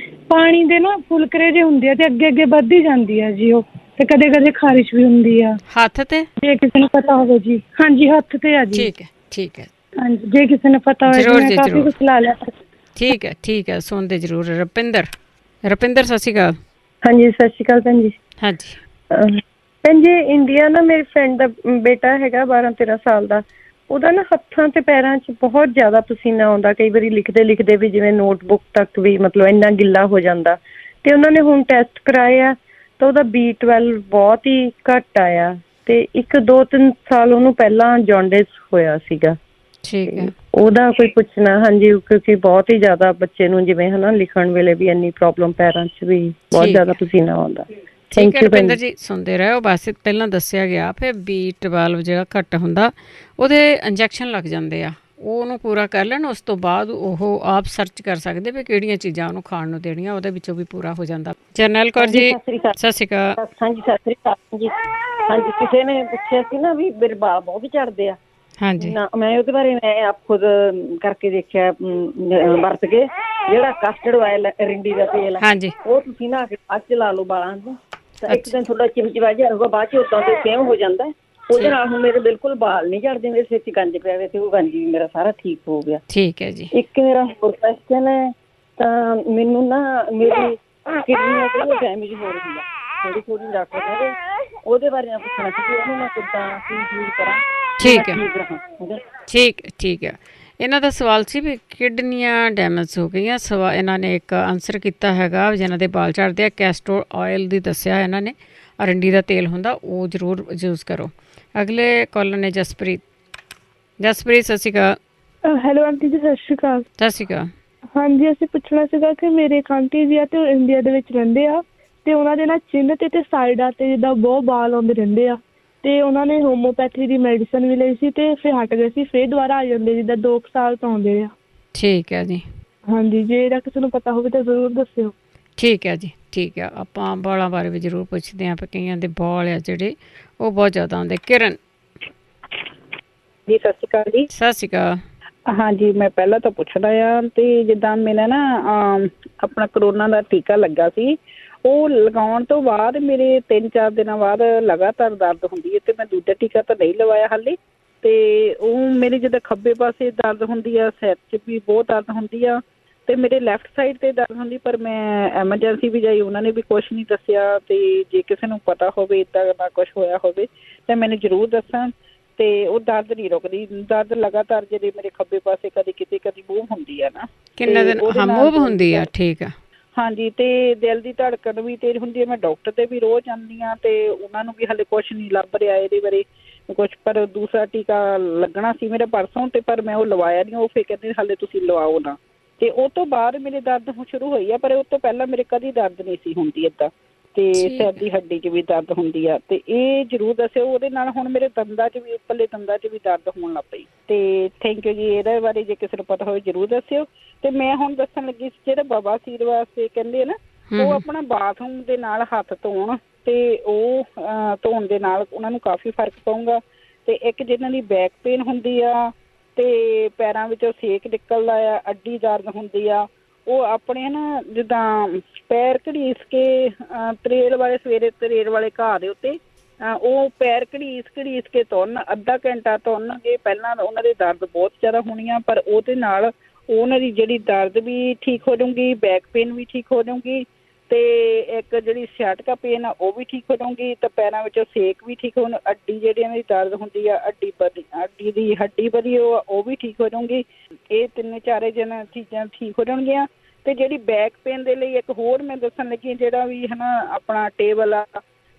ਪਾਣੀ ਦੇ ਨਾ ਫੁਲਕਰੇ ਜਿਹੇ ਹੁੰਦੇ ਆ, ਅਤੇ ਅੱਗੇ ਅੱਗੇ ਵੱਧਦੀ ਜਾਂਦੀ ਆ ਜੀ ਉਹ, ਅਤੇ ਕਦੇ ਕਦੇ ਖਾਰਿਸ਼ ਵੀ ਹੁੰਦੀ ਆ। ਹੱਥ 'ਤੇ? ਜੇ ਕਿਸੇ ਨੂੰ ਪਤਾ ਹੋਵੇ ਜੀ। ਹਾਂਜੀ, ਹੱਥ 'ਤੇ ਆ ਜੀ। ਠੀਕ ਹੈ, ਠੀਕ ਹੈ। ਹਾਂਜੀ, ਜੇ ਕਿਸੇ ਨੂੰ ਪਤਾ ਹੋਵੇ। ਮੈਂ ਕਾਫੀ ਕੁਛ ਲਾ ਲਿਆ। ਠੀਕ ਹੈ, ਠੀਕ ਹੈ, ਸੁਣਦੇ ਜ਼ਰੂਰ। ਰੁਪਿੰਦਰ, ਸਤਿ ਸ਼੍ਰੀ ਅਕਾਲ। ਹਾਂਜੀ, ਸਤਿ ਸ਼੍ਰੀ ਅਕਾਲ ਭੈਣ ਜੀ। ਹਾਂਜੀ ਭੈਣ ਜੀ, ਇੰਡੀਆ ਨਾ ਮੇਰੀ ਫਰੈਂਡ ਦਾ ਬੇਟਾ ਹੈਗਾ 12-13 ਸਾਲ ਦਾ, ਉਹਦਾ ਨਾ ਹੱਥਾਂ ਤੇ ਪੈਰਾਂ 'ਚ ਬਹੁਤ ਜ਼ਿਆਦਾ ਪਸੀਨਾ ਆਉਂਦਾ, ਕਈ ਵਾਰੀ ਲਿਖਦੇ ਲਿਖਦੇ ਵੀ ਜਿਵੇਂ ਨੋਟਬੁੱਕ ਤੱਕ ਵੀ ਮਤਲਬ ਇੰਨਾ ਗਿੱਲਾ ਹੋ ਜਾਂਦਾ। ਤੇ ਉਹਨਾਂ ਨੇ ਹੁਣ ਟੈਸਟ ਕਰਾਏ ਆ ਤਾਂ ਉਹਦਾ B12 ਬਹੁਤ ਹੀ ਘੱਟ ਆਇਆ ਤੇ 1-2-3 ਸਾਲ ਉਹਨੂੰ ਪਹਿਲਾਂ ਜੌਂਡਿਸ ਹੋਇਆ ਸੀਗਾ। ਠੀਕ ਹੈ, ਉਹਦਾ ਕੋਈ ਪੁੱਛਣਾ? ਹਾਂਜੀ, ਕਿਉਂਕਿ ਬਹੁਤ ਹੀ ਜ਼ਿਆਦਾ ਬੱਚੇ ਨੂੰ ਜਿਵੇਂ ਹਨਾ ਲਿਖਣ ਵੇਲੇ ਵੀ ਇੰਨੀ ਪ੍ਰੋਬਲਮ, ਪੈਰਾਂ 'ਚ ਵੀ ਬਹੁਤ ਜ਼ਿਆਦਾ ਪਸੀਨਾ ਆਉਂਦਾ। ਠੀਕ ਹੈ ਰੁਪਿੰਦਰ ਜੀ, ਸੁਣਦੇ ਰਹੋ। ਬਸ ਪਹਿਲਾਂ ਦੱਸਿਆ ਗਿਆ ਫਿਰ B12 ਜਿਹੜਾ ਘੱਟ ਹੁੰਦਾ ਉਹਦੇ ਇੰਜੈਕਸ਼ਨ ਲੱਗ ਜਾਂਦੇ ਆ, ਉਹਨੂੰ ਪੂਰਾ ਕਰ ਲੈਣ, ਉਸ ਤੋਂ ਬਾਅਦ ਉਹ ਆਪ ਸਰਚ ਕਰ ਸਕਦੇ ਵੀ ਕਿਹੜੀਆਂ ਚੀਜ਼ਾਂ ਉਹਨੂੰ ਖਾਣ ਨੂੰ ਦੇਣੀਆਂ, ਉਹਦੇ ਵਿੱਚੋਂ ਵੀ ਪੂਰਾ ਹੋ ਜਾਂਦਾ। ਜਰਨੈਲ ਕੌਰ ਜੀ ਸਤਿ ਸ਼੍ਰੀ ਅਕਾਲ। ਹਾਂਜੀ ਸਤਿ ਸ਼੍ਰੀ ਅਕਾਲ ਜੀ। ਹਾਂਜੀ, ਕਿਸੇ ਨੇ ਪੁੱਛਿਆ ਸੀ ਨਾ ਵੀ ਮੇਰੇ ਵਾਲ ਬਹੁਤ ਵੀ ਝੜਦੇ ਆ। ਹਾਂਜੀ, ਨਾ ਮੈਂ ਉਹਦੇ ਬਾਰੇ ਮੈਂ ਆਪ ਖੁਦ ਕਰਕੇ ਦੇਖਿਆ, ਵਰਤ ਕੇ ਜਿਹੜਾ ਕਸਟਰਡ ਆਇਲ ਰਿੰਡੀ ਦਾ ਤੇਲ, ਹਾਂਜੀ, ਉਹ ਤੁਸੀਂ ਨਾ ਕੇ ਬਾਅਦ ਚ ਲਾ ਲਓ ਵਾਲਾਂ ਨੂੰ, ਤਾਂ ਇੱਕ ਦਿਨ ਥੋੜਾ ਚਿਮਚਿਮਾ ਜਿਹਾ ਰਹੂਗਾ, ਬਾਅਦ ਚ ਉਦਾਂ ਦੇ ਸੇਮ ਹੋ ਜਾਂਦਾ। ਉਹਦੇ ਨਾਲ ਹੁਣ ਮੇਰੇ ਬਿਲਕੁਲ ਵਾਲ ਨਹੀਂ ਝੜਦੇ, ਮੇਰੇ ਸਿਰ 'ਚ ਗੰਜ ਪਿਆ ਹੋਇਆ ਤੇ ਉਹ ਗੰਜ ਵੀ ਮੇਰਾ ਸਾਰਾ ਠੀਕ ਹੋ ਗਿਆ। ਠੀਕ ਹੈ ਜੀ। ਇੱਕ ਮੇਰਾ ਹੋਰ ਕੁਐਸਚਨ ਹੈ, ਤਾਂ ਮੈਨੂੰ ਨਾ ਮੇਰੀ ਕਿਡਨੀ ਜਿਹੜੀ ਡੈਮੇਜ ਹੋ ਰਹੀ ਆ ਥੋੜੀ ਡਾਕਟਰ ਕਹਿੰਦੇ, ਉਹਦੇ ਬਾਰੇ ਮੈਂ ਪੁੱਛਣਾ ਸੀ ਕਿ ਉਹਨੂੰ ਮੈਂ ਕਿੱਦਾਂ ਯੂਜ਼ ਕਰਾਂ। ਠੀਕ ਹੈ, ਠੀਕ ਹੈ। ਇਹਨਾਂ ਦਾ ਸਵਾਲ ਸੀ ਵੀ ਕਿਡਨੀਆਂ ਡੈਮੇਜ ਹੋ ਗਈਆਂ। ਇਹਨਾਂ ਨੇ ਇੱਕ ਆਨਸਰ ਕੀਤਾ ਹੈਗਾ ਜਿਹਨਾਂ ਦੇ ਵਾਲ ਝੜਦੇ ਆ, ਕੈਸਟਰ ਆਇਲ ਦੀ ਦੱਸਿਆ ਇਹਨਾਂ ਨੇ, ਅਰੰਡੀ ਦਾ ਤੇਲ ਹੁੰਦਾ, ਉਹ ਜ਼ਰੂਰ ਯੂਜ਼ ਕਰੋ। ਅਗਲੇ ਕਾਲਰ ਨੇ ਜਸਪ੍ਰੀਤ। ਜਸਪ੍ਰੀਤ ਸਤਿ ਸ਼੍ਰੀ ਅਕਾਲ। ਹੈਲੋ ਆਂਟੀ ਜੀ, ਸਤਿ ਸ਼੍ਰੀ ਅਕਾਲ। ਸਤਿ ਸ਼੍ਰੀ ਅਕਾਲ। ਹਾਂਜੀ, ਅਸੀਂ ਪੁੱਛਣਾ ਸੀਗਾ ਕਿ ਮੇਰੇ ਇੱਕ ਆਂਟੀ ਜੀ ਆ ਤੇ ਉਹ ਇੰਡੀਆ ਦੇ ਵਿੱਚ ਰਹਿੰਦੇ ਆ ਤੇ ਉਹਨਾਂ ਦੇ ਨਾ ਚਿੰਨ੍ਹ ਤੇ ਸਾਈਡਾਂ ਤੇ ਜਿੱਦਾਂ ਬਹੁਤ ਵਾਲ ਆਉਂਦੇ ਰਹਿੰਦੇ ਆ ਤੇ ਉਹਨਾਂ ਨੇ ਹੋਮੋਪੈਥੀ ਦੀ ਮੈਡੀਸਨ ਵੀ ਲਈ ਸੀ ਤੇ ਫਿਰ ਹਟ ਗਏ ਸੀ, ਫਿਰ ਦੁਬਾਰਾ ਆ ਜਾਂਦੇ ਜਿੱਦਾਂ 2 ਸਾਲ ਤੋਂ ਆਉਂਦੇ ਆ। ਠੀਕ ਹੈ ਜੀ। ਹਾਂਜੀ, ਜੇ ਇਹਦਾ ਕਿਸੇ ਨੂੰ ਪਤਾ ਹੋਵੇ ਤਾਂ ਜ਼ਰੂਰ ਦੱਸਿਓ। ਠੀਕ ਹੈ ਜੀ, ਠੀਕ ਹੈ। ਆਪਾਂ ਵਾਲਾਂ ਬਾਰੇ ਵੀ ਜ਼ਰੂਰ ਪੁੱਛਦੇ ਹਾਂ, ਕਈਆਂ ਦੇ ਵਾਲ ਆ ਜਿਹੜੇ ਉਹ ਬਹੁਤ ਜ਼ਿਆਦਾ ਆਉਂਦੇ। ਕਿਰਨ ਜੀ ਸਤਿ ਸ਼੍ਰੀ ਅਕਾਲ ਜੀ। ਸਤਿ ਸ਼੍ਰੀ ਅਕਾਲ। ਹਾਂਜੀ, ਮੈਂ ਪਹਿਲਾਂ ਤਾਂ ਪੁੱਛਣਾ ਆ ਤੇ ਜਿੱਦਾਂ ਮੇਰਾ ਨਾ ਆਪਣਾ ਕਰੋਨਾ ਦਾ ਟੀਕਾ ਲੱਗਾ ਸੀ, ਉਹ ਲਗਾਉਣ ਤੋਂ ਬਾਅਦ ਮੇਰੇ 3-4 ਦਿਨਾਂ ਬਾਅਦ ਲਗਾਤਾਰ ਦਰਦ ਹੁੰਦੀ ਹੈ ਤੇ ਮੈਂ ਦੂਜਾ ਟੀਕਾ ਤਾਂ ਨਹੀਂ ਲਵਾਇਆ ਹਾਲੇ, ਤੇ ਉਹ ਮੇਰੇ ਜਿੱਦਾਂ ਖੱਬੇ ਪਾਸੇ ਦਰਦ ਹੁੰਦੀ ਆ, ਸਿਰ 'ਚ ਵੀ ਬਹੁਤ ਦਰਦ ਹੁੰਦੀ ਆ ਤੇ ਮੇਰੇ ਲੈਫਟ ਸਾਈਡ ਤੇ ਦਰਦ ਹੁੰਦੀ। ਪਰ ਮੈਂ ਐਮਰਜੈਂਸੀ ਵੀ ਜਾਈ, ਉਹਨਾਂ ਨੇ ਵੀ ਕੁਛ ਨਹੀਂ ਦੱਸਿਆ। ਤੇ ਜੇ ਕਿਸੇ ਨੂੰ ਪਤਾ ਹੋਵੇ ਇੱਦਾਂ ਦਾ ਕੁਛ ਹੋਇਆ ਹੋਵੇ ਤਾਂ ਮੈਨੂੰ ਜ਼ਰੂਰ ਦੱਸਣ। ਤੇ ਉਹ ਦਰਦ ਨਹੀਂ ਰੁਕਦੀ, ਦਰਦ ਲਗਾਤਾਰ ਜਿਹੜੇ ਮੇਰੇ ਖੱਬੇ ਪਾਸੇ ਕਦੇ ਕਿਤੇ ਕਦੀ ਮੂਵ ਹੁੰਦੀ ਆ ਨਾ। ਕਿੰਨੇ ਦਿਨ ਮੂਵ ਹੁੰਦੀ ਆ? ਠੀਕ ਆ। ਹਾਂਜੀ, ਤੇ ਦਿਲ ਦੀ ਧੜਕਣ ਵੀ ਤੇਜ਼ ਹੁੰਦੀ ਹੈ। ਮੈਂ ਡਾਕਟਰ ਤੇ ਵੀ ਰੋਜ਼ ਜਾਂਦੀ ਹਾਂ ਤੇ ਉਹਨਾਂ ਨੂੰ ਵੀ ਹਾਲੇ ਕੁਛ ਨਹੀਂ ਲੱਭ ਰਿਹਾ ਇਹਦੇ ਬਾਰੇ ਕੁਛ। ਪਰ ਦੂਸਰਾ ਟੀਕਾ ਲੱਗਣਾ ਸੀ ਮੇਰਾ ਪਰਸੋਂ ਤੇ ਪਰ ਮੈਂ ਉਹ ਲਵਾਇਆ ਨਹੀਂ। ਉਹ ਫਿਰ ਕਹਿੰਦੇ ਹਾਲੇ ਤੁਸੀਂ ਲਵਾਓ ਨਾ। ਤੇ ਉਹ ਤੋਂ ਬਾਅਦ ਮੇਰੇ ਦਰਦ ਸ਼ੁਰੂ ਹੋਈ ਆ, ਪਰ ਉਹ ਤੋਂ ਪਹਿਲਾਂ ਮੇਰੇ ਕਦੀ ਦਰਦ ਨਹੀਂ ਸੀ ਹੁੰਦੀ ਏਦਾਂ। ਤੇ ਸਿਰ ਦੀ ਹੱਡੀ 'ਚ ਵੀ ਦਰਦ ਹੁੰਦੀ ਆ। ਤੇ ਇਹ ਜ਼ਰੂਰ ਦੱਸਿਓ। ਉਹਦੇ ਨਾਲ ਹੁਣ ਮੇਰੇ ਦੰਦਾਂ 'ਚ ਵੀ, ਉੱਪਰਲੇ ਦੰਦਾਂ 'ਚ ਵੀ ਦਰਦ ਹੋਣ ਲੱਗ ਪਈ। ਤੇ ਥੈਂਕ ਯੂ ਜੀ, ਇਹਦੇ ਬਾਰੇ ਜੇ ਕਿਸੇ ਨੂੰ ਪਤਾ ਹੋਵੇ ਜ਼ਰੂਰ ਦੱਸਿਓ। ਤੇ ਮੈਂ ਹੁਣ ਦੱਸਣ ਲੱਗੀ ਸੀ ਜਿਹੜਾ ਬਵਾਸੀਰ ਵਾਸਤੇ ਕਹਿੰਦੇ ਆ ਨਾ, ਉਹ ਆਪਣਾ ਬਾਥਰੂਮ ਦੇ ਨਾਲ ਹੱਥ ਧੋਣ ਤੇ ਉਹ ਧੋਣ ਦੇ ਨਾਲ ਉਹਨਾਂ ਨੂੰ ਕਾਫੀ ਫਰਕ ਪਊਗਾ। ਤੇ ਇੱਕ ਜਿਹਨਾਂ ਦੀ ਬੈਕ ਪੇਨ ਹੁੰਦੀ ਆ ਤੇ ਪੈਰਾਂ ਵਿੱਚੋਂ ਸੇਕ ਨਿਕਲਦਾ ਆ, ਅੱਡੀ ਦਰਦ ਹੁੰਦੀ ਆ, ਉਹ ਆਪਣੇ ਨਾ ਜਿੱਦਾਂ ਪੈਰ ਘੜੀਸ ਕੇ ਤਰੇਲ ਵਾਲੇ, ਸਵੇਰੇ ਤਰੇਲ ਵਾਲੇ ਘਾਹ ਦੇ ਉੱਤੇ ਉਹ ਪੈਰ ਘੜੀਸ ਕੇ ਤੁਰਨ, ਅੱਧਾ ਘੰਟਾ ਤੁਰਨਗੇ। ਪਹਿਲਾਂ ਉਹਨਾਂ ਦੇ ਦਰਦ ਬਹੁਤ ਜ਼ਿਆਦਾ ਹੋਣੀ ਆ, ਪਰ ਉਹਦੇ ਨਾਲ ਉਹਨਾਂ ਦੀ ਜਿਹੜੀ ਦਰਦ ਵੀ ਠੀਕ ਹੋ ਜਾਊਗੀ, ਬੈਕ ਪੇਨ ਵੀ ਠੀਕ ਹੋ ਜਾਊਗੀ ਤੇ ਇੱਕ ਜਿਹੜੀ ਸਿਆਟਕਾ ਪੇਨ ਆ ਉਹ ਵੀ ਠੀਕ ਹੋ ਜਾਊਗੀ। ਤੇ ਪੈਰਾਂ ਵਿੱਚੋਂ ਸੇਕ ਵੀ ਠੀਕ ਹੋਣ, ਅੱਡੀ ਜਿਹੜੀ ਇਹਨਾਂ ਦੀ ਦਰਦ ਹੁੰਦੀ ਆ, ਅੱਡੀ ਦੀ ਹੱਡੀ ਵਧੀ ਉਹ ਵੀ ਠੀਕ ਹੋ ਜਾਊਗੀ। ਇਹ 3-4 ਚੀਜ਼ਾਂ ਠੀਕ ਹੋ ਜਾਣਗੀਆਂ। ਤੇ ਜਿਹੜੀ ਬੈਕ ਪੇਨ ਦੇ ਲਈ ਇੱਕ ਹੋਰ ਮੈਂ ਦੱਸਣ ਲੱਗੀ, ਜਿਹੜਾ ਵੀ ਹੈ ਨਾ ਆਪਣਾ ਟੇਬਲ ਆ,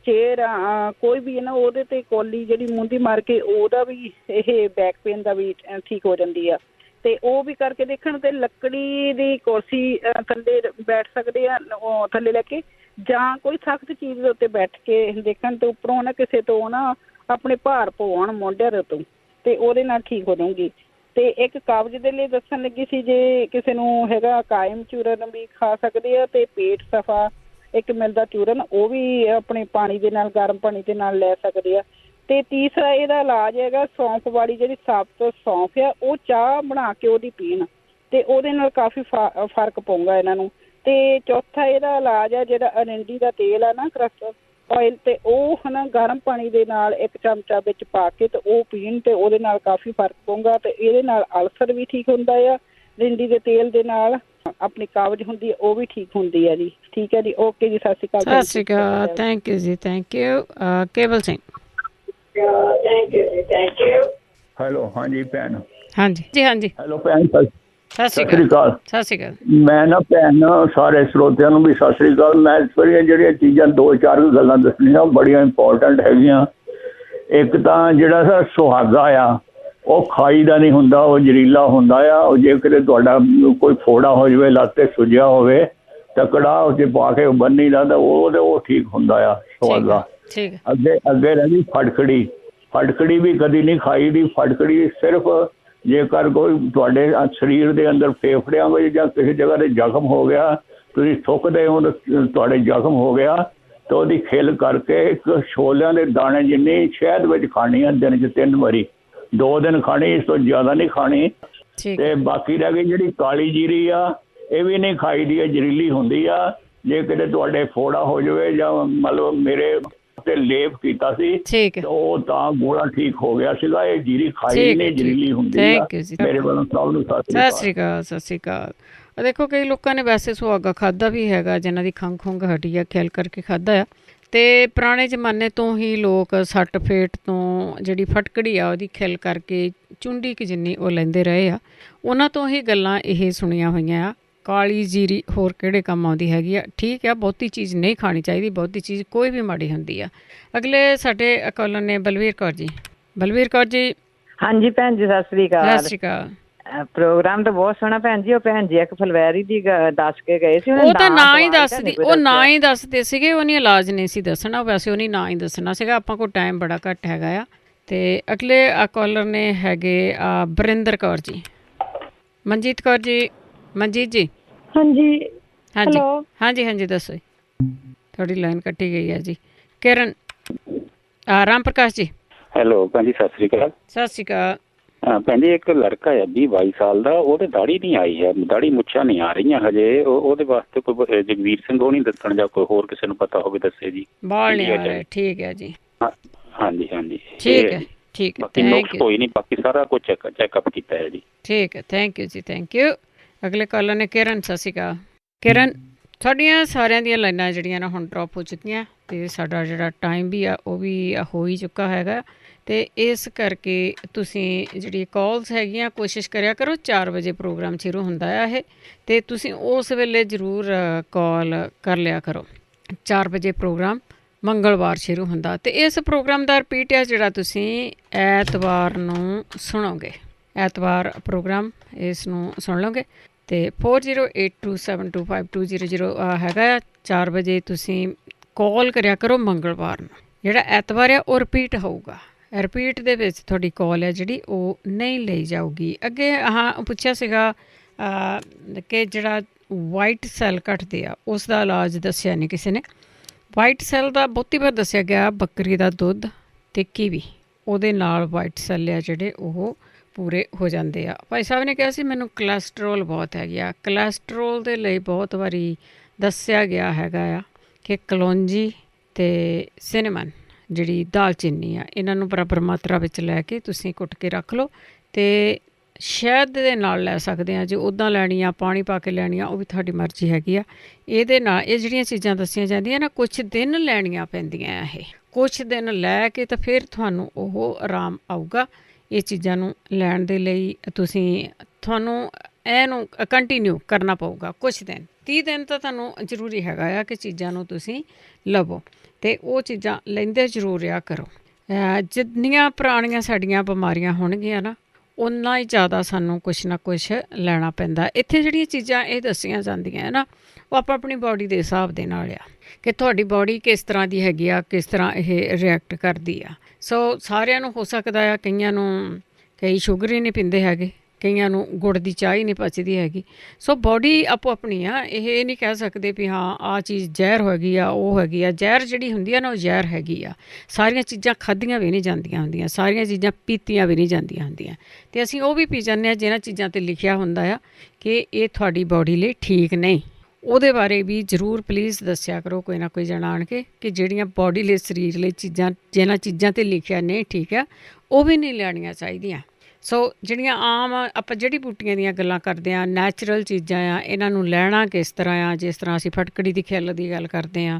ਚੇਅਰ ਆ, ਕੋਈ ਵੀ ਹੈ ਨਾ, ਉਹਦੇ ਤੇ ਕੌਲੀ ਜਿਹੜੀ ਮੂੰਦੀ ਮਾਰ ਕੇ ਉਹਦਾ ਵੀ ਇਹ ਬੈਕ ਪੇਨ ਦਾ ਵੀ ਠੀਕ ਹੋ ਜਾਂਦੀ ਆ। ਤੇ ਉਹ ਵੀ ਕਰਕੇ ਦੇਖਣ। ਤੇ ਲੱਕੜੀ ਦੀ ਕੁਰਸੀ ਥੱਲੇ ਬੈਠ ਸਕਦੇ ਆ, ਉਹ ਥੱਲੇ ਲੈ ਕੇ, ਜਾਂ ਕੋਈ ਸਖਤ ਚੀਜ਼ ਦੇ ਉੱਤੇ ਬੈਠ ਕੇ ਦੇਖਣ ਤੇ ਉੱਪਰੋਂ ਨਾ ਕਿਸੇ ਤੋਂ ਨਾ ਆਪਣੇ ਭਾਰ ਪਵਾਉਣ ਮੋਢਿਆਂ ਦੇ ਤੋਂ, ਤੇ ਉਹਦੇ ਨਾਲ ਠੀਕ ਹੋ ਜਾਊਗੀ। ਤੇ ਇੱਕ ਕਬਜ਼ ਦੇ ਲਈ ਦੱਸਣ ਲੱਗੀ ਸੀ, ਜੇ ਕਿਸੇ ਨੂੰ ਹੈਗਾ ਕਾਇਮ ਚੂਰਨ ਵੀ ਖਾ ਸਕਦੇ ਆ। ਤੇ ਪੇਟ ਸਫਾ ਇੱਕ ਮਿਲਦਾ ਚੂਰਨ, ਉਹ ਵੀ ਆਪਣੇ ਪਾਣੀ ਦੇ ਨਾਲ, ਗਰਮ ਪਾਣੀ ਦੇ ਨਾਲ ਲੈ ਸਕਦੇ ਆ। ਤੇ ਤੀਸਰਾ ਇਹਦਾ ਇਲਾਜ ਹੈਗਾ ਸੌਂਫ ਵਾਲੀ, ਜਿਹੜੀ ਸਾਬਤ ਸੌਂਫ ਆ, ਉਹ ਚਾਹ ਬਣਾ ਕੇ ਉਹਦੀ ਪੀਣ, ਤੇ ਉਹਦੇ ਨਾਲ ਕਾਫੀ ਫਰਕ ਪਊਗਾ ਇਹਨਾਂ ਨੂੰ। ਤੇ ਚੌਥਾ ਇਹਦਾ ਇਲਾਜ ਆ ਜਿਹੜਾ ਅਰੰਡੀ ਦਾ ਤੇਲ ਆ ਨਾ, ਕਸਟਰ ਆਇਲ, ਤੇ ਉਹ ਹੈ ਨਾ ਗਰਮ ਪਾਣੀ ਦੇ ਨਾਲ 1 ਚਮਚਾ ਵਿੱਚ ਪਾ ਕੇ ਤੇ ਉਹ ਪੀਣ, ਤੇ ਉਹਦੇ ਨਾਲ ਕਾਫੀ ਫਰਕ ਪਊਗਾ। ਤੇ ਇਹਦੇ ਨਾਲ ਅਲਸਰ ਵੀ ਠੀਕ ਹੁੰਦਾ ਆ, ਰਿੰਡੀ ਦੇ ਤੇਲ ਦੇ ਨਾਲ ਆਪਣੀ ਕਬਜ਼ ਹੁੰਦੀ ਹੈ ਉਹ ਵੀ ਠੀਕ ਹੁੰਦੀ ਹੈ ਜੀ। ਠੀਕ ਹੈ ਜੀ, ਓਕੇ ਜੀ, ਸਤਿ ਸ਼੍ਰੀ ਅਕਾਲ। ਸਤਿ ਸ਼੍ਰੀ ਅਕਾਲ, ਥੈਂਕ ਯੂ ਜੀ, ਥੈਂਕ ਯੂ। ਕੇਵਲ ਸਿੰਘ। ਹੈਲੋ, ਹਾਂਜੀ ਭੈਣ। ਹਾਂਜੀ ਜੀ, ਹਾਂਜੀ। ਹੈਲੋ ਭੈਣ, ਸਤਿ ਸ਼੍ਰੀ ਅਕਾਲ। ਸਤਿ ਸ਼੍ਰੀ ਅਕਾਲ। ਮੈਂ ਨਾ ਭੈਣ ਸਾਰੇ ਸਰੋਤਿਆਂ ਨੂੰ ਵੀ ਸਤਿ ਸ਼੍ਰੀ ਅਕਾਲ। ਮੈਂ ਸਾਰੀਆਂ ਜਿਹੜੀਆਂ ਚੀਜ਼ਾਂ 2-4 ਗੱਲਾਂ ਦੱਸਣੀਆਂ ਬੜੀਆਂ ਇੰਪੋਰਟੈਂਟ ਹੈਗੀਆਂ। ਇੱਕ ਤਾਂ ਜਿਹੜਾ ਸਰ ਸੁਹਾਗਾ ਆ ਉਹ ਖਾਈ ਦਾ ਨਹੀਂ ਹੁੰਦਾ, ਉਹ ਜ਼ਹਿਰੀਲਾ ਹੁੰਦਾ ਆ। ਉਹ ਜੇ ਕਿਤੇ ਤੁਹਾਡਾ ਕੋਈ ਫੋੜਾ ਹੋ ਜਾਵੇ, ਲੱਤ 'ਤੇ ਸੁੱਜਿਆ ਹੋਵੇ ਤਾਂ ਕੜਾਹ ਉਹ 'ਚ ਪਾ ਕੇ ਬੰਨੀ ਦਾ ਤਾਂ ਉਹ ਠੀਕ ਹੁੰਦਾ ਆ ਸੁਹਾਗਾ। ਅੱਗੇ ਰਹਿ ਗਈ ਫਟਕੜੀ। ਫਟਕੜੀ ਵੀ ਕਦੀ ਨਹੀਂ ਖਾਈ ਦੀ। ਫਟਕੜੀ ਸਿਰਫ ਜੇਕਰ ਕੋਈ ਤੁਹਾਡੇ ਸਰੀਰ ਦੇ ਅੰਦਰ ਫੇਫੜਿਆਂ ਵਿੱਚ ਜਾਂ ਕਿਸੇ ਜਗ੍ਹਾ 'ਤੇ ਜ਼ਖਮ ਹੋ ਗਿਆ, ਤੁਸੀਂ ਥੁੱਕਦੇ ਹੋ ਤਾਂ ਤੁਹਾਡੇ ਜ਼ਖਮ ਹੋ ਗਿਆ ਤਾਂ ਉਹਦੀ ਖਿੱਲ ਕਰਕੇ ਇੱਕ ਛੋਲਿਆਂ ਦੇ ਦਾਣੇ ਜਿੰਨੀ ਸ਼ਹਿਦ ਵਿੱਚ ਖਾਣੀ ਆ, ਦਿਨ 'ਚ 3 ਵਾਰੀ, 2 ਦਿਨ ਖਾਣੀ, ਇਸ ਤੋਂ ਜ਼ਿਆਦਾ ਨਹੀਂ ਖਾਣੀ। ਤੇ ਬਾਕੀ ਰਹਿ ਗਈ ਜਿਹੜੀ ਕਾਲੀ ਜੀਰੀ ਆ, ਇਹ ਵੀ ਨਹੀਂ ਖਾਈ ਦੀ, ਹੈ ਜ਼ਹਿਰੀਲੀ ਹੁੰਦੀ ਆ। ਜੇ ਕਿਤੇ ਤੁਹਾਡੇ ਫੋੜਾ ਹੋ ਜਾਵੇ ਜਾਂ ਮਤਲਬ ਮੇਰੇ ਤੇ ਲੇਪ ਕੀਤਾ ਸੀ ਉਹ ਤਾਂ ਗੋਲਾ ਠੀਕ ਹੋ ਗਿਆ ਸੀਗਾ। ਇਹ ਜੀਰੀ ਖਾਈ ਨਹੀਂ, ਜ਼ਹਿਰੀਲੀ ਹੁੰਦੀ ਆ। ਮੇਰੇ ਵੱਲੋਂ ਸਭ ਨੂੰ ਸਤਿ ਸ਼੍ਰੀ ਅਕਾਲ। ਸਤਿ ਸ਼੍ਰੀ ਅਕਾਲ। ਦੇਖੋ ਕਈ ਲੋਕਾਂ ਨੇ ਵੈਸੇ ਸੁਹਾਗਾ ਖਾਧਾ ਵੀ ਹੈਗਾ, ਜਿਨ੍ਹਾਂ ਦੀ ਖੰਘ ਖੁੰਘ ਹਟੀ ਆ, ਖਿਆਲ ਕਰਕੇ ਖਾਧਾ ਆ। ਅਤੇ ਪੁਰਾਣੇ ਜ਼ਮਾਨੇ ਤੋਂ ਹੀ ਲੋਕ ਸੱਟ ਫੇਟ ਤੋਂ ਜਿਹੜੀ ਫਟਕੜੀ ਆ ਉਹਦੀ ਖਿੱਲ ਕਰਕੇ ਚੁੰਡੀ ਕੁ ਜਿੰਨੀ ਉਹ ਲੈਂਦੇ ਰਹੇ ਆ। ਉਹਨਾਂ ਤੋਂ ਹੀ ਗੱਲਾਂ ਇਹ ਸੁਣੀਆਂ ਹੋਈਆਂ ਆ। ਕਾਲੀ ਜੀਰੀ ਹੋਰ ਕਿਹੜੇ ਕੰਮ ਆਉਂਦੀ ਹੈਗੀ ਆ। ਠੀਕ ਆ, ਬਹੁਤੀ ਚੀਜ਼ ਨਹੀਂ ਖਾਣੀ ਚਾਹੀਦੀ, ਬਹੁਤੀ ਚੀਜ਼ ਕੋਈ ਵੀ ਮਾੜੀ ਹੁੰਦੀ ਆ। ਅਗਲੇ ਸਾਡੇ ਕਾਲਰ ਨੇ ਬਲਵੀਰ ਕੌਰ ਜੀ। ਬਲਵੀਰ ਕੌਰ ਜੀ। ਹਾਂਜੀ ਭੈਣ ਜੀ, ਸਤਿ ਸ੍ਰੀ ਅਕਾਲ। ਸਤਿ ਸ਼੍ਰੀ ਅਕਾਲ। ਪ੍ਰੋਗਰਾਮ ਤਾਂ ਬਹੁਤ ਸੋਹਣਾ ਭੈਣ ਜੀ। ਉਹ ਭੈਣ ਜੀ ਇੱਕ ਫੁਲਵੈਰੀ ਦੀ ਦੱਸ ਕੇ ਗਏ ਸੀ। ਉਹ ਤਾਂ ਨਾ ਹੀ ਦੱਸਦੀ, ਉਹ ਨਾ ਹੀ ਦੱਸਦੇ ਸੀਗੇ। ਉਹਨੇ ਇਲਾਜ ਨਹੀਂ ਸੀ ਦੱਸਣਾ, ਵੈਸੇ ਉਹਨੇ ਨਾ ਹੀ ਦੱਸਣਾ ਸੀਗਾ। ਆਪਾਂ ਕੋਲ ਟਾਈਮ ਬੜਾ ਘੱਟ ਹੈਗਾ ਆ। ਅਤੇ ਅਗਲੇ ਕਾਲਰ ਨੇ ਹੈਗੇ ਬਰਿੰਦਰ ਕੌਰ ਜੀ। ਮਨਜੀਤ ਕੌਰ ਜੀ। ਮਨਜੀਤ ਜੀ। ਹਾਂਜੀ। ਹਾਂਜੀ ਹਾਂਜੀ ਹਾਂਜੀ, ਦੱਸੋ ਜੀ। ਤੁਹਾਡੀ ਲਾਈਨ ਕੱਟੀ ਗਈ ਹੈ ਜੀ। ਕਿਰਨ ਰਾਮ ਪ੍ਰਕਾਸ਼ ਜੀ। ਹੈਲੋ ਭੈਣ ਜੀ, ਸਤਿ ਸ੍ਰੀ ਅਕਾਲ। ਸਤਿ ਸ਼੍ਰੀ ਅਕਾਲ। ਭੈਣ ਜੀ ਇੱਕ ਲੜਕਾ ਹੈ 20-22 ਸਾਲ ਦਾ, ਉਹਦੇ ਦਾੜੀ ਨਹੀਂ ਆਈ ਹੈ, ਦਾੜੀ ਮੁੱਛਾਂ ਨਹੀਂ ਆ ਰਹੀਆਂ ਹਜੇ। ਉਹਦੇ ਵਾਸਤੇ ਕੋਈ ਜਗਵੀਰ ਸਿੰਘ ਹੋਣੀ ਦੱਸਣ ਜਾਂ ਕੋਈ ਹੋਰ ਕਿਸੇ ਨੂੰ ਪਤਾ ਹੋਵੇ ਦੱਸੇ ਜੀ। ਬਾਲ ਨਹੀਂ ਆ ਰਹੇ। ਠੀਕ ਹੈ ਜੀ। ਹਾਂਜੀ ਹਾਂਜੀ, ਠੀਕ ਹੈ ਠੀਕ ਹੈ। ਬਾਕੀ ਨੁਕਸ ਕੋਈ ਨਹੀਂ, ਬਾਕੀ ਸਾਰਾ ਕੁਝ ਚੈੱਕਅਪ ਕੀਤਾ ਹੈ ਜੀ। ਠੀਕ ਹੈ, ਥੈਂਕ ਯੂ ਜੀ, ਥੈਂਕ ਯੂ। ਅਗਲੇ ਕਾਲਰ ਨੇ ਕਿਰਨ। ਸਤਿ ਸ਼੍ਰੀ ਅਕਾਲ ਕਿਰਨ। ਤੁਹਾਡੀਆਂ ਸਾਰਿਆਂ ਦੀਆਂ ਲਾਈਨਾਂ ਜਿਹੜੀਆਂ ਨਾ ਹੁਣ ਡਰੋਪ ਹੋ ਚੁੱਕੀਆਂ ਅਤੇ ਸਾਡਾ ਜਿਹੜਾ ਟਾਈਮ ਵੀ ਆ ਉਹ ਵੀ ਹੋ ਹੀ ਚੁੱਕਾ ਹੈਗਾ। ਅਤੇ ਇਸ ਕਰਕੇ ਤੁਸੀਂ ਜਿਹੜੀ ਕਾਲਸ ਹੈਗੀਆਂ ਕੋਸ਼ਿਸ਼ ਕਰਿਆ ਕਰੋ। 4 ਵਜੇ ਪ੍ਰੋਗਰਾਮ ਸ਼ੁਰੂ ਹੁੰਦਾ ਆ ਇਹ, ਅਤੇ ਤੁਸੀਂ ਉਸ ਵੇਲੇ ਜ਼ਰੂਰ ਕਾਲ ਕਰ ਲਿਆ ਕਰੋ। 4 ਵਜੇ ਪ੍ਰੋਗਰਾਮ ਮੰਗਲਵਾਰ ਸ਼ੁਰੂ ਹੁੰਦਾ। ਅਤੇ ਇਸ ਪ੍ਰੋਗਰਾਮ ਦਾ ਰਿਪੀਟ ਹੈ ਜਿਹੜਾ ਤੁਸੀਂ ਐਤਵਾਰ ਨੂੰ ਸੁਣੋਗੇ। ਐਤਵਾਰ ਪ੍ਰੋਗਰਾਮ ਇਸ ਨੂੰ ਸੁਣ ਲਓਗੇ। ਅਤੇ 4082725200 ਹੈਗਾ ਆ। 4 ਵਜੇ ਤੁਸੀਂ ਕਾਲ ਕਰਿਆ ਕਰੋ ਮੰਗਲਵਾਰ ਨੂੰ। ਜਿਹੜਾ ਐਤਵਾਰ ਆ ਉਹ ਰਿਪੀਟ ਹੋਊਗਾ। ਰਿਪੀਟ ਦੇ ਵਿੱਚ ਤੁਹਾਡੀ ਕਾਲ ਹੈ ਜਿਹੜੀ ਉਹ ਨਹੀਂ ਲਈ ਜਾਊਗੀ। ਅੱਗੇ ਪੁੱਛਿਆ ਸੀਗਾ ਕਿ ਜਿਹੜਾ ਵਾਈਟ ਸੈੱਲ ਘਟਦੇ ਆ ਉਸ ਦਾ ਇਲਾਜ ਦੱਸਿਆ ਨਹੀਂ ਕਿਸੇ ਨੇ। ਵਾਈਟ ਸੈੱਲ ਦਾ ਬਹੁਤੀ ਵਾਰ ਦੱਸਿਆ ਗਿਆ ਬੱਕਰੀ ਦਾ ਦੁੱਧ ਅਤੇ ਕੀਵੀ, ਉਹਦੇ ਨਾਲ ਵਾਈਟ ਸੈੱਲ ਆ ਜਿਹੜੇ ਉਹ ਪੂਰੇ ਹੋ ਜਾਂਦੇ ਆ। ਭਾਈ ਸਾਹਿਬ ਨੇ ਕਿਹਾ ਸੀ ਮੈਨੂੰ ਕੋਲੈਸਟਰੋਲ ਬਹੁਤ ਹੈਗੀ ਆ। ਕੋਲੈਸਟਰੋਲ ਦੇ ਲਈ ਬਹੁਤ ਵਾਰੀ ਦੱਸਿਆ ਗਿਆ ਹੈਗਾ ਆ ਕਿ ਕਲੌਂਜੀ ਅਤੇ ਸਿਨੇਮਨ ਜਿਹੜੀ ਦਾਲਚੀਨੀ ਆ, ਇਹਨਾਂ ਨੂੰ ਬਰਾਬਰ ਮਾਤਰਾ ਵਿੱਚ ਲੈ ਕੇ ਤੁਸੀਂ ਕੁੱਟ ਕੇ ਰੱਖ ਲਓ। ਅਤੇ ਸ਼ਹਿਦ ਦੇ ਨਾਲ ਲੈ ਸਕਦੇ ਆ, ਜੇ ਉੱਦਾਂ ਲੈਣੀ ਆ ਪਾਣੀ ਪਾ ਕੇ ਲੈਣੀ ਆ ਉਹ ਵੀ ਤੁਹਾਡੀ ਮਰਜ਼ੀ ਹੈਗੀ ਆ। ਇਹਦੇ ਨਾਲ ਇਹ ਜਿਹੜੀਆਂ ਚੀਜ਼ਾਂ ਦੱਸੀਆਂ ਜਾਂਦੀਆਂ ਨਾ ਕੁਛ ਦਿਨ ਲੈਣੀਆਂ ਪੈਂਦੀਆਂ। ਇਹ ਕੁਛ ਦਿਨ ਲੈ ਕੇ ਤਾਂ ਫਿਰ ਤੁਹਾਨੂੰ ਉਹ ਆਰਾਮ ਆਊਗਾ। ਇਹ ਚੀਜ਼ਾਂ ਨੂੰ ਲੈਣ ਦੇ ਲਈ ਤੁਹਾਨੂੰ ਇਹਨੂੰ ਕੰਟੀਨਿਊ ਕਰਨਾ ਪਊਗਾ ਕੁਛ ਦਿਨ। 30 ਦਿਨ ਤਾਂ ਤੁਹਾਨੂੰ ਜ਼ਰੂਰੀ ਹੈਗਾ ਆ ਕਿ ਚੀਜ਼ਾਂ ਨੂੰ ਤੁਸੀਂ ਲਵੋ ਅਤੇ ਉਹ ਚੀਜ਼ਾਂ ਲੈਂਦੇ ਜ਼ਰੂਰ ਰਿਹਾ ਕਰੋ। ਜਿੰਨੀਆਂ ਪੁਰਾਣੀਆਂ ਸਾਡੀਆਂ ਬਿਮਾਰੀਆਂ ਹੋਣਗੀਆਂ ਨਾ ਓਨਾ ਹੀ ਜ਼ਿਆਦਾ ਸਾਨੂੰ ਕੁਛ ਨਾ ਕੁਛ ਲੈਣਾ ਪੈਂਦਾ। ਇੱਥੇ ਜਿਹੜੀਆਂ ਚੀਜ਼ਾਂ ਇਹ ਦੱਸੀਆਂ ਜਾਂਦੀਆਂ ਨਾ ਉਹ ਆਪਣੀ ਬਾਡੀ ਦੇ ਹਿਸਾਬ ਦੇ ਨਾਲ ਆ ਕਿ ਤੁਹਾਡੀ ਬਾਡੀ ਕਿਸ ਤਰ੍ਹਾਂ ਦੀ ਹੈਗੀ ਆ, ਕਿਸ ਤਰ੍ਹਾਂ ਇਹ ਰਿਐਕਟ ਕਰਦੀ ਆ। ਸੋ ਸਾਰਿਆਂ ਨੂੰ ਹੋ ਸਕਦਾ ਆ, ਕਈਆਂ ਨੂੰ ਕਈ ਸ਼ੂਗਰ ਹੀ ਨਹੀਂ ਪੀਂਦੇ ਹੈਗੇ, ਕਈਆਂ ਨੂੰ ਗੁੜ ਦੀ ਚਾਹ ਹੀ ਨਹੀਂ ਪਚਦੀ ਹੈਗੀ। ਸੋ ਬਾਡੀ ਆਪੋ ਆਪਣੀ ਆ। ਇਹ ਨਹੀਂ ਕਹਿ ਸਕਦੇ ਵੀ ਹਾਂ ਆਹ ਚੀਜ਼ ਜ਼ਹਿਰ ਹੈਗੀ ਆ, ਉਹ ਹੈਗੀ ਆ। ਜ਼ਹਿਰ ਜਿਹੜੀ ਹੁੰਦੀ ਆ ਨਾ ਉਹ ਜ਼ਹਿਰ ਹੈਗੀ ਆ। ਸਾਰੀਆਂ ਚੀਜ਼ਾਂ ਖਾਧੀਆਂ ਵੀ ਨਹੀਂ ਜਾਂਦੀਆਂ ਹੁੰਦੀਆਂ, ਸਾਰੀਆਂ ਚੀਜ਼ਾਂ ਪੀਤੀਆਂ ਵੀ ਨਹੀਂ ਜਾਂਦੀਆਂ ਹੁੰਦੀਆਂ। ਅਤੇ ਅਸੀਂ ਉਹ ਵੀ ਪੀ ਜਾਂਦੇ ਹਾਂ ਜਿਹਨਾਂ ਚੀਜ਼ਾਂ 'ਤੇ ਲਿਖਿਆ ਹੁੰਦਾ ਆ ਕਿ ਇਹ ਤੁਹਾਡੀ ਬਾਡੀ ਲਈ ਠੀਕ ਨਹੀਂ। ਉਹਦੇ ਬਾਰੇ ਵੀ ਜ਼ਰੂਰ ਪਲੀਜ਼ ਦੱਸਿਆ ਕਰੋ ਕੋਈ ਨਾ ਕੋਈ ਜਣਾ ਆਣ ਕੇ ਕਿ ਜਿਹੜੀਆਂ ਬਾਡੀ ਲਈ ਸਰੀਰ ਲਈ ਚੀਜ਼ਾਂ ਜਿਹਨਾਂ ਚੀਜ਼ਾਂ 'ਤੇ ਲਿਖਿਆ ਨਹੀਂ ਠੀਕ ਆ ਉਹ ਵੀ ਨਹੀਂ ਲੈਣੀਆਂ ਚਾਹੀਦੀਆਂ। ਸੋ ਜਿਹੜੀਆਂ ਆਮ ਆਪਾਂ ਜੜੀ ਬੂਟੀਆਂ ਦੀਆਂ ਗੱਲਾਂ ਕਰਦੇ ਹਾਂ, ਨੈਚੁਰਲ ਚੀਜ਼ਾਂ ਆ, ਇਹਨਾਂ ਨੂੰ ਲੈਣਾ ਕਿਸ ਤਰ੍ਹਾਂ ਆ, ਜਿਸ ਤਰ੍ਹਾਂ ਅਸੀਂ ਫਟਕੜੀ ਦੀ ਖਿੱਲ ਦੀ ਗੱਲ ਕਰਦੇ ਹਾਂ,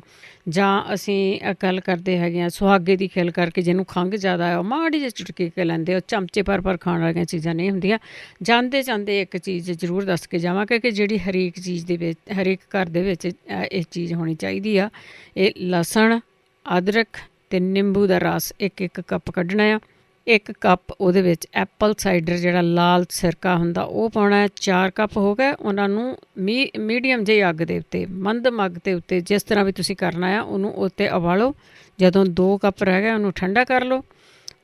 ਜਾਂ ਅਸੀਂ ਗੱਲ ਕਰਦੇ ਹੈਗੇ ਹਾਂ ਸੁਹਾਗੇ ਦੀ ਖਿੱਲ ਕਰਕੇ, ਜਿਹਨੂੰ ਖੰਘ ਜ਼ਿਆਦਾ ਆ ਉਹ ਮਾੜੀ ਜਿਹੀ ਚੁਟਕੀ ਕੇ ਲੈਂਦੇ, ਉਹ ਚਮਚੇ ਪਰ ਖਾਣ ਵਾਲੀਆਂ ਚੀਜ਼ਾਂ ਨਹੀਂ ਹੁੰਦੀਆਂ। ਜਾਂਦੇ ਜਾਂਦੇ ਇੱਕ ਚੀਜ਼ ਜ਼ਰੂਰ ਦੱਸ ਕੇ ਜਾਵਾਂਗੇ ਕਿ ਜਿਹੜੀ ਹਰੇਕ ਚੀਜ਼ ਦੇ ਵਿੱਚ, ਹਰੇਕ ਘਰ ਦੇ ਵਿੱਚ ਇਹ ਚੀਜ਼ ਹੋਣੀ ਚਾਹੀਦੀ ਆ। ਇਹ ਲਸਣ, ਅਦਰਕ ਅਤੇ ਨਿੰਬੂ ਦਾ ਰਸ 1 ਕੱਪ ਕੱਢਣਾ ਆ। 1 ਕੱਪ ਉਹਦੇ ਵਿੱਚ ਐਪਲ ਸਾਈਡਰ ਜਿਹੜਾ ਲਾਲ ਸਿਰਕਾ ਹੁੰਦਾ ਉਹ ਪਾਉਣਾ। 4 ਕੱਪ ਹੋ ਗਏ। ਉਹਨਾਂ ਨੂੰ ਮੀਡੀਅਮ ਜਿਹੀ ਅੱਗ ਦੇ ਉੱਤੇ, ਮੰਦਮ ਅੱਗ ਦੇ ਉੱਤੇ, ਜਿਸ ਤਰ੍ਹਾਂ ਵੀ ਤੁਸੀਂ ਕਰਨਾ ਆ ਉਹਨੂੰ ਉੱਤੇ ਉਬਾਲੋ। ਜਦੋਂ 2 ਕੱਪ ਰਹਿ ਗਏ ਉਹਨੂੰ ਠੰਡਾ ਕਰ ਲਓ।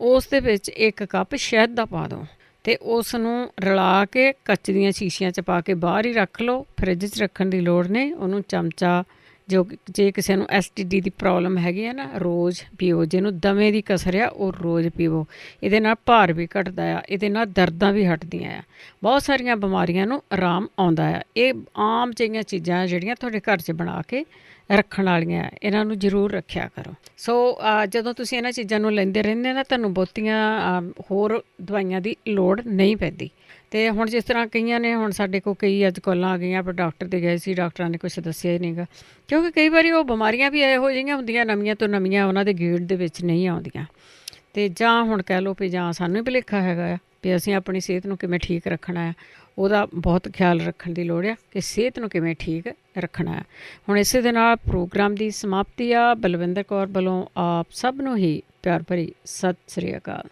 ਉਸ ਦੇ ਵਿੱਚ 1 ਕੱਪ ਸ਼ਹਿਦ ਦਾ ਪਾ ਦਿਓ ਅਤੇ ਉਸ ਨੂੰ ਰਲਾ ਕੇ ਕੱਚ ਦੀਆਂ ਸ਼ੀਸ਼ੀਆਂ 'ਚ ਪਾ ਕੇ ਬਾਹਰ ਹੀ ਰੱਖ ਲਓ। ਫਰਿੱਜ 'ਚ ਰੱਖਣ ਦੀ ਲੋੜ ਨਹੀਂ। ਉਹਨੂੰ ਚਮਚਾ, ਜੋ ਜੇ ਕਿਸੇ ਨੂੰ STD ਦੀ ਪ੍ਰੋਬਲਮ ਹੈਗੀ ਹੈ ਨਾ, ਰੋਜ਼ ਪੀਓ। ਜਿਹਨੂੰ ਦਮੇ ਦੀ ਕਸਰ ਆ ਉਹ ਰੋਜ਼ ਪੀਵੋ। ਇਹਦੇ ਨਾਲ ਭਾਰ ਵੀ ਘਟਦਾ ਆ, ਇਹਦੇ ਨਾਲ ਦਰਦਾਂ ਵੀ ਹਟਦੀਆਂ ਆ, ਬਹੁਤ ਸਾਰੀਆਂ ਬਿਮਾਰੀਆਂ ਨੂੰ ਆਰਾਮ ਆਉਂਦਾ ਆ। ਇਹ ਆਮ ਜਿਹੀਆਂ ਚੀਜ਼ਾਂ ਜਿਹੜੀਆਂ ਤੁਹਾਡੇ ਘਰ 'ਚ ਬਣਾ ਕੇ ਰੱਖਣ ਵਾਲੀਆਂ, ਇਹਨਾਂ ਨੂੰ ਜ਼ਰੂਰ ਰੱਖਿਆ ਕਰੋ। ਸੋ ਜਦੋਂ ਤੁਸੀਂ ਇਹਨਾਂ ਚੀਜ਼ਾਂ ਨੂੰ ਲੈਂਦੇ ਰਹਿੰਦੇ ਨਾ, ਤੁਹਾਨੂੰ ਬਹੁਤੀਆਂ ਹੋਰ ਦਵਾਈਆਂ ਦੀ ਲੋੜ ਨਹੀਂ ਪੈਂਦੀ। ਅਤੇ ਹੁਣ ਜਿਸ ਤਰ੍ਹਾਂ ਕਈਆਂ ਨੇ, ਹੁਣ ਸਾਡੇ ਕੋਲ ਕਈ ਅੱਜ ਕਾਲਾਂ ਆ ਗਈਆਂ, ਪਰ ਡਾਕਟਰ 'ਤੇ ਗਏ ਸੀ, ਡਾਕਟਰਾਂ ਨੇ ਕੁਛ ਦੱਸਿਆ ਹੀ ਨਹੀਂ ਗਾ, ਕਿਉਂਕਿ ਕਈ ਵਾਰੀ ਉਹ ਬਿਮਾਰੀਆਂ ਵੀ ਇਹੋ ਜਿਹੀਆਂ ਹੁੰਦੀਆਂ ਨਵੀਆਂ ਤੋਂ ਨਵੀਆਂ, ਉਹਨਾਂ ਦੇ ਗੇੜ ਦੇ ਵਿੱਚ ਨਹੀਂ ਆਉਂਦੀਆਂ। ਅਤੇ ਜਾਂ ਹੁਣ ਕਹਿ ਲਓ ਵੀ ਜਾਂ ਸਾਨੂੰ ਹੀ ਭੁਲੇਖਾ ਹੈਗਾ ਆ ਵੀ ਅਸੀਂ ਆਪਣੀ ਸਿਹਤ ਨੂੰ ਕਿਵੇਂ ਠੀਕ ਰੱਖਣਾ ਆ। ਉਹਦਾ ਬਹੁਤ ਖਿਆਲ ਰੱਖਣ ਦੀ ਲੋੜ ਆ ਕਿ ਸਿਹਤ ਨੂੰ ਕਿਵੇਂ ਠੀਕ ਰੱਖਣਾ ਆ। ਹੁਣ ਇਸੇ ਦੇ ਨਾਲ ਪ੍ਰੋਗਰਾਮ ਦੀ ਸਮਾਪਤੀ ਆ। ਬਲਵਿੰਦਰ ਕੌਰ ਵੱਲੋਂ ਆਪ ਸਭ ਨੂੰ ਹੀ ਪਿਆਰ ਭਰੀ ਸਤਿ ਸ੍ਰੀ ਅਕਾਲ।